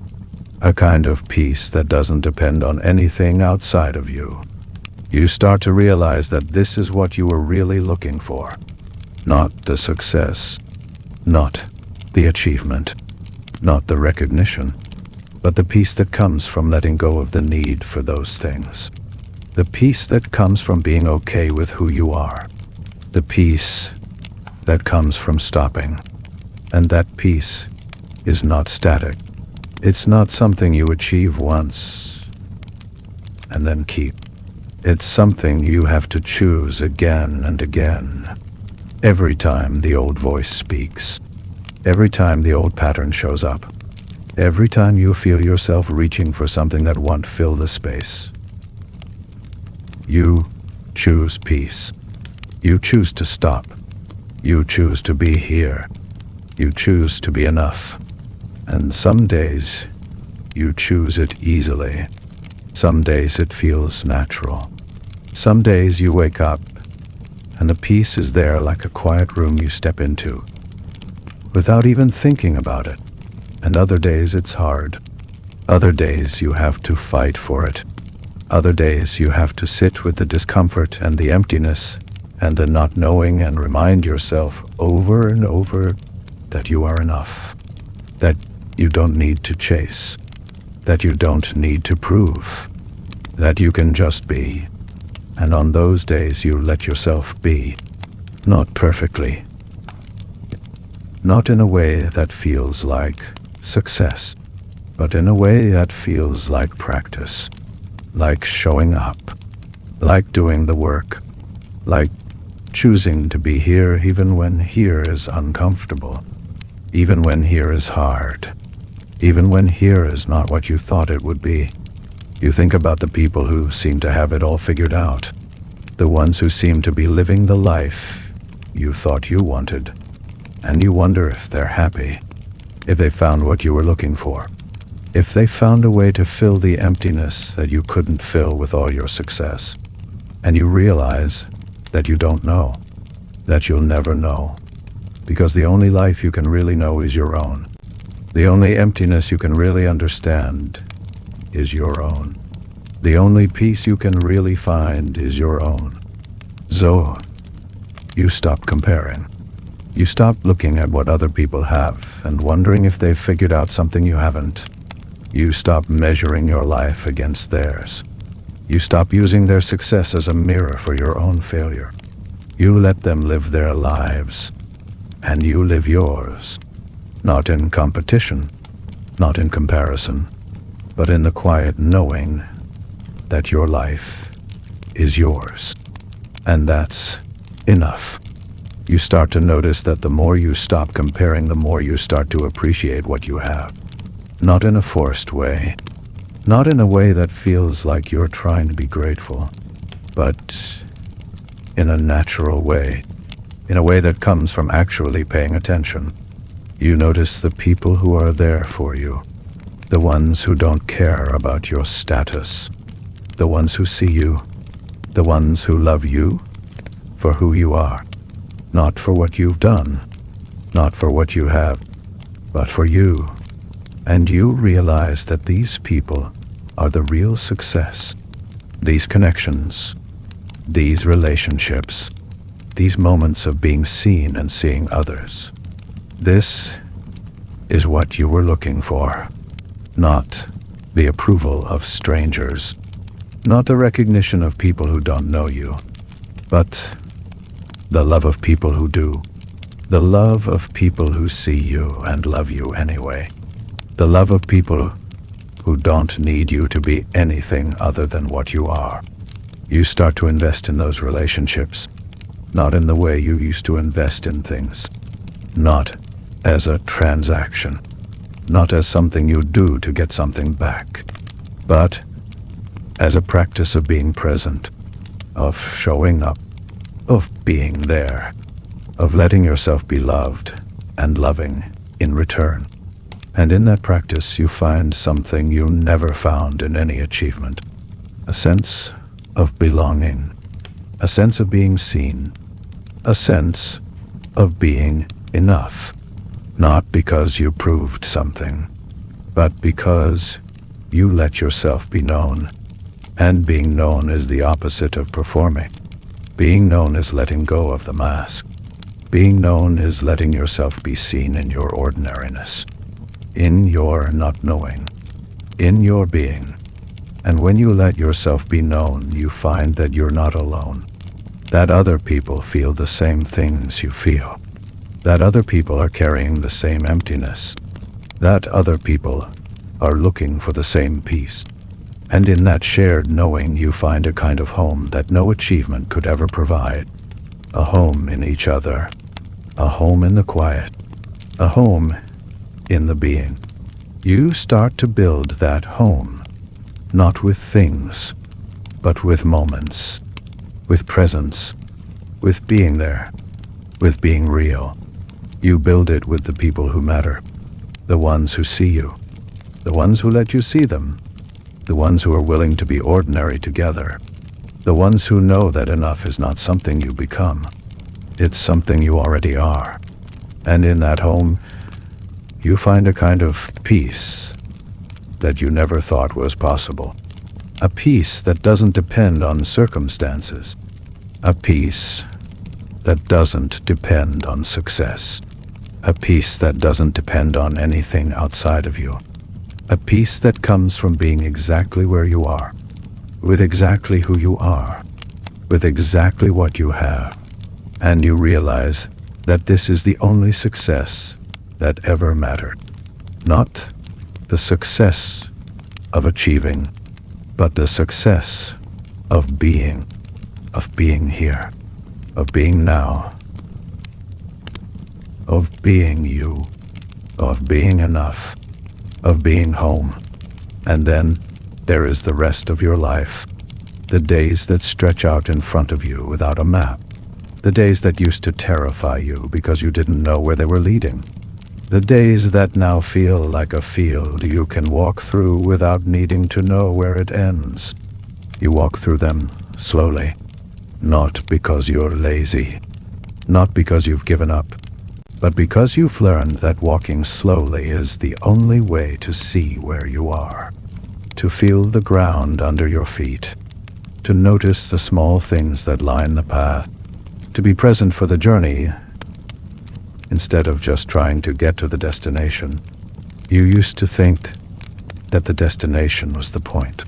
a kind of peace that doesn't depend on anything outside of you. You start to realize that this is what you were really looking for. Not the success, not the achievement, not the recognition, but the peace that comes from letting go of the need for those things. The peace that comes from being okay with who you are. The peace that comes from stopping. And that peace is not static. It's not something you achieve once and then keep. It's something you have to choose again and again. Every time the old voice speaks, every time the old pattern shows up, every time you feel yourself reaching for something that won't fill the space, you choose peace. You choose to stop. You choose to be here. You choose to be enough. And some days you choose it easily. Some days it feels natural. Some days you wake up and the peace is there like a quiet room you step into, without even thinking about it. And other days it's hard. Other days you have to fight for it. Other days you have to sit with the discomfort and the emptiness and the not knowing and remind yourself over and over that you are enough, that you don't need to chase, that you don't need to prove, that you can just be. And on those days you let yourself be, not perfectly, not in a way that feels like success, but in a way that feels like practice, like showing up, like doing the work, like choosing to be here even when here is uncomfortable, even when here is hard, even when here is not what you thought it would be. You think about the people who seem to have it all figured out, the ones who seem to be living the life you thought you wanted, and you wonder if they're happy, if they found what you were looking for, if they found a way to fill the emptiness that you couldn't fill with all your success. And you realize that you don't know, that you'll never know, because the only life you can really know is your own. The only emptiness you can really understand is your own. The only peace you can really find is your own. So, you stop comparing. You stop looking at what other people have and wondering if they've figured out something you haven't. You stop measuring your life against theirs. You stop using their success as a mirror for your own failure. You let them live their lives, and you live yours. Not in competition, not in comparison, but in the quiet knowing that your life is yours. And that's enough. You start to notice that the more you stop comparing, the more you start to appreciate what you have. Not in a forced way, not in a way that feels like you're trying to be grateful, but in a natural way, in a way that comes from actually paying attention. You notice the people who are there for you, the ones who don't care about your status, the ones who see you, the ones who love you for who you are, not for what you've done, not for what you have, but for you. And you realize that these people are the real success. These connections, these relationships, these moments of being seen and seeing others. This is what you were looking for, not the approval of strangers, not the recognition of people who don't know you, but the love of people who do, the love of people who see you and love you anyway, the love of people who don't need you to be anything other than what you are. You start to invest in those relationships, not in the way you used to invest in things, not as a transaction, not as something you do to get something back, but as a practice of being present, of showing up, of being there, of letting yourself be loved and loving in return. And in that practice, you find something you never found in any achievement, a sense of belonging, a sense of being seen, a sense of being enough, not because you proved something, but because you let yourself be known. And being known is the opposite of performing. Being known is letting go of the mask. Being known is letting yourself be seen in your ordinariness, in your not knowing, in your being. And when you let yourself be known, you find that you're not alone, that other people feel the same things you feel, that other people are carrying the same emptiness, that other people are looking for the same peace. And in that shared knowing, you find a kind of home that no achievement could ever provide, a home in each other, a home in the quiet, a home in the being. You start to build that home, not with things, but with moments, with presence, with being there, with being real. You build it with the people who matter, the ones who see you, the ones who let you see them, the ones who are willing to be ordinary together, the ones who know that enough is not something you become, it's something you already are. And in that home, you find a kind of peace that you never thought was possible, a peace that doesn't depend on circumstances, a peace that doesn't depend on success, a peace that doesn't depend on anything outside of you, a peace that comes from being exactly where you are, with exactly who you are, with exactly what you have. And you realize that this is the only success that ever mattered. Not the success of achieving, but the success of being here, of being now, of being you, of being enough, of being home. And then there is the rest of your life, the days that stretch out in front of you without a map, the days that used to terrify you because you didn't know where they were leading, the days that now feel like a field you can walk through without needing to know where it ends. You walk through them slowly, not because you're lazy, not because you've given up, but because you've learned that walking slowly is the only way to see where you are, to feel the ground under your feet, to notice the small things that line the path, to be present for the journey instead of just trying to get to the destination. You used to think that the destination was the point,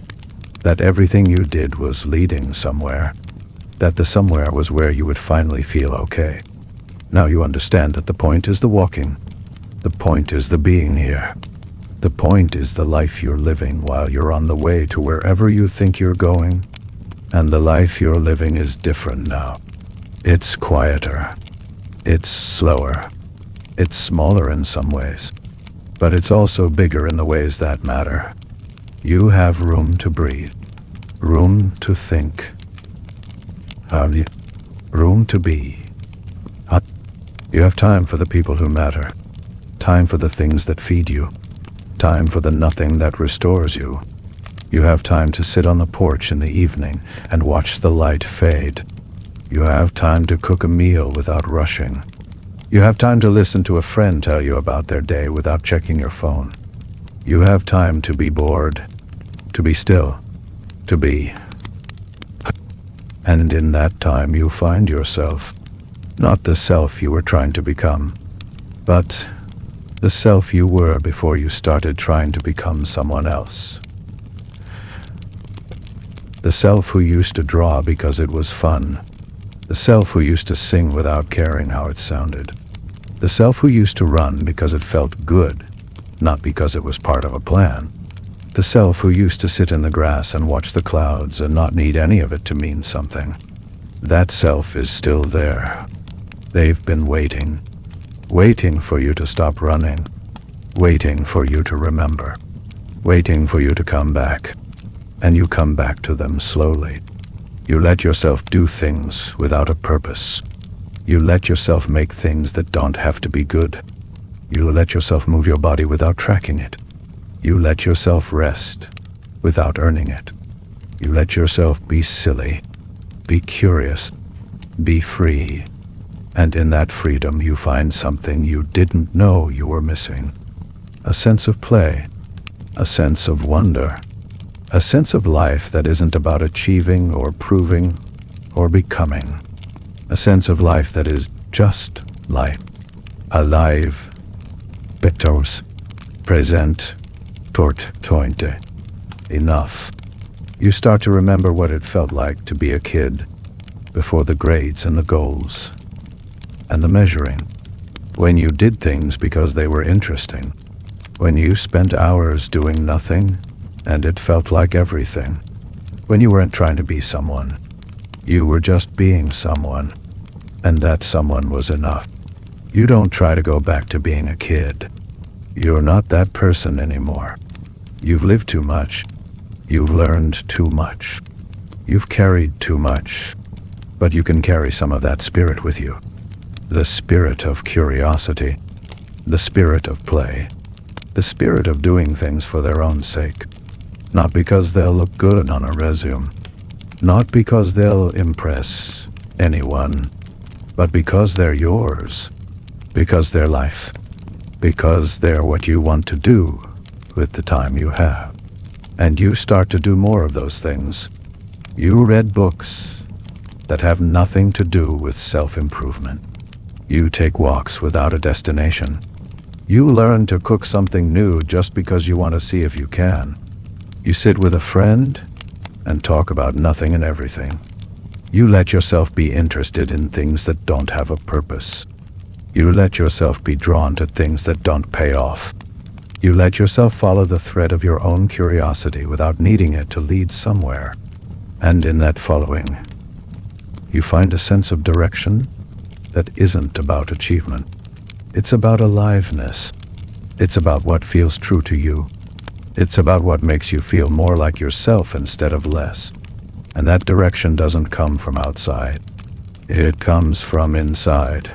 that everything you did was leading somewhere, that the somewhere was where you would finally feel okay. Now you understand that the point is the walking. The point is the being here. The point is the life you're living while you're on the way to wherever you think you're going. And the life you're living is different now. It's quieter. It's slower. It's smaller in some ways. But it's also bigger in the ways that matter. You have room to breathe. Room to think. Room to be. You have time for the people who matter, time for the things that feed you, time for the nothing that restores you. You have time to sit on the porch in the evening and watch the light fade. You have time to cook a meal without rushing. You have time to listen to a friend tell you about their day without checking your phone. You have time to be bored, to be still, to be. And in that time you find yourself, not the self you were trying to become, but the self you were before you started trying to become someone else. The self who used to draw because it was fun. The self who used to sing without caring how it sounded. The self who used to run because it felt good, not because it was part of a plan. The self who used to sit in the grass and watch the clouds and not need any of it to mean something. That self is still there. They've been waiting for you to stop running, waiting for you to remember, waiting for you to come back. And you come back to them slowly. You let yourself do things without a purpose. You let yourself make things that don't have to be good. You let yourself move your body without tracking it. You let yourself rest without earning it. You let yourself be silly, be curious, be free. And in that freedom you find something you didn't know you were missing. A sense of play, a sense of wonder. A sense of life that isn't about achieving or proving or becoming. A sense of life that is just life. Alive. Betos. Present. Tortointe. Enough. You start to remember what it felt like to be a kid, before the grades and the goals, and the measuring. When you did things because they were interesting. When you spent hours doing nothing, and it felt like everything. When you weren't trying to be someone. You were just being someone. And that someone was enough. You don't try to go back to being a kid. You're not that person anymore. You've lived too much. You've learned too much. You've carried too much. But you can carry some of that spirit with you. The spirit of curiosity. The spirit of play. The spirit of doing things for their own sake. Not because they'll look good on a resume, not because they'll impress anyone, but because they're yours, because they're life, because they're what you want to do with the time you have. And you start to do more of those things. You read books that have nothing to do with self-improvement. You take walks without a destination. You learn to cook something new just because you want to see if you can. You sit with a friend and talk about nothing and everything. You let yourself be interested in things that don't have a purpose. You let yourself be drawn to things that don't pay off. You let yourself follow the thread of your own curiosity without needing it to lead somewhere. And in that following, you find a sense of direction that isn't about achievement. It's about aliveness. It's about what feels true to you. It's about what makes you feel more like yourself instead of less. And that direction doesn't come from outside. It comes from inside.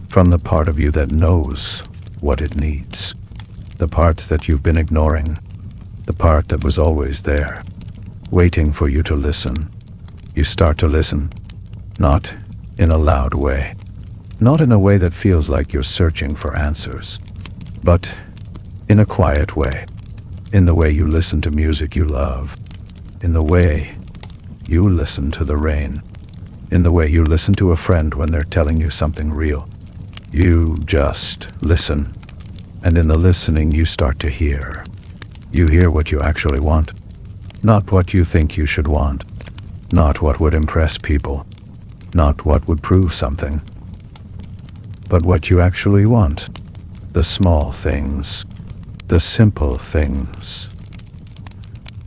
From the part of you that knows what it needs. The part that you've been ignoring. The part that was always there, waiting for you to listen. You start to listen, not in a loud way. Not in a way that feels like you're searching for answers, but in a quiet way. In the way you listen to music you love. In the way you listen to the rain. In the way you listen to a friend when they're telling you something real. You just listen. And in the listening you start to hear. You hear what you actually want. Not what you think you should want. Not what would impress people. Not what would prove something. But what you actually want. The small things. The simple things.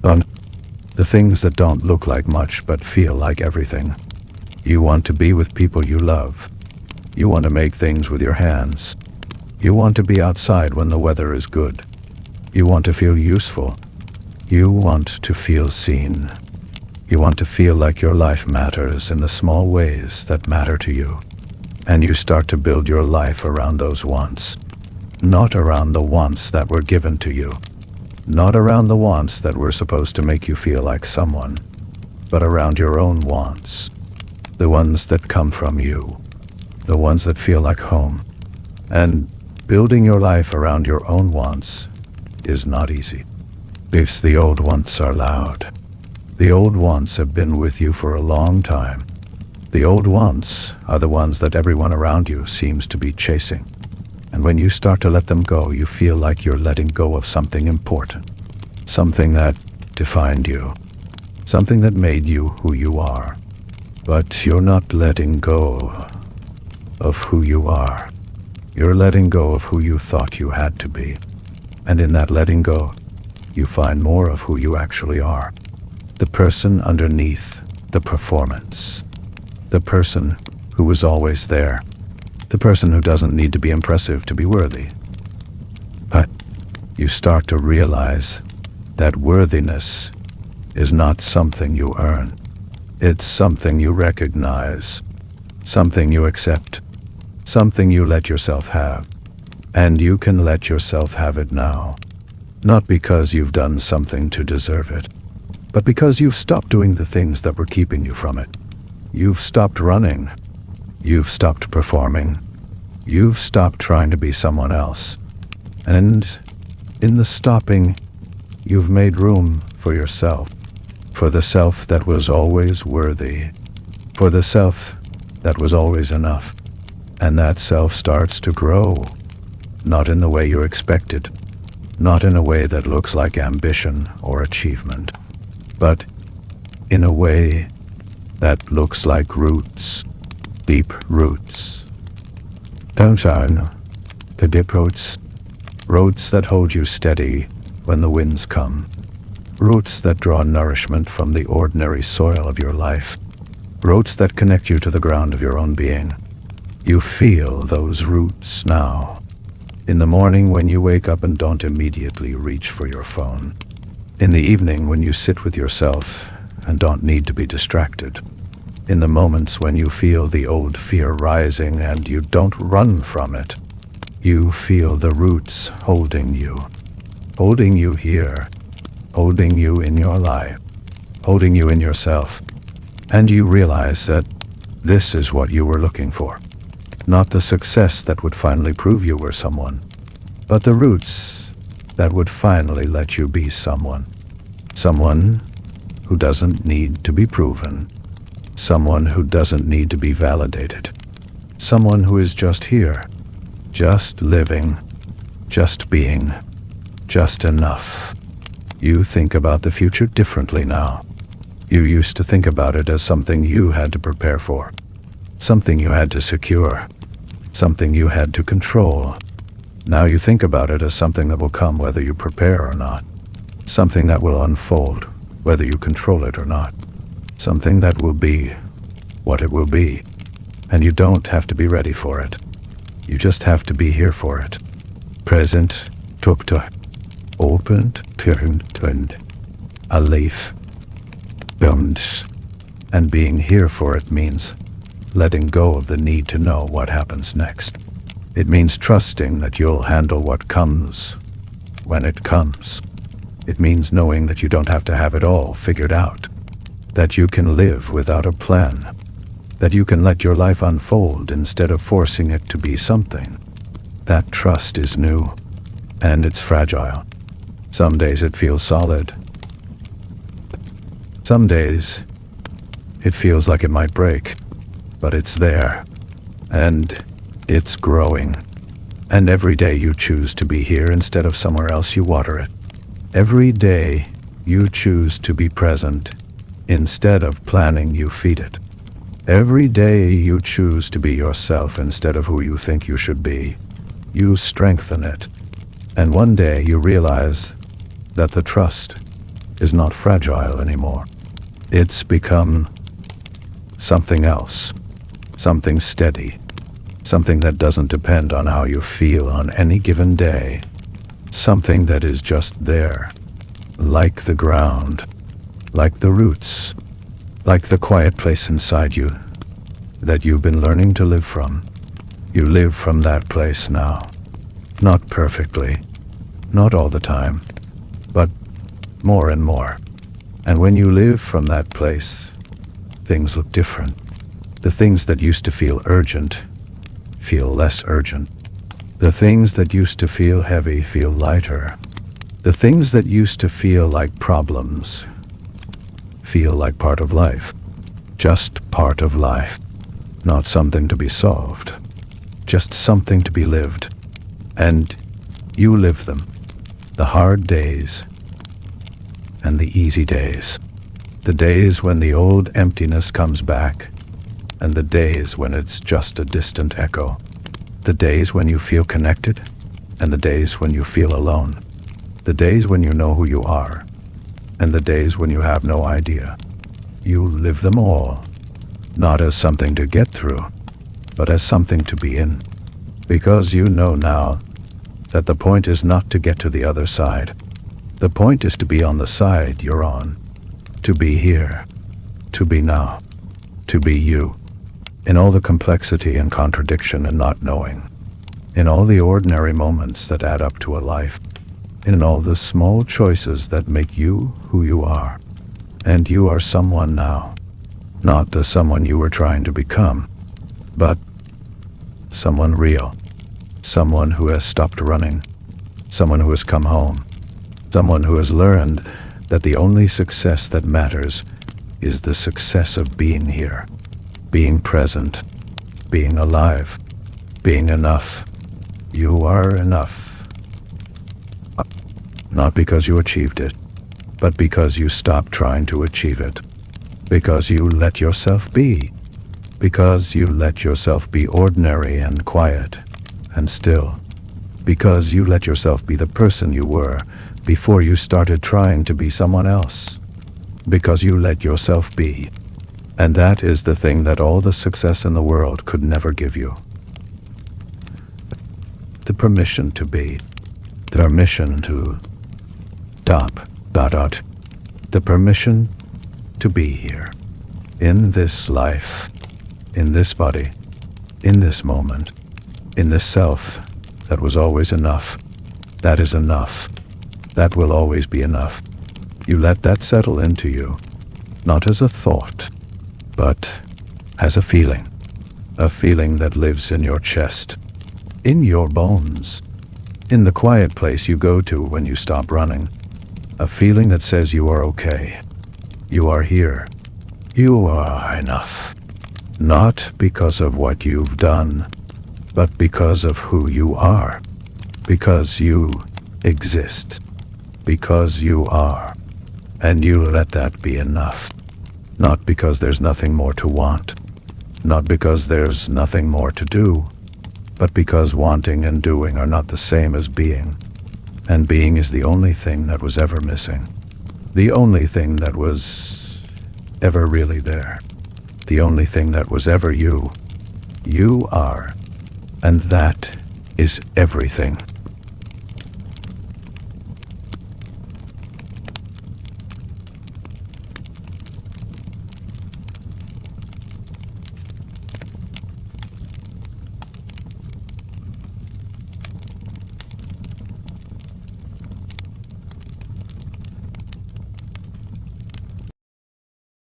The things that don't look like much but feel like everything. You want to be with people you love. You want to make things with your hands. You want to be outside when the weather is good. You want to feel useful. You want to feel seen. You want to feel like your life matters in the small ways that matter to you. And you start to build your life around those wants. Not around the wants that were given to you. Not around the wants that were supposed to make you feel like someone, but around your own wants. The ones that come from you. The ones that feel like home. And building your life around your own wants is not easy. Because the old wants are loud. The old wants have been with you for a long time. The old wants are the ones that everyone around you seems to be chasing. And when you start to let them go, you feel like you're letting go of something important. Something that defined you. Something that made you who you are. But you're not letting go of who you are. You're letting go of who you thought you had to be. And in that letting go, you find more of who you actually are. The person underneath the performance. The person who was always there. The person who doesn't need to be impressive to be worthy. But you start to realize that worthiness is not something you earn. It's something you recognize. Something you accept. Something you let yourself have. And you can let yourself have it now. Not because you've done something to deserve it, but because you've stopped doing the things that were keeping you from it. You've stopped running. You've stopped performing. You've stopped trying to be someone else. And in the stopping, you've made room for yourself. For the self that was always worthy. For the self that was always enough. And that self starts to grow. Not in the way you expected. Not in a way that looks like ambition or achievement. But in a way that looks like roots. Deep roots. The deep roots. Roots that hold you steady when the winds come. Roots that draw nourishment from the ordinary soil of your life. Roots that connect you to the ground of your own being. You feel those roots now. In the morning when you wake up and don't immediately reach for your phone. In the evening when you sit with yourself and don't need to be distracted. In the moments when you feel the old fear rising and you don't run from it. You feel the roots holding you. Holding you here. Holding you in your life. Holding you in yourself. And you realize that this is what you were looking for. Not the success that would finally prove you were someone, but the roots that would finally let you be someone. Someone who doesn't need to be proven. Someone who doesn't need to be validated. Someone who is just here. Just living. Just being. Just enough. You think about the future differently now. You used to think about it as something you had to prepare for. Something you had to secure. Something you had to control. Now you think about it as something that will come whether you prepare or not. Something that will unfold whether you control it or not. Something that will be what it will be. And you don't have to be ready for it. You just have to be here for it. Present, tukta, opened, turned, a leaf, bones. And being here for it means letting go of the need to know what happens next. It means trusting that you'll handle what comes when it comes. It means knowing that you don't have to have it all figured out. That you can live without a plan. That you can let your life unfold instead of forcing it to be something. That trust is new, and it's fragile. Some days it feels solid. Some days it feels like it might break. But it's there, and it's growing. And every day you choose to be here instead of somewhere else, you water it. Every day you choose to be present instead of planning, you feed it. Every day you choose to be yourself instead of who you think you should be, you strengthen it. And one day you realize that the trust is not fragile anymore. It's become something else. Something steady, something that doesn't depend on how you feel on any given day, something that is just there, like the ground, like the roots, like the quiet place inside you that you've been learning to live from. You live from that place now. Not perfectly, not all the time, but more and more. And when you live from that place, things look different. The things that used to feel urgent feel less urgent. The things that used to feel heavy feel lighter. The things that used to feel like problems feel like part of life. Just part of life. Not something to be solved. Just something to be lived. And you live them. The hard days and the easy days. The days when the old emptiness comes back, and the days when it's just a distant echo. The days when you feel connected, and the days when you feel alone. The days when you know who you are, and the days when you have no idea. You live them all, not as something to get through, but as something to be in. Because you know now that the point is not to get to the other side. The point is to be on the side you're on. To be here. To be now. To be you. In all the complexity and contradiction and not knowing. In all the ordinary moments that add up to a life. In all the small choices that make you who you are. And you are someone now. Not the someone you were trying to become, but someone real. Someone who has stopped running. Someone who has come home. Someone who has learned that the only success that matters is the success of being here. Being present. Being alive. Being enough. You are enough. Not because you achieved it, but because you stopped trying to achieve it. Because you let yourself be. Because you let yourself be ordinary and quiet and still. Because you let yourself be the person you were before you started trying to be someone else. Because you let yourself be. And that is the thing that all the success in the world could never give you. The permission to be. The permission to stop. The permission to be here. In this life. In this body. In this moment. In this self that was always enough. That is enough. That will always be enough. You let that settle into you, not as a thought, but as a feeling that lives in your chest, in your bones, in the quiet place you go to when you stop running, a feeling that says you are okay, you are here, you are enough, not because of what you've done, but because of who you are, because you exist. Because you are, and you let that be enough. Not because there's nothing more to want, not because there's nothing more to do, but because wanting and doing are not the same as being, and being is the only thing that was ever missing, the only thing that was ever really there, the only thing that was ever you. You are, and that is everything.